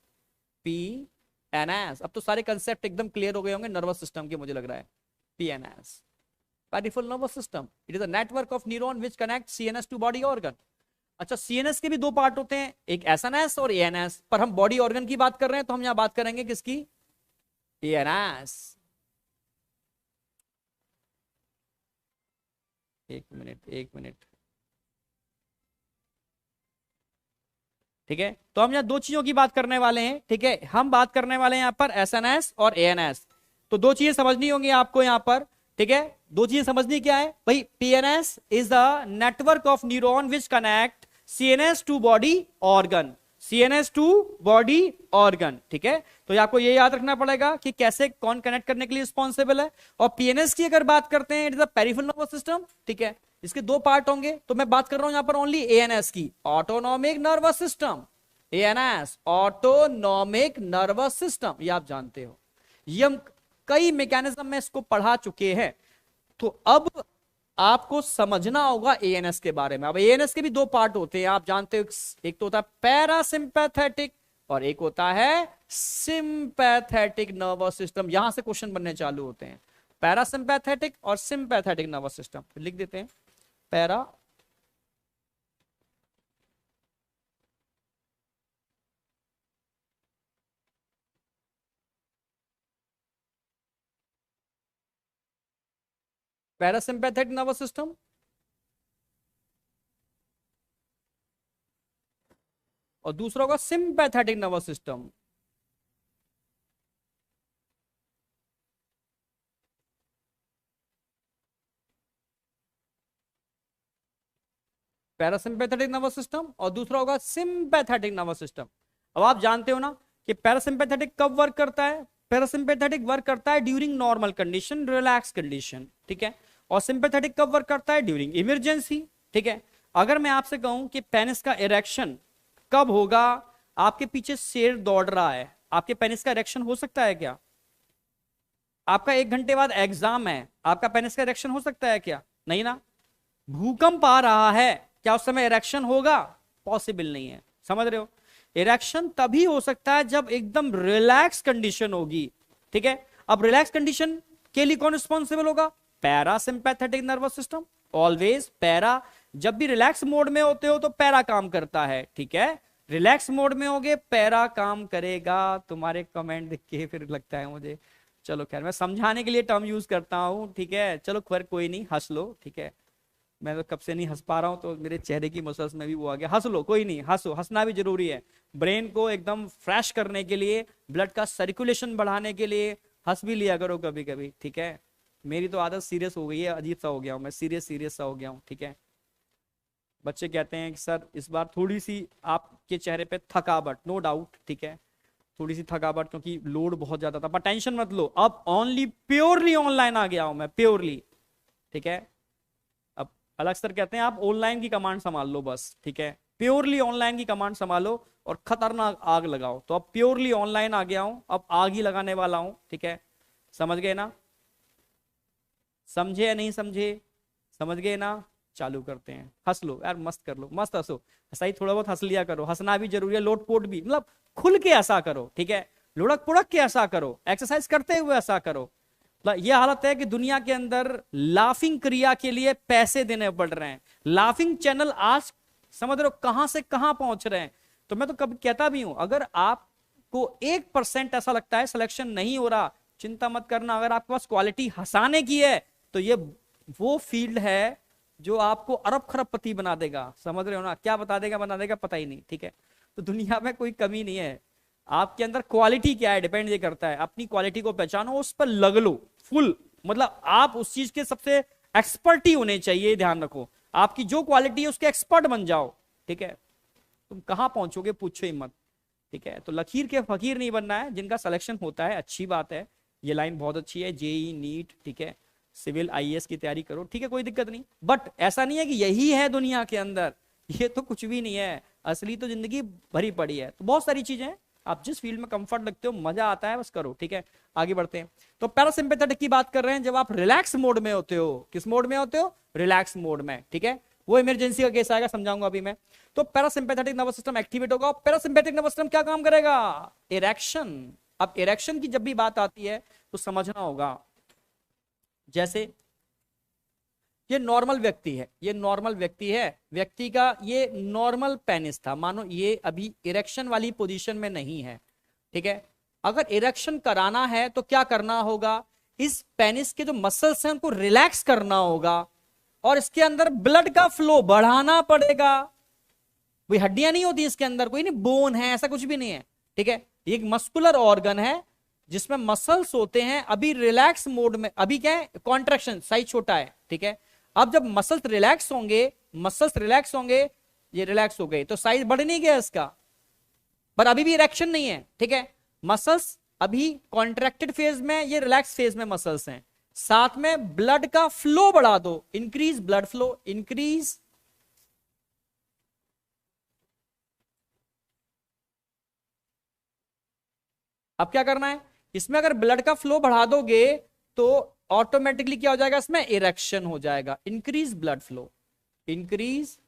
PNS. अब तो सारे कंसेप्ट एकदम क्लियर हो गए होंगे नर्वस सिस्टम के, मुझे लग रहा है। PNS, peripheral nervous system, it is a network of neuron which connect CNS to body organ. अच्छा, सीएनएस के भी दो पार्ट होते हैं, एक एसएनएस और एएनएस, पर हम बॉडी ऑर्गन की बात कर रहे हैं तो हम यहां बात करेंगे किसकी? एएनएस। एक मिनट, ठीक है। तो हम यहां दो चीजों की बात करने वाले हैं, ठीक है। हम बात करने वाले हैं यहां पर एसएनएस और एएनएस। तो दो चीजें समझनी होंगी आपको यहां पर, ठीक है। दो चीजें समझनी क्या है भाई? PNS is the network of neuron which connect CNS to body organ, CNS to body organ, ठीक है। तो आपको ये याद रखना पड़ेगा कि कैसे कौन कनेक्ट करने के लिए रिस्पॉन्सिबल है। और पीएनएस की अगर बात करते हैं, it is the peripheral nervous system, ठीक है। इसके दो पार्ट होंगे, तो मैं बात कर रहा हूं यहां पर ओनली एएनएस की, autonomic nervous system. ANS, autonomic nervous system, ये आप जानते हो, ये हम कई मैकेनिज्म में इसको पढ़ा चुके हैं। तो अब आपको समझना होगा एएनएस के बारे में। अब एएनएस के भी दो पार्ट होते हैं, आप जानते हो, एक तो होता है पैरासिम्पैथेटिक और एक होता है सिंपैथेटिक नर्वस सिस्टम। यहां से क्वेश्चन बनने चालू होते हैं, पैरासिम्पैथेटिक और सिंपैथेटिक नर्वस सिस्टम। लिख देते हैं पैरासिम्पैथेटिक नर्वस सिस्टम और दूसरा होगा sympathetic nervous system. Parasympathetic nervous system और दूसरा होगा सिंपैथेटिक नर्वस सिस्टम। अब आप जानते हो ना कि पैरासिम्पैथेटिक कब वर्क करता है? पैरासिम्पैथेटिक वर्क करता है during normal condition, relax condition, ठीक है। और सिंपैथेटिक कब वर्क करता है? ड्यूरिंग इमरजेंसी, ठीक है। अगर मैं आपसे कहूं कि पेनिस का इरेक्शन कब होगा, आपके पीछे शेर दौड़ रहा है, आपके पेनिस का इरेक्शन हो सकता है क्या? आपका 1 घंटे बाद एग्जाम है, आपका पेनिस का इरेक्शन हो सकता है क्या? नहीं ना। भूकंप आ रहा है, क्या उस समय इरेक्शन होगा? पॉसिबल नहीं है, समझ रहे हो। इरेक्शन तभी हो सकता है जब एकदम रिलैक्स कंडीशन होगी, ठीक है। अब रिलैक्स कंडीशन के लिए कौन रिस्पॉन्सिबल होगा? Parasympathetic nervous system. Always para, जब भी रिलैक्स मोड में होते हो तो पैरा काम करता है, ठीक है। रिलैक्स मोड में होगे पैरा काम करेगा। तुम्हारे कमेंट देख के फिर लगता है मुझे, चलो खैर मैं समझाने के लिए टर्म यूज करता हूं, ठीक है। चलो खैर कोई नहीं, हंस लो, ठीक है। मैं तो कब से नहीं हंस पा रहा हूं, तो मेरे चेहरे की मसल्स में भी वो आ गया। हंस लो, कोई नहीं, हंसो, हंसना भी जरूरी है। ब्रेन को एकदम फ्रेश करने के लिए, ब्लड का सर्कुलेशन बढ़ाने के लिए हंस भी लिया करो कभी कभी, ठीक है। मेरी तो आदत सीरियस हो गई है, अजीब सा हो गया हूं मैं, सीरियस सा हो गया हूं, ठीक है। बच्चे कहते हैं कि सर इस बार थोड़ी सी आपके चेहरे पे थकावट, नो डाउट, ठीक है, थोड़ी सी थकावट, क्योंकि लोड बहुत ज्यादा था। पर टेंशन मत लो, अब ओनली प्योरली ऑनलाइन आ गया हूं मैं, प्योरली, ठीक है। अब अलग सर कहते हैं आप ऑनलाइन की कमांड संभाल लो बस, ठीक है। प्योरली ऑनलाइन की कमांड संभालो और खतरनाक आग लगाओ। तो अब प्योरली ऑनलाइन आ गया हूं, अब आग ही लगाने वाला हूं, ठीक है। समझ गए ना? समझे या नहीं समझे? समझ गए ना? चालू करते हैं। हंस लो यार, मस्त कर लो, मस्त हंसो। सही, थोड़ा बहुत हंस लिया करो, हंसना भी जरूरी है, लोटपोट भी, मतलब खुल के ऐसा करो, ठीक है। लुढ़क पुढ़क के ऐसा करो, एक्सरसाइज करते हुए ऐसा करो। यह हालत है कि दुनिया के अंदर लाफिंग क्रिया के लिए पैसे देने पड़ रहे हैं। लाफिंग चैनल आज समझ रहे हो कहां से कहां पहुंच रहे हैं। तो मैं तो कभी कहता भी हूं, अगर आपको 1% ऐसा लगता है सिलेक्शन नहीं हो रहा, चिंता मत करना। अगर आपके पास क्वालिटी हंसाने की है तो ये वो फील्ड है जो आपको अरब खरबपति बना देगा, समझ रहे हो ना। क्या बता देगा पता ही नहीं, ठीक है। तो दुनिया में कोई कमी नहीं है, आपके अंदर क्वालिटी क्या है डिपेंड ये करता है। अपनी क्वालिटी को पहचानो, उस पर लग लो फुल, मतलब आप उस चीज के सबसे एक्सपर्ट ही होने चाहिए। ध्यान रखो, आपकी जो क्वालिटी है उसके एक्सपर्ट बन जाओ, ठीक है। तुम कहां पहुंचोगे पूछो ही मत, ठीक है। तो लकीर के फकीर नहीं बनना है। जिनका सिलेक्शन होता है अच्छी बात है, ये लाइन बहुत अच्छी है, जेई नीट, ठीक है, सिविल आईएएस की तैयारी करो, ठीक है, कोई दिक्कत नहीं। बट ऐसा नहीं है कि यही है दुनिया के अंदर, ये तो कुछ भी नहीं है। असली तो जिंदगी भरी पड़ी है। तो बहुत सारी चीजें आप जिस फील्ड में कंफर्ट लगते हो, मजा आता है, बस करो, ठीक है। आगे बढ़ते हैं। तो पैरासिम्पैथेटिक की बात कर रहे हैं जब आप रिलैक्स मोड में होते हो। किस मोड में होते हो? रिलैक्स मोड में, ठीक है। वो इमरजेंसी का केस आएगा, समझाऊंगा अभी मैं। तो पैरासिम्पैथेटिक नर्वस सिस्टम एक्टिवेट होगा। पैरासिम्पैथेटिक नर्वस सिस्टम क्या काम करेगा? इरेक्शन। अब इरेक्शन की जब भी बात आती है तो समझना होगा, जैसे ये नॉर्मल व्यक्ति है, ये नॉर्मल व्यक्ति है, व्यक्ति का ये नॉर्मल पेनिस था, मानो ये अभी इरेक्शन वाली पोजीशन में नहीं है, ठीक है। अगर इरेक्शन कराना है तो क्या करना होगा? इस पेनिस के जो मसल्स हैं उनको रिलैक्स करना होगा और इसके अंदर ब्लड का फ्लो बढ़ाना पड़ेगा। कोई हड्डियां नहीं होती इसके अंदर, कोई नहीं बोन है, ऐसा कुछ भी नहीं है, ठीक है। ये एक मस्कुलर ऑर्गन है जिसमें मसल्स होते हैं। अभी रिलैक्स मोड में, अभी क्या है? कॉन्ट्रैक्शन, साइज छोटा है, ठीक है। अब जब मसल्स रिलैक्स होंगे, मसल्स रिलैक्स होंगे, ये रिलैक्स हो गए तो साइज बढ़ नहीं गया इसका, पर अभी भी इरेक्शन नहीं है, ठीक है। मसल्स अभी कॉन्ट्रैक्टेड फेज में, ये रिलैक्स फेज में मसल्स हैं। साथ में ब्लड का फ्लो बढ़ा दो, इंक्रीज ब्लड फ्लो, इंक्रीज। अब क्या करना है इसमें? अगर ब्लड का फ्लो बढ़ा दोगे तो ऑटोमेटिकली क्या हो जाएगा? इसमें इरेक्शन हो जाएगा। Increase blood flow, increase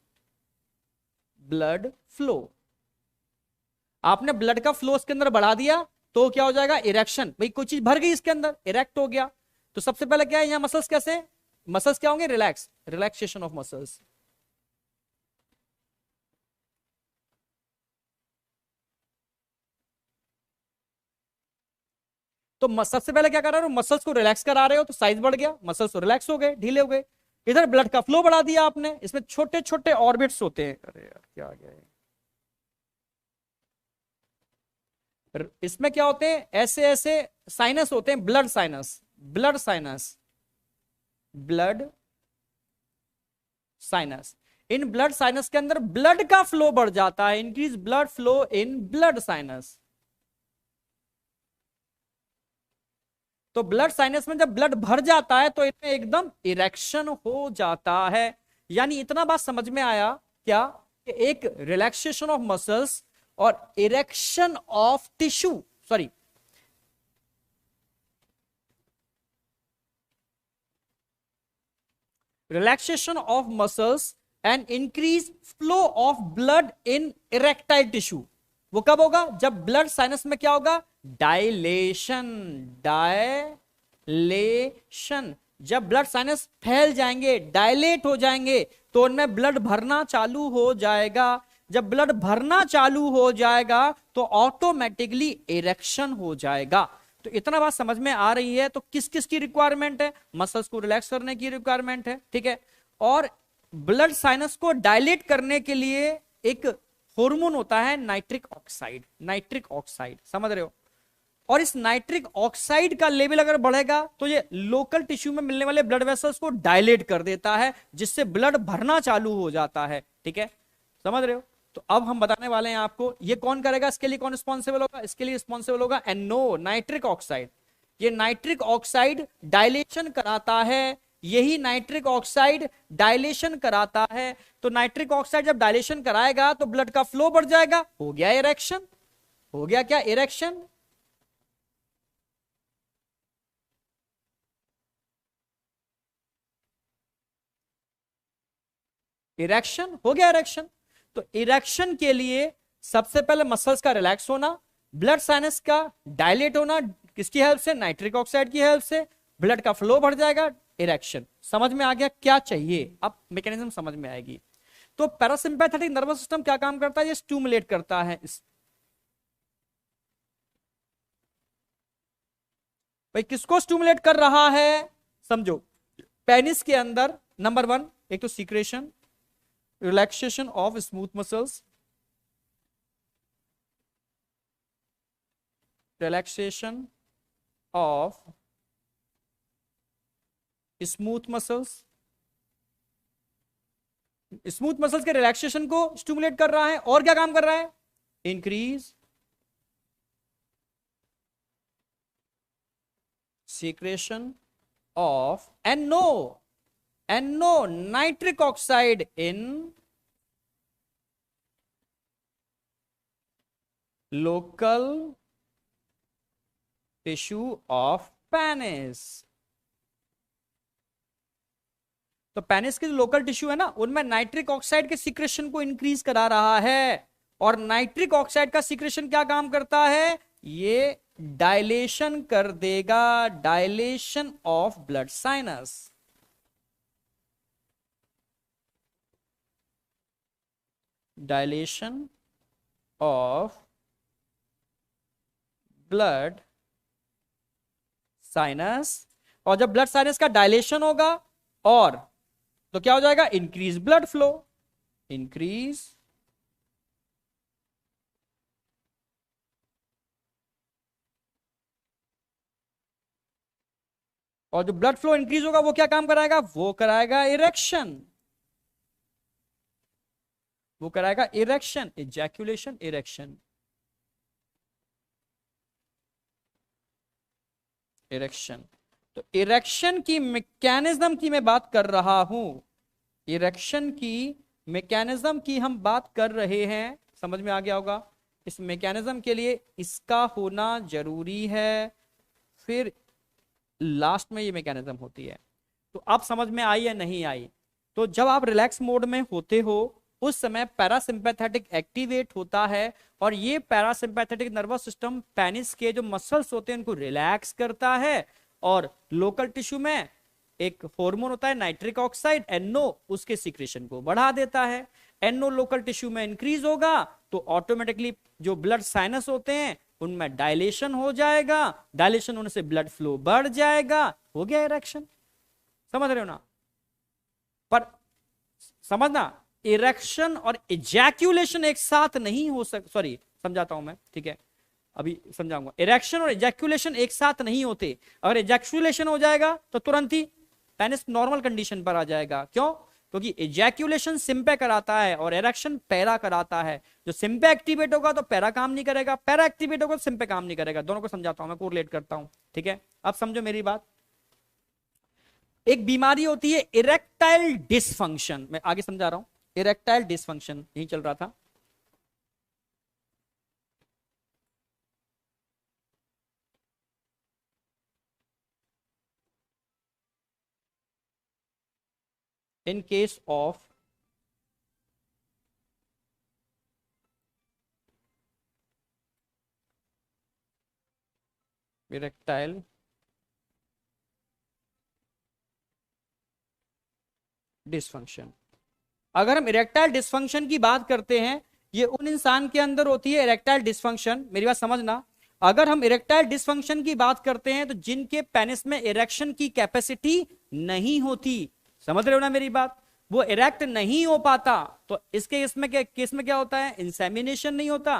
blood flow. आपने ब्लड का फ्लो इसके अंदर बढ़ा दिया तो क्या हो जाएगा? इरेक्शन। भाई कोई चीज भर गई इसके अंदर, इरेक्ट हो गया। तो सबसे पहले क्या है, यहां मसल्स कैसे, मसल्स क्या होंगे? Relax, relaxation of muscles. तो सबसे पहले क्या कर रहे हो? मसल्स को रिलैक्स करा रहे हो तो साइज बढ़ गया, मसल्स रिलैक्स हो गए, ढीले हो गए। इधर ब्लड का फ्लो बढ़ा दिया आपने, इसमें छोटे छोटे ऑर्बिट्स होते हैं। अरे यार क्या आ गया है? इसमें क्या होते हैं? ऐसे ऐसे साइनस होते हैं, blood sinus, blood sinus, blood sinus. In blood sinus के अंदर ब्लड का फ्लो बढ़ जाता है, increase blood flow in blood sinus. तो ब्लड साइनस में जब ब्लड भर जाता है तो इसमें एकदम इरेक्शन हो जाता है। यानी इतना बात समझ में आया क्या? कि एक रिलैक्सेशन ऑफ मसल्स और erection of tissue, sorry, relaxation of muscles and increase flow of blood in erectile tissue. वो कब होगा? जब ब्लड साइनस में क्या होगा? Dilation, dilation. जब ब्लड साइनस फैल जाएंगे, डायलेट हो जाएंगे तो उनमें ब्लड भरना चालू हो जाएगा। जब ब्लड भरना चालू हो जाएगा तो ऑटोमेटिकली इरेक्शन हो जाएगा। तो इतना बात समझ में आ रही है? तो किस किस की रिक्वायरमेंट है? मसल्स को रिलैक्स करने की रिक्वायरमेंट है, ठीक है। और ब्लड साइनस को डायलेट करने के लिए एक हार्मोन होता है नाइट्रिक ऑक्साइड, नाइट्रिक ऑक्साइड, समझ रहे हो। और इस नाइट्रिक ऑक्साइड का लेवल अगर बढ़ेगा तो ये लोकल टिश्यू में मिलने वाले ब्लड वेसल्स को डायलेट कर देता है, जिससे ब्लड भरना चालू हो जाता है, ठीक है, समझ रहे हो। तो अब हम बताने वाले हैं आपको ये कौन करेगा, इसके लिए कौन रिस्पॉन्सिबल होगा। इसके लिए रिस्पॉन्सिबल होगा NO, नाइट्रिक ऑक्साइड। ये नाइट्रिक ऑक्साइड डायलेशन कराता है, यही नाइट्रिक ऑक्साइड डायलेशन कराता है। तो नाइट्रिक ऑक्साइड जब डायलेशन कराएगा तो ब्लड का फ्लो बढ़ जाएगा, हो गया इरेक्शन। हो गया क्या? इरेक्शन। इरेक्शन हो गया, इरेक्शन। तो इरेक्शन के लिए सबसे पहले मसल्स का रिलैक्स होना, ब्लड साइनस का डायलेट होना, किसकी हेल्प से? नाइट्रिक ऑक्साइड की हेल्प से। ब्लड का फ्लो बढ़ जाएगा, इरेक्शन। समझ में आ गया क्या चाहिए? अब मैकेनिज्म समझ में आएगी। तो पैरासिम्पैथेटिक नर्वस सिस्टम क्या काम करता है? ये स्टिमुलेट करता है भाई किसको स्टिमुलेट कर रहा है? समझो, पेनिस के अंदर नंबर 1 एक तो secretion, relaxation of smooth muscles, relaxation of smooth muscles. Smooth muscles के रिलैक्सेशन को स्टिमुलेट कर रहा है। और क्या काम कर रहा है? Increase secretion of NO, nitric oxide in local tissue of penis. तो पेनिस के जो लोकल टिश्यू है ना, उनमें नाइट्रिक ऑक्साइड के सिक्रेशन को इंक्रीज करा रहा है। और नाइट्रिक ऑक्साइड का सिक्रेशन क्या काम करता है? ये डायलेशन कर देगा, dilation of blood sinus. Dilation of blood sinus. और जब ब्लड साइनस का डायलेशन होगा और तो क्या हो जाएगा? इंक्रीज ब्लड फ्लो, इंक्रीज और जो ब्लड फ्लो इंक्रीज होगा वो क्या काम कराएगा? वो कराएगा इरेक्शन, वो कराएगा इरेक्शन, इजैक्यूलेशन, इरेक्शन, इरेक्शन। तो इरेक्शन की मैकेनिज्म की मैं बात कर रहा हूं, इरेक्शन की मैकेनिज्म की हम बात कर रहे हैं। समझ में आ गया होगा? इस मैकेनिज्म के लिए इसका होना जरूरी है, फिर लास्ट में ये मैकेनिज्म होती है। तो आप समझ में आई या नहीं आई? तो जब आप रिलैक्स मोड में होते हो उस समय पैरासिम्पैथेटिक एक्टिवेट होता है और ये पैरासिम्पैथेटिक नर्वस सिस्टम पेनिस के जो मसल्स होते हैं उनको रिलैक्स करता है। और लोकल टिश्यू में एक हार्मोन होता है नाइट्रिक ऑक्साइड, एनओ, उसके सिक्रेशन को बढ़ा देता है। एनओ लोकल टिश्यू में इंक्रीज होगा तो ऑटोमेटिकली जो ब्लड साइनस होते हैं उनमें डायलेशन हो जाएगा, डायलेशन होने से ब्लड फ्लो बढ़ जाएगा, हो गया इरेक्शन। समझ रहे हो ना? पर समझना, इरेक्शन और इजैक्यूलेशन एक साथ नहीं हो सॉरी समझाता हूं मैं, ठीक है, अभी समझाऊंगा। इरेक्शन और इजैक्यूलेशन एक साथ नहीं होते। अगर इजैक्यूलेशन हो जाएगा तो तुरंत ही पेनिस नॉर्मल कंडीशन पर आ जाएगा। क्यों? क्योंकि इजैक्यूलेशन सिंपे कराता है और इरेक्शन पैरा कराता है। जो सिंपे एक्टिवेट होगा तो पैरा काम नहीं करेगा, पैरा एक्टिवेट होगा तो सिंपे काम नहीं करेगा। दोनों को समझाता हूं मैं, कोरिलेट करता हूं, ठीक है? अब समझो मेरी बात। एक बीमारी होती है इरेक्टाइल डिसफंक्शन, मैं आगे समझा रहा हूं। इरेक्टाइल डिसफंक्शन यही चल रहा था। in case of erectile dysfunction, अगर हम इरेक्टाइल डिसफंक्शन की बात करते हैं, ये उन इंसान के अंदर होती है इरेक्टाइल डिसफंक्शन। मेरी बात समझना, अगर हम इरेक्टाइल डिसफंक्शन की बात करते हैं तो जिनके पेनिस में इरेक्शन की कैपेसिटी नहीं होती, समझ रहे हो ना मेरी बात? वो इरेक्ट नहीं हो पाता, तो इसके केस में क्या होता है? इंसेमिनेशन नहीं होता,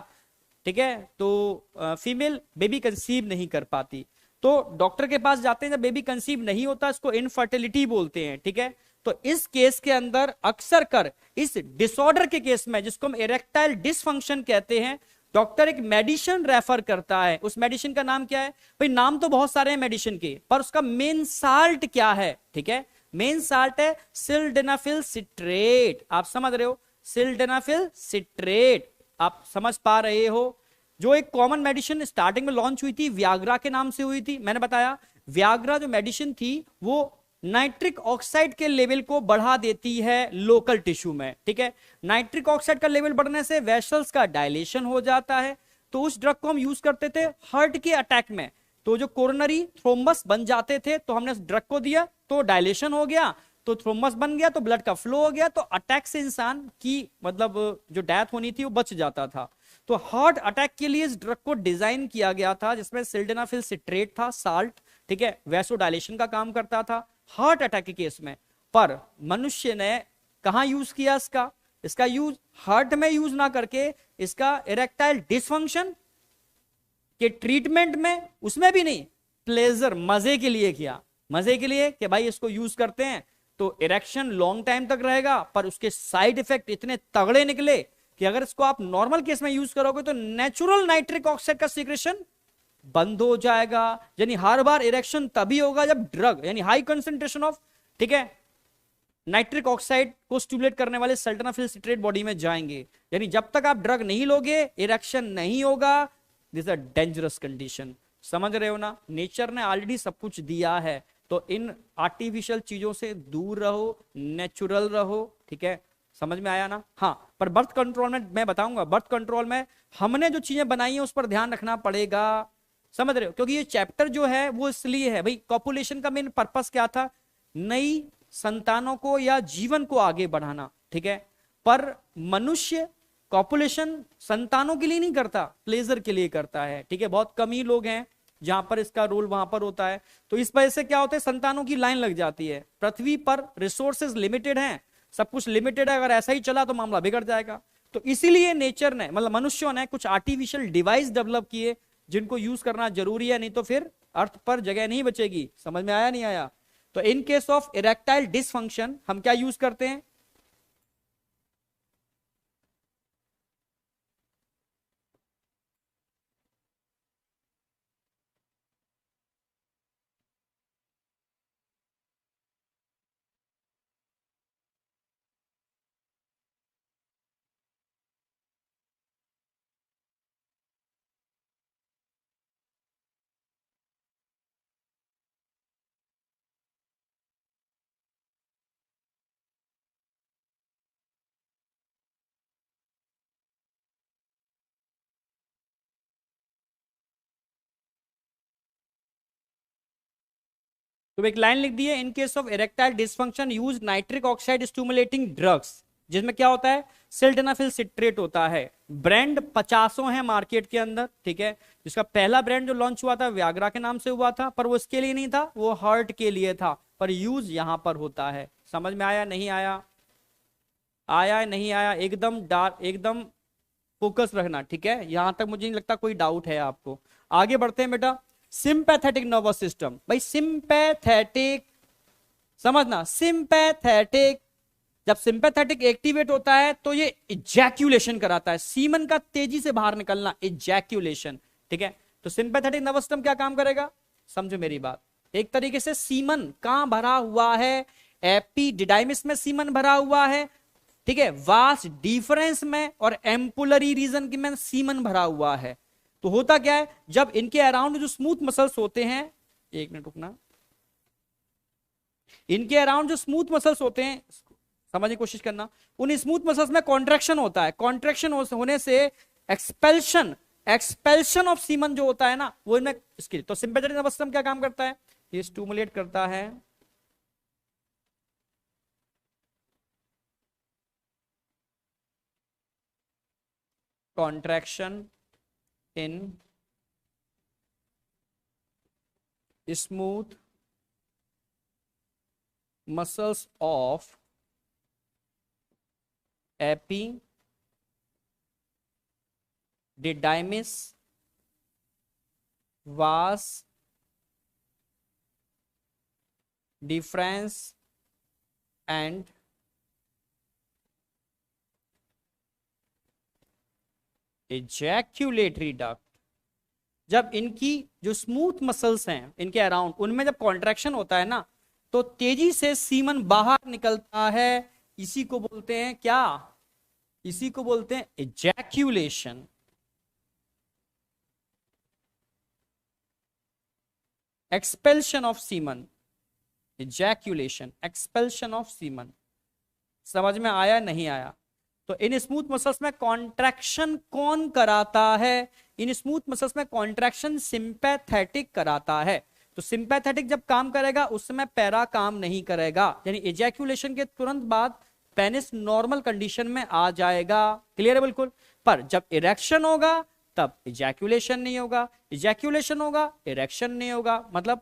ठीक है? तो फीमेल बेबी कंसीव नहीं कर पाती। तो डॉक्टर के पास जाते हैं जब बेबी कंसीव नहीं होता, इसको इनफर्टिलिटी बोलते हैं, ठीक है? तो इस केस के अंदर अक्सर कर इस डिसऑर्डर के केस में, जिसको हम इरेक्टाइल डिसफंक्शन कहते हैं, डॉक्टर एक मेडिसिन रेफर करता है। उस मेडिसिन का नाम क्या है? भाई नाम तो बहुत सारे हैं मेडिसिन के, पर उसका मेन साल्ट क्या है? ठीक है, मेन साल्ट है सिल्डेनाफिल सिट्रेट। आप समझ रहे हो? सिल्डेनाफिल सिट्रेट, आप समझ पा रहे हो? जो एक कॉमन मेडिसिन स्टार्टिंग में लॉन्च हुई थी, व्याग्रा के नाम से हुई थी। मैंने बताया व्याग्रा जो मेडिसिन थी वो नाइट्रिक ऑक्साइड के लेवल को बढ़ा देती है लोकल टिश्यू में, ठीक है? नाइट्रिक ऑक्साइड का लेवल बढ़ने से वेसल्स का डायलेशन हो जाता है। तो उस ड्रग को हम यूज करते थे हार्ट के अटैक में, तो जो कोरोनरी थ्रोम्बस बन जाते थे तो हमने उस ड्रग को दिया तो डायलेशन हो गया, तो थ्रोम्बस बन गया, तो ब्लड का फ्लो हो गया, तो अटैक से इंसान की मतलब जो डेथ होनी थी वो बच जाता था। तो हार्ट अटैक के लिए इस ड्रग को डिजाइन किया गया था, जिसमें सिल्डेनाफिल सिट्रेट था, साल्ट, ठीक है? वैसो डायलेशन का काम करता था हार्ट अटैक के केस में। पर मनुष्य ने कहां यूज किया इसका यूज हार्ट में यूज ना करके इसका इरेक्टाइल डिसफंक्शन के ट्रीटमेंट में, उसमें भी नहीं, प्लेजर, मजे के लिए किया। मजे के लिए कि भाई इसको यूज करते हैं तो इरेक्शन लॉन्ग टाइम तक रहेगा, पर उसके साइड इफेक्ट इतने तगड़े निकले कि अगर इसको आप नॉर्मल केस में यूज करोगे तो नेचुरल नाइट्रिक ऑक्साइड का सीक्रेशन बंद हो जाएगा। यानी हर बार इरेक्शन तभी होगा जब ड्रग, यानी हाई कंसेंट्रेशन ऑफ, ठीक है, नाइट्रिक ऑक्साइड को स्टिमुलेट करने वाले सल्टनाफिल सिट्रेट बॉडी में जाएंगे, यानी जब तक आप ड्रग नहीं लोगे इरेक्शन नहीं होगा। दिस अ डेंजरस कंडीशन, समझ रहे हो ना। नेचर ने ऑलरेडी सब कुछ दिया है, तो इन आर्टिफिशियल चीजों से दूर रहो, नेचुरल रहो, ठीक है, समझ में आया ना। हाँ, पर बर्थ कंट्रोल में मैं बताऊंगा, बर्थ कंट्रोल में हमने जो चीजें बनाई हैं उस पर ध्यान रखना पड़ेगा, समझ रहे हो, क्योंकि ये चैप्टर जो है वो इसलिए है भाई, पॉपुलेशन का मेन पर्पस क्या था, नई संतानों को या जीवन को आगे बढ़ाना, ठीक है। पर मनुष्य पॉपुलेशन संतानों के लिए नहीं करता, प्लेजर के लिए करता है, ठीक है। बहुत कम ही लोग हैं जहां पर इसका रोल वहां पर होता है, तो इस वजह से क्या होता है, संतानों की लाइन लग जाती है। पृथ्वी पर रिसोर्सेज लिमिटेड हैं, सब कुछ लिमिटेड है, अगर ऐसा ही चला तो मामला बिगड़ जाएगा। तो इसीलिए नेचर ने, मतलब मनुष्यों ने कुछ आर्टिफिशियल डिवाइस डेवलप किए जिनको यूज करना जरूरी है, नहीं तो फिर अर्थ पर जगह नहीं बचेगी। समझ में आया नहीं आया। तो इन केस ऑफ इरेक्टाइल डिसफंक्शन हम क्या यूज करते हैं, तो एक लाइन लिख दी है, इन case of erectile dysfunction use nitric oxide stimulating drugs, जिसमें क्या होता है, सिल्डेनाफिल सिट्रेट होता है। ब्रांड 50 है मार्केट के अंदर, ठीक है। जिसका पहला ब्रांड जो लॉन्च हुआ था व्याग्रा के नाम से हुआ था, पर वो इसके लिए नहीं था, वो हार्ट के लिए था, पर यूज यहां पर होता है। समझ में आया नहीं आया, आया नहीं आया, एकदम डार्क, एकदम फोकस रखना, ठीक है। यहां तक मुझे नहीं लगता कोई डाउट है आपको। आगे बढ़ते हैं बेटा। सिंपैथेटिक नर्वस सिस्टम, भाई सिंपैथेटिक समझना, सिंपैथेटिक, जब सिंपैथेटिक एक्टिवेट होता है तो ये इजैक्यूलेशन कराता है, सीमन का तेजी से बाहर निकलना, इजैक्यूलेशन, ठीक है। तो सिंपैथेटिक नर्वस सिस्टम क्या काम करेगा, समझो मेरी बात। एक तरीके से सीमन कहां भरा हुआ है, एपिडिडाइमिस में सीमन भरा हुआ है, ठीक है, वास डिफरेंस में और एम्पुलरी रीजन की में सीमन भरा हुआ है। तो होता क्या है, जब इनके अराउंड जो स्मूथ मसल्स होते हैं, एक मिनट रुकना, इनके अराउंड जो स्मूथ मसल्स होते हैं, समझने की कोशिश करना, उन स्मूथ मसल्स में कॉन्ट्रैक्शन होता है, कॉन्ट्रैक्शन होने से एक्सपेल्शन, एक्सपेल्शन ऑफ सीमन जो होता है ना, वो इनमें इसके, तो सिंपैथेटिक नर्वस सिस्टम क्या काम करता है, ये स्टिमुलेट करता है contraction in smooth muscles of epididymis, vas deferens and ejaculatory duct. जब इनकी जो स्मूथ मसल्स हैं इनके अराउंड, उनमें जब कॉन्ट्रैक्शन होता है ना, तो तेजी से सीमन बाहर निकलता है, इसी को बोलते हैं क्या, इसी को बोलते हैं ejaculation. Expulsion of semen, ejaculation, expulsion of semen. समझ में आया नहीं आया। तो इन स्मूथ मसल्स में कॉन्ट्रैक्शन कौन कराता है, इन स्मूथ मसल्स में कॉन्ट्रैक्शन सिंपैथेटिक कराता है। तो सिंपैथेटिक जब काम करेगा उस समय पैरा काम नहीं करेगा, यानी एजैक्यूलेशन के तुरंत बाद पेनिस नॉर्मल कंडीशन में आ जाएगा, क्लियर है बिल्कुल। पर जब इरेक्शन होगा तब इजैक्यूलेशन नहीं होगा, इजैक्यूलेशन होगा इरेक्शन नहीं होगा, मतलब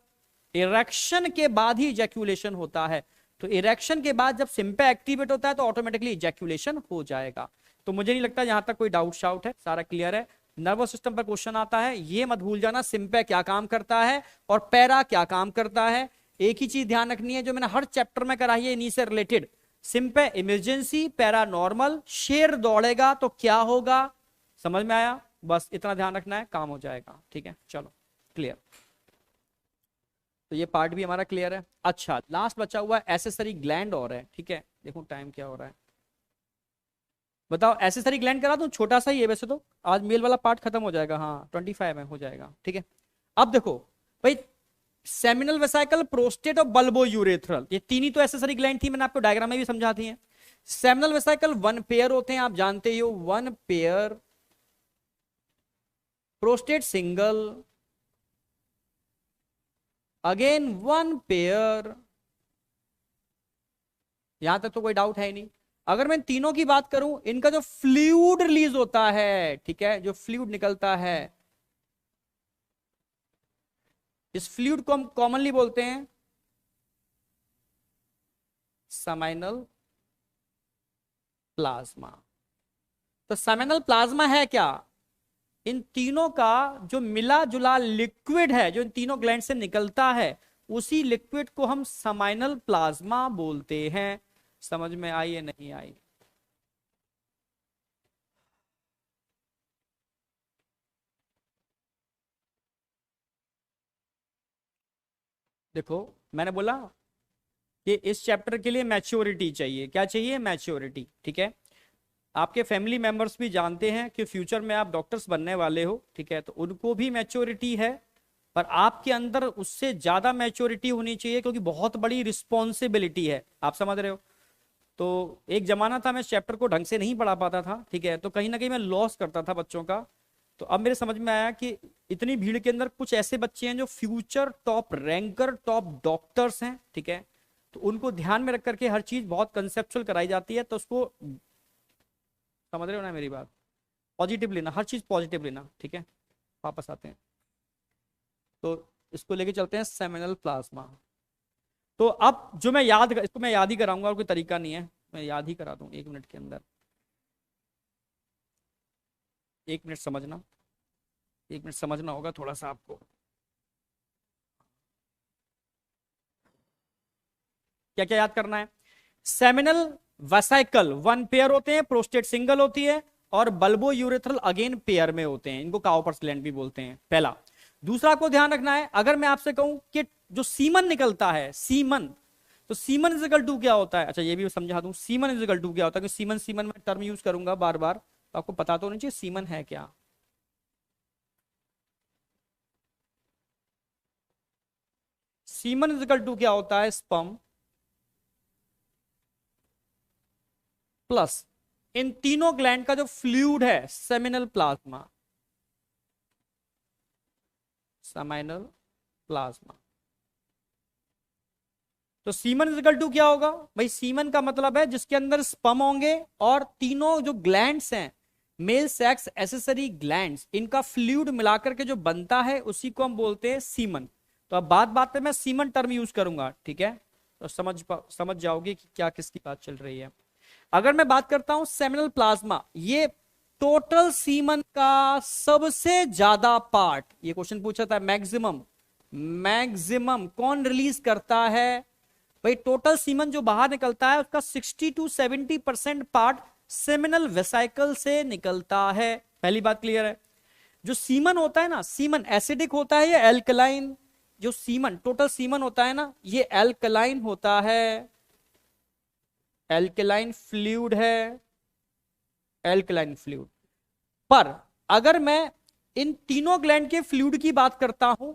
इरेक्शन के बाद ही इजैक्यूलेशन होता है। तो इरेक्शन के बाद जब सिंपे एक्टिवेट होता है तो ऑटोमेटिकली इजैक्यूलेशन हो जाएगा। तो मुझे नहीं लगता यहां तक कोई डाउट शाउट है, सारा क्लियर है। नर्वस सिस्टम पर क्वेश्चन आता है, ये मत भूल जाना सिंपे क्या काम करता है और पैरा क्या काम करता है। एक ही चीज ध्यान रखनी है जो मैंने हर चैप्टर में कराई है इन्हीं से रिलेटेड, सिंपे इमरजेंसी, पैरा नॉर्मल, शेर दौड़ेगा तो क्या होगा, समझ में आया, बस इतना ध्यान रखना है, काम हो जाएगा, ठीक है। चलो क्लियर। तो ये पार्ट भी हमारा क्लियर है। अच्छा, लास्ट बचा हुआ एसेसरी ग्लैंड और है, ठीक है। देखो टाइम क्या हो रहा है, बताओ। एसेसरी ग्लैंड करा दूं, छोटा सा ही है वैसे तो, आज मेल वाला पार्ट खत्म हो जाएगा, हाँ 25 में हो जाएगा, ठीक है। अब देखो भाई, सेमिनल वेसाइकल, प्रोस्टेट और बल्बो यूरेथ्रल, ये तीन ही तो एसेसरी ग्लैंड थी, मैंने आपको डायग्राम में भी समझाती है। सेमिनल वेसाइकल वन पेयर होते हैं, आप जानते ही हो, one pair. Prostate single, again one pair. यहां तक तो कोई डाउट है ही नहीं। अगर मैं तीनों की बात करूं, इनका जो फ्लूइड रिलीज होता है, ठीक है, जो फ्लूइड निकलता है, इस फ्लूइड को हम कॉमनली बोलते हैं सेमिनल प्लाज्मा। तो सेमिनल प्लाज्मा है क्या? इन तीनों का जो मिला जुला लिक्विड है, जो इन तीनों ग्लैंड से निकलता है, उसी लिक्विड को हम सेमिनल प्लाज्मा बोलते हैं। समझ में आई या नहीं आई? देखो, मैंने बोला कि इस चैप्टर के लिए मैच्योरिटी चाहिए। क्या चाहिए? मैच्योरिटी, ठीक है। आपके फैमिली मेंबर्स भी जानते हैं कि फ्यूचर में आप डॉक्टर्स बनने वाले हो, ठीक है, तो उनको भी मैच्योरिटी है, पर आपके अंदर उससे ज्यादा मैच्योरिटी होनी चाहिए, क्योंकि बहुत बड़ी रिस्पॉन्सिबिलिटी है। आप समझ रहे हो? तो एक जमाना था मैं इस चैप्टर को ढंग से नहीं पढ़ा पाता था, ठीक है, तो कहीं ना कहीं मैं लॉस करता था बच्चों का। तो अब मेरे समझ में आया कि इतनी भीड़ के अंदर कुछ ऐसे बच्चे हैं जो future top ranker, top doctors हैं, ठीक है, तो उनको ध्यान में रख करके हर चीज बहुत कंसेप्चुअल कराई जाती है। तो उसको समझ रहे हो ना मेरी बात? पॉजिटिव लेना, हर चीज पॉजिटिव लेना, ठीक है। वापस आते हैं, तो इसको लेके चलते हैं सेमिनल प्लाज्मा। तो अब जो मैं इसको मैं याद ही कराऊंगा, और कोई तरीका नहीं है, मैं याद ही करा दूं 1 मिनट के अंदर। 1 मिनट समझना, 1 मिनट समझना होगा थोड़ा सा आपको। क्या क्या याद करना है? सेमिनल वेसाइकल वन पेयर होते हैं, प्रोस्टेट सिंगल होती है, और बल्बो यूरेथ्रल अगेन पेयर में होते हैं, इनको काउपर्स ग्लैंड भी बोलते हैं, पहला। दूसरा को ध्यान रखना है, अगर मैं आपसे कहूं कि जो सीमन निकलता है, सीमन, तो सीमन इज इक्वल टू क्या होता है? अच्छा, ये भी समझा दूं, सीमन इज इक्वल टू क्या होता है, कि सीमन सीमन में टर्म यूज करूंगा बार बार, तो आपको पता तो नहीं चाहिए सीमन है क्या। सीमन इज इक्वल टू क्या होता है? स्पर्म प्लस इन तीनों ग्लैंड का जो फ्लूइड है, सेमिनल प्लाज्मा, सेमिनल प्लाज्मा। तो सीमन इजिकल टू क्या होगा भाई? सीमन का मतलब है जिसके अंदर स्पर्म होंगे, और तीनों जो ग्लैंड्स हैं, मेल सेक्स एसेसरी ग्लैंड्स, इनका फ्लूइड मिलाकर के जो बनता है, उसी को हम बोलते हैं सीमन। तो अब बात बात पे मैं सीमन टर्म यूज करूंगा, ठीक है, तो समझ जाओगे कि क्या किसकी बात चल रही है। अगर मैं बात करता हूं सेमिनल प्लाज्मा, ये टोटल सीमन का सबसे ज्यादा पार्ट, ये क्वेश्चन पूछा था, मैक्सिमम, मैक्सिमम कौन रिलीज करता है भाई? टोटल सीमन जो बाहर निकलता है, उसका 60 to 70% पार्ट सेमिनल वेसाइकल से निकलता है। पहली बात क्लियर है? जो सीमन होता है ना, सीमन एसिडिक होता है या एल्कलाइन? जो सीमन, टोटल सीमन होता है ना, ये एल्कलाइन होता है, एल्कलाइन फ्लूइड है, एल्कलाइन फ्लूइड। पर अगर मैं इन तीनों ग्लैंड के फ्लूइड की बात करता हूं,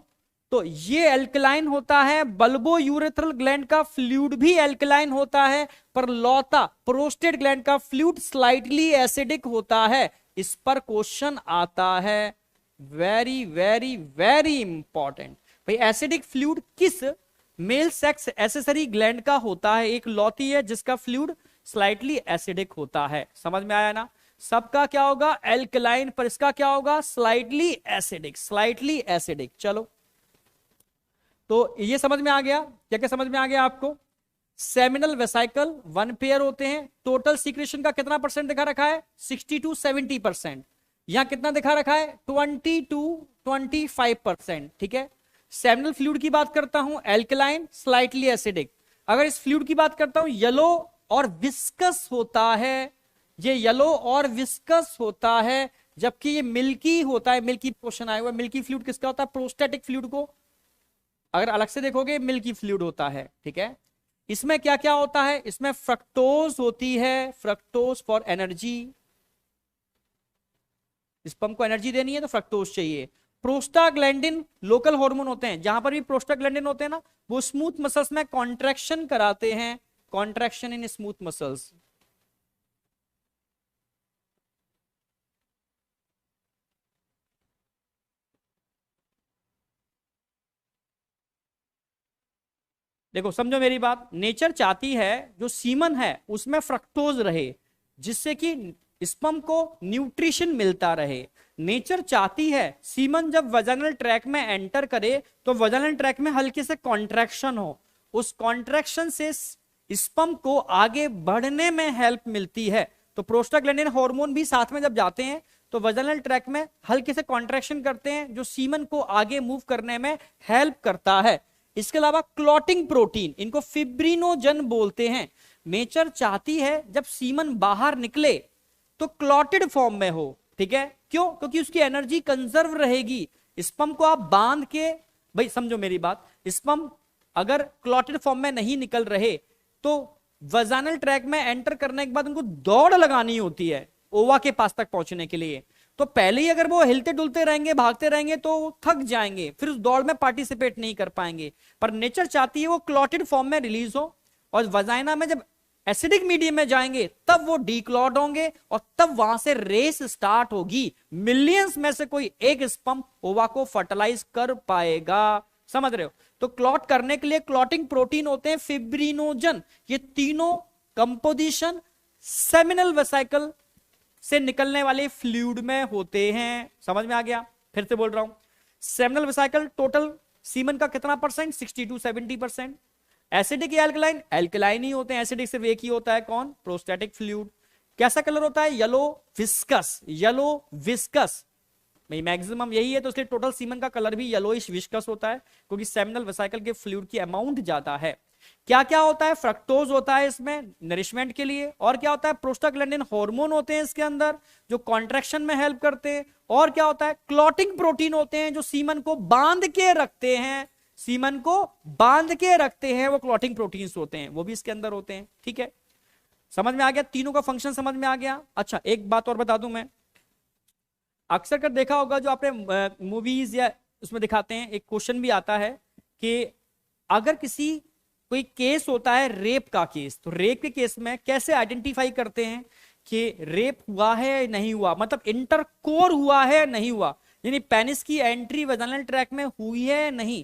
तो ये एल्कलाइन होता है, बल्बो यूरेथ्रल ग्लैंड का फ्लूइड भी एल्कलाइन होता है, पर लौता प्रोस्टेट ग्लैंड का फ्लूइड स्लाइटली एसिडिक होता है। इस पर क्वेश्चन आता है, वेरी वेरी वेरी इंपॉर्टेंट। भाई एसिडिक फ्लूइड किस मेल सेक्स एसेसरी ग्लैंड का होता है? एक लौती है जिसका फ्लूइड स्लाइटली एसिडिक होता है। समझ में आया ना? सबका क्या होगा? एल्कलाइन, पर इसका क्या होगा? Slightly acidic, slightly acidic. चलो, तो ये समझ में आ गया। क्या क्या समझ में आ गया आपको? सेमिनल वेसाइकल वन पेयर होते हैं, टोटल सीक्रेशन का कितना परसेंट दिखा रखा है? 60 to 70%। यहां कितना दिखा रखा है? 20 to 25%, ठीक है। सेमिनल फ्लूइड की बात करता हूं, एल्कलाइन, स्लाइटली एसिडिक। अगर इस फ्लूइड की बात करता हूं, येलो और विस्कस होता है, ये येलो और विस्कस होता है, जबकि ये मिल्की होता है। मिल्की क्वेश्चन आया हुआ, मिल्की फ्लूइड किसका होता है? प्रोस्टेटिक फ्लूइड को अगर अलग से देखोगे मिल्की फ्लूइड होता है, ठीक है। इसमें क्या क्या होता है, इसमें फ्रक्टोज होती है, फ्रक्टोज फॉर एनर्जी, स्पर्म को एनर्जी देनी है तो फ्रक्टोज चाहिए। प्रोस्टाग्लैंडिन लोकल हार्मोन होते हैं, जहां पर भी प्रोस्टाग्लैंडिन होते हैं ना, वो स्मूथ मसल्स में कॉन्ट्रैक्शन कराते हैं, कॉन्ट्रैक्शन इन स्मूथ मसल्स। देखो समझो मेरी बात, नेचर चाहती है जो सीमन है उसमें फ्रक्टोज रहे, जिससे कि स्पर्म को न्यूट्रिशन मिलता रहे। नेचर चाहती है सीमन जब वजाइनल ट्रैक में एंटर करे तो वजाइनल ट्रैक में हल्के से कॉन्ट्रैक्शन हो, उस कॉन्ट्रैक्शन से स्पर्म को आगे बढ़ने में हेल्प मिलती है। तो प्रोस्टाग्लैंडिन हार्मोन भी साथ में जब जाते हैं तो वजाइनल ट्रैक में हल्के से कॉन्ट्रैक्शन करते हैं, जो सीमन को आगे मूव करने में हेल्प करता है। इसके अलावा क्लॉटिंग प्रोटीन, इनको फिब्रिनोजन बोलते हैं। नेचर चाहती है जब सीमन बाहर निकले तो क्लॉटेड फॉर्म में हो, ठीक है। क्यों? क्योंकि उसकी एनर्जी कंजर्व रहेगी। स्पर्म को आप बांध के, भाई समझो मेरी बात, स्पर्म अगर क्लॉटेड फॉर्म में नहीं निकल रहे तो वजाइनल ट्रैक में एंटर करने के बाद उनको दौड़ लगानी होती है ओवा के पास तक पहुंचने के लिए। तो पहले ही अगर वो हिलते डुलते रहेंगे, भागते रहेंगे तो थक जाएंगे, फिर उस दौड़ में पार्टिसिपेट नहीं कर पाएंगे। पर नेचर चाहती है वो क्लॉटेड फॉर्म में रिलीज हो, और वजाइना में जब एसिडिक मीडियम में जाएंगे तब वो डीक्लॉट होंगे, और तब वहां से रेस स्टार्ट होगी। मिलियंस में से कोई एक स्पर्म ओवा को फर्टिलाइज कर पाएगा, समझ रहे हो। तो क्लॉट करने के लिए क्लॉटिंग प्रोटीन होते हैं फिब्रिनोजन। ये तीनों कंपोजिशन सेमिनल वेसिकल से निकलने वाले फ्लूइड में होते हैं। समझ में आ गया? फिर से बोल रहा हूं, सेमिनल वेसिकल टोटल सीमन का कितना परसेंट? 60 to 70%। एसिडिक या एल्कलाइन? एल्कलाइन ही होते हैं, एसिडिक सिर्फ एक ही होता है, कौन? Prostatic fluid. कैसा कलर होता है? येलो विस्कस, येलो विस्कस भाई मैक्सिमम यही है, तो इसलिए टोटल सीमन का कलर भी येलोइश विस्कस होता है, क्योंकि सेमिनल वेसिकल के फ्लूइड की अमाउंट ज्यादा है। क्या क्या होता है? फ्रक्टोज होता है इसमें नरिशमेंट के लिए, और क्या होता है? प्रोस्टाग्लैंडिन हार्मोन होते हैं इसके अंदर जो कॉन्ट्रैक्शन में हेल्प करते हैं, और क्या होता है? क्लॉटिंग प्रोटीन होते हैं जो सीमन को बांध के रखते हैं, सीमन को बांध के रखते हैं, वो क्लॉटिंग प्रोटीन्स होते हैं, वो भी इसके अंदर होते हैं, ठीक है। समझ में आ गया? तीनों का फंक्शन समझ में आ गया। अच्छा एक बात और बता दूं मैं, अक्सर कर देखा होगा जो आपने मूवीज या उसमें दिखाते हैं, एक क्वेश्चन भी आता है कि अगर किसी कोई केस होता है रेप का केस, तो रेप के केस में कैसे आइडेंटिफाई करते हैं कि रेप हुआ है या नहीं हुआ, मतलब इंटरकोर हुआ है या नहीं हुआ, यानी पेनिस की एंट्री वजाइनल ट्रैक में हुई है या नहीं।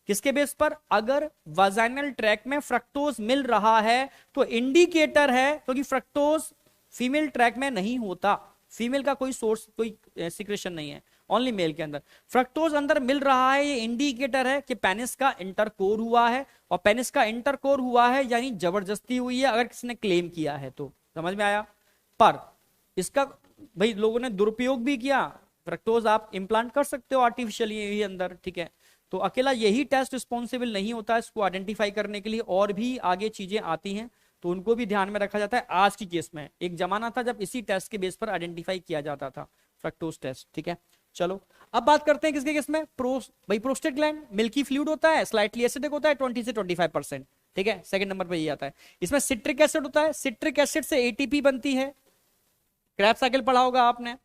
किसके बेस पर? अगर वजाइनल ट्रैक में फ्रक्टोज मिल रहा है तो इंडिकेटर है, क्योंकि फ्रक्टोज फीमेल ट्रैक में नहीं होता, फीमेल का कोई सोर्स, कोई सिक्रेशन नहीं है, ओनली मेल के अंदर। फ्रक्टोज अंदर मिल रहा है, ये इंडिकेटर है कि पेनिस का इंटरकोर हुआ है, और पेनिस का इंटरकोर हुआ है यानी जबरदस्ती हुई है, अगर किसी ने क्लेम किया है तो। समझ में आया? पर इसका भाई लोगों ने दुरुपयोग भी किया। फ्रक्टोज आप इंप्लांट कर सकते हो आर्टिफिशियली यही अंदर, ठीक है। तो अकेला यही टेस्ट रिस्पॉन्सिबल नहीं होता इसको आइडेंटिफाई करने के लिए, और भी आगे चीजें आती हैं, तो उनको भी ध्यान में रखा जाता है। आज की केस में एक जमाना था जब इसी टेस्ट के बेस पर आइडेंटिफाई किया जाता था, फ्रक्टोज टेस्ट, ठीक है। चलो अब बात करते हैं किसके केस में। भाई प्रोस्टेट ग्लैंड मिल्की फ्लूइड होता है, स्लाइटली एसिडिक होता है, 20 से 25%, ठीक है। सेकंड नंबर पर ये आता है। इसमें सिट्रिक एसिड होता है, सिट्रिक एसिड से एटीपी बनती है, क्रैब्स साइकिल पढ़ा होगा आपने।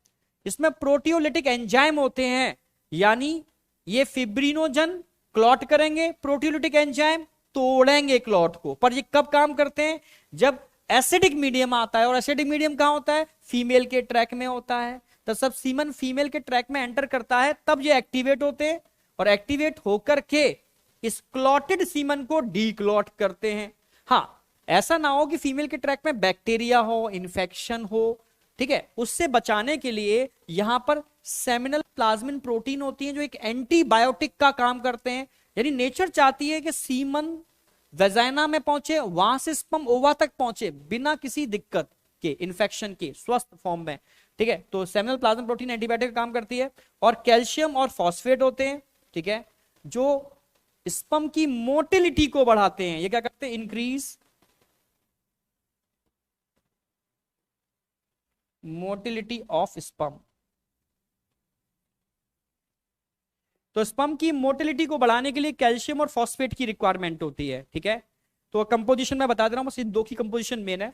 इसमें प्रोटियोलिटिक एंजाइम होते हैं, यानी ये फिब्रिनोजन क्लॉट करेंगे, प्रोटियोलिटिक एंजाइम तोड़ेंगे क्लॉट को। पर ये कब काम करते हैं? जब एसिडिक मीडियम आता है, और एसिडिक मीडियम कहां होता है? फीमेल के ट्रैक में होता है। तो सब सीमन फीमेल के ट्रैक में एंटर करता है तब ये एक्टिवेट होते हैं, और एक्टिवेट होकर के इस क्लॉटेड सीमन को डीक्लॉट करते हैं। हाँ, ऐसा ना हो कि फीमेल के ट्रैक में बैक्टीरिया हो, इन्फेक्शन हो, ठीक है, उससे बचाने के लिए यहां पर सेमिनल प्लाज्मिन प्रोटीन होती है जो एक एंटीबायोटिक का काम करते हैं। यानी नेचर चाहती है कि सीमन वेजाइना में पहुंचे, वहां से स्पर्म ओवा तक पहुंचे बिना किसी दिक्कत के, इन्फेक्शन के, स्वस्थ फॉर्म में, ठीक है। तो सेमिनल प्लाज्मिन प्रोटीन एंटीबायोटिक का काम करती है। और कैल्शियम और फॉस्फेट होते हैं, ठीक है, जो स्पर्म की मोटिलिटी को बढ़ाते हैं। ये क्या करते हैं? Increase motility of sperm. तो स्पर्म की मोटिलिटी को बढ़ाने के लिए कैल्शियम और फॉस्फेट की रिक्वायरमेंट होती है, ठीक है। तो कंपोजिशन मैं बता दे रहा हूं, बस इन दो की कंपोजिशन मेन है।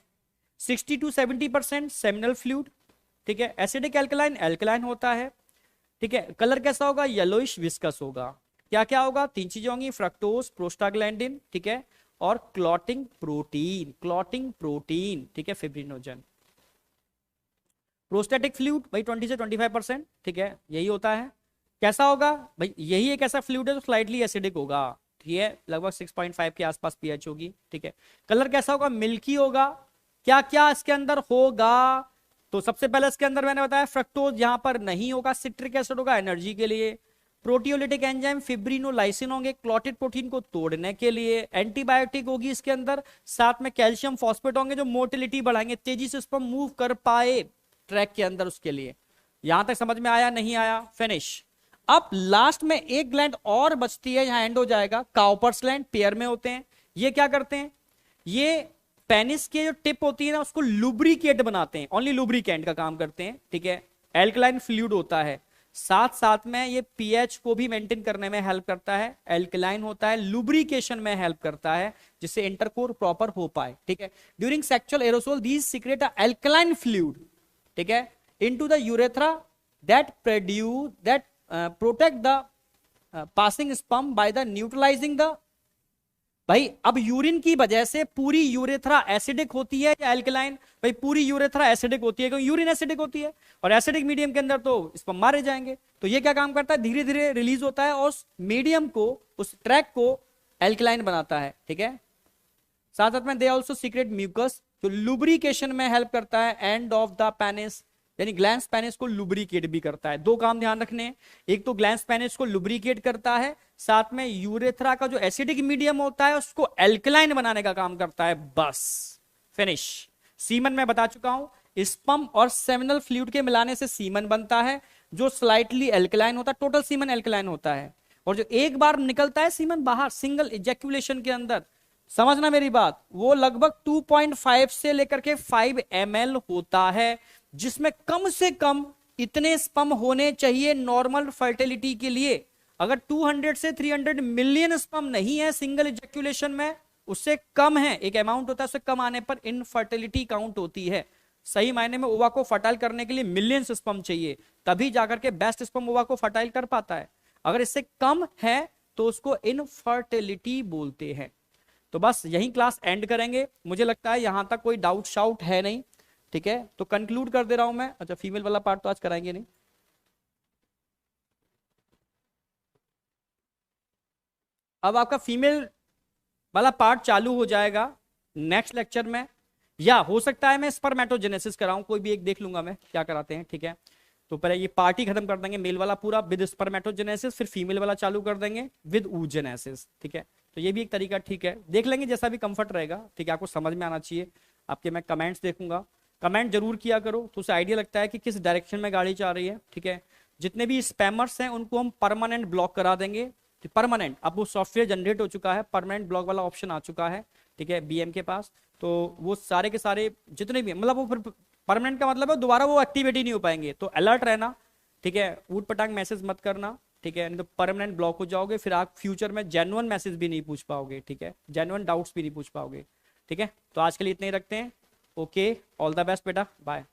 60 to 70% सेमिनल फ्लूइड, ठीक है। एसिडिक एल्कलाइन एल्कलाइन होता है, ठीक है। कलर कैसा होगा? येलोइश विस्कस होगा। क्या क्या होगा? तीन चीजें होंगी, फ्रक्टोज, प्रोस्टाग्लैंडिन, ठीक है, और क्लॉटिंग प्रोटीन, ठीक है, फिब्रिनोजन। प्रोस्टेटिक फ्लूइड भाई 20 से 25%, ठीक है, यही होता है। कैसा होगा भाई? यही एक ऐसा फ्लूइड है जो स्लाइटली एसिडिक होगा, ठीक है, लगभग 6.5 के आसपास पीएच होगी, ठीक है। कलर कैसा होगा? मिल्की होगा। क्या क्या इसके अंदर होगा? तो सबसे पहले इसके अंदर मैंने बताया फ्रक्टोज यहां पर नहीं होगा, सिट्रिक एसिड होगा एनर्जी के लिए। प्रोटियोलिटिक एंजाइम फिब्रिनोलाइसिन होंगे क्लॉटेड प्रोटीन को तोड़ने के लिए। एंटीबायोटिक होगी इसके अंदर, साथ में कैल्शियम फॉस्फेट होंगे जो मोटिलिटी बढ़ाएंगे, तेजी से स्पर्म मूव कर पाए ट्रैक के अंदर, उसके लिए। यहां तक समझ में आया? नहीं आया? फिनिश। अब लास्ट में एक ग्लैंड और बचती है, यहां एंड हो जाएगा। काउपर्स ग्लैंड पेयर में होते हैं। ये क्या करते हैं? ये पेनिस के जो टिप होती है ना, उसको लुब्रिकेट बनाते हैं, ओनली लुब्रिकेंट का काम करते हैं, ठीक है। एल्कलाइन फ्लूइड होता है, साथ साथ में ये पीएच को भी मेंटेन करने में हेल्प करता है। एल्कलाइन होता है, लुब्रिकेशन में हेल्प करता है, जिससे इंटरकोर प्रॉपर हो पाए, ठीक है। During sexual aerosol these secret a alkaline fluid, ठीक है, into the urethra that protect the passing sperm by the neutralising the. भाई अब यूरिन की वजह से पूरी यूरेथ्रा एसिडिक होती है या एल्कलाइन? भाई पूरी यूरेथ्रा एसिडिक होती है, क्योंकि यूरिन एसिडिक होती है, और एसिडिक मीडियम के अंदर तो स्पर्म मारे जाएंगे। तो ये क्या काम करता है? धीरे धीरे रिलीज होता है और उस मीडियम को, उस ट्रैक को एल्कलाइन बनाता है, ठीक है। साथ साथ में दे ऑल्सो सीक्रेट म्यूकस जो लुब्रिकेशन में हेल्प करता है, एंड ऑफ द पेनिस, यानी ग्लैंस पेनिस को लुब्रिकेट भी करता है। दो काम ध्यान रखने हैं, एक तो ग्लैंस पेनिस को लुब्रिकेट करता है, साथ में यूरेथ्रा का जो एसिडिक मीडियम होता है उसको एल्कलाइन बनाने का काम करता है। बस फिनिश। सीमन मैं बता चुका हूं, स्पर्म और सेमिनल फ्लूइड के मिलाने से सीमन बनता है, जो स्लाइटली एल्कलाइन होता है। टोटल सीमन एल्कलाइन होता है, और जो एक बार निकलता है सीमन बाहर सिंगल इजैक्यूलेशन के अंदर, समझना मेरी बात, वो लगभग 2.5 से लेकर के 5 ml होता है, जिसमें कम से कम इतने स्पर्म होने चाहिए नॉर्मल फर्टिलिटी के लिए। अगर 200 से 300 मिलियन स्पर्म नहीं है सिंगल इजैक्यूलेशन में, उससे कम है, एक अमाउंट होता है, उससे कम आने पर इनफर्टिलिटी काउंट होती है। सही मायने में ओवा को फर्टाइल करने के लिए मिलियंस स्पर्म चाहिए, तभी जाकर के बेस्ट स्पर्म ओवा को फर्टाइल कर पाता है। अगर इससे कम है तो उसको इनफर्टिलिटी बोलते हैं। तो बस यही क्लास एंड करेंगे, मुझे लगता है यहां तक कोई डाउट शाउट है नहीं, ठीक है। तो कंक्लूड कर दे रहा हूं मैं। अच्छा, फीमेल वाला पार्ट तो आज कराएंगे नहीं। अब आपका फीमेल वाला पार्ट चालू हो जाएगा नेक्स्ट लेक्चर में, या हो सकता है मैं स्पर्मेटोजेनेसिस कराऊं, कोई भी एक देख लूंगा मैं क्या कराते हैं, ठीक है। तो पहले ये पार्ट ही खत्म कर देंगे, मेल वाला पूरा विद स्पर्मेटोजेनेसिस, फिर फीमेल वाला चालू कर देंगे विद oogenesis, ठीक है। तो ये भी एक तरीका, ठीक है, देख लेंगे जैसा भी कंफर्ट रहेगा, ठीक है। आपको समझ में आना चाहिए। आपके मैं कमेंट्स देखूंगा, कमेंट जरूर किया करो, तो उसे आइडिया लगता है कि किस डायरेक्शन में गाड़ी जा रही है, ठीक है। जितने भी स्पैमर्स हैं उनको हम परमानेंट ब्लॉक करा देंगे, परमानेंट। अब वो सॉफ्टवेयर जनरेट हो चुका है, परमानेंट ब्लॉक वाला ऑप्शन आ चुका है, ठीक है, बीएम के पास। तो वो सारे के सारे जितने भी, मतलब वो परमानेंट का मतलब है दोबारा वो एक्टिवेट ही नहीं हो पाएंगे, तो अलर्ट रहना, ठीक है। ऊट पटांग मैसेज मत करना, ठीक है, नहीं तो परमानेंट ब्लॉक हो जाओगे, फिर आप फ्यूचर में जेन्युइन मैसेज भी नहीं पूछ पाओगे, ठीक है, जेन्युइन डाउट्स भी नहीं पूछ पाओगे, ठीक है। तो आज के लिए इतना ही रखते हैं। ओके, ऑल द बेस्ट बेटा, बाय।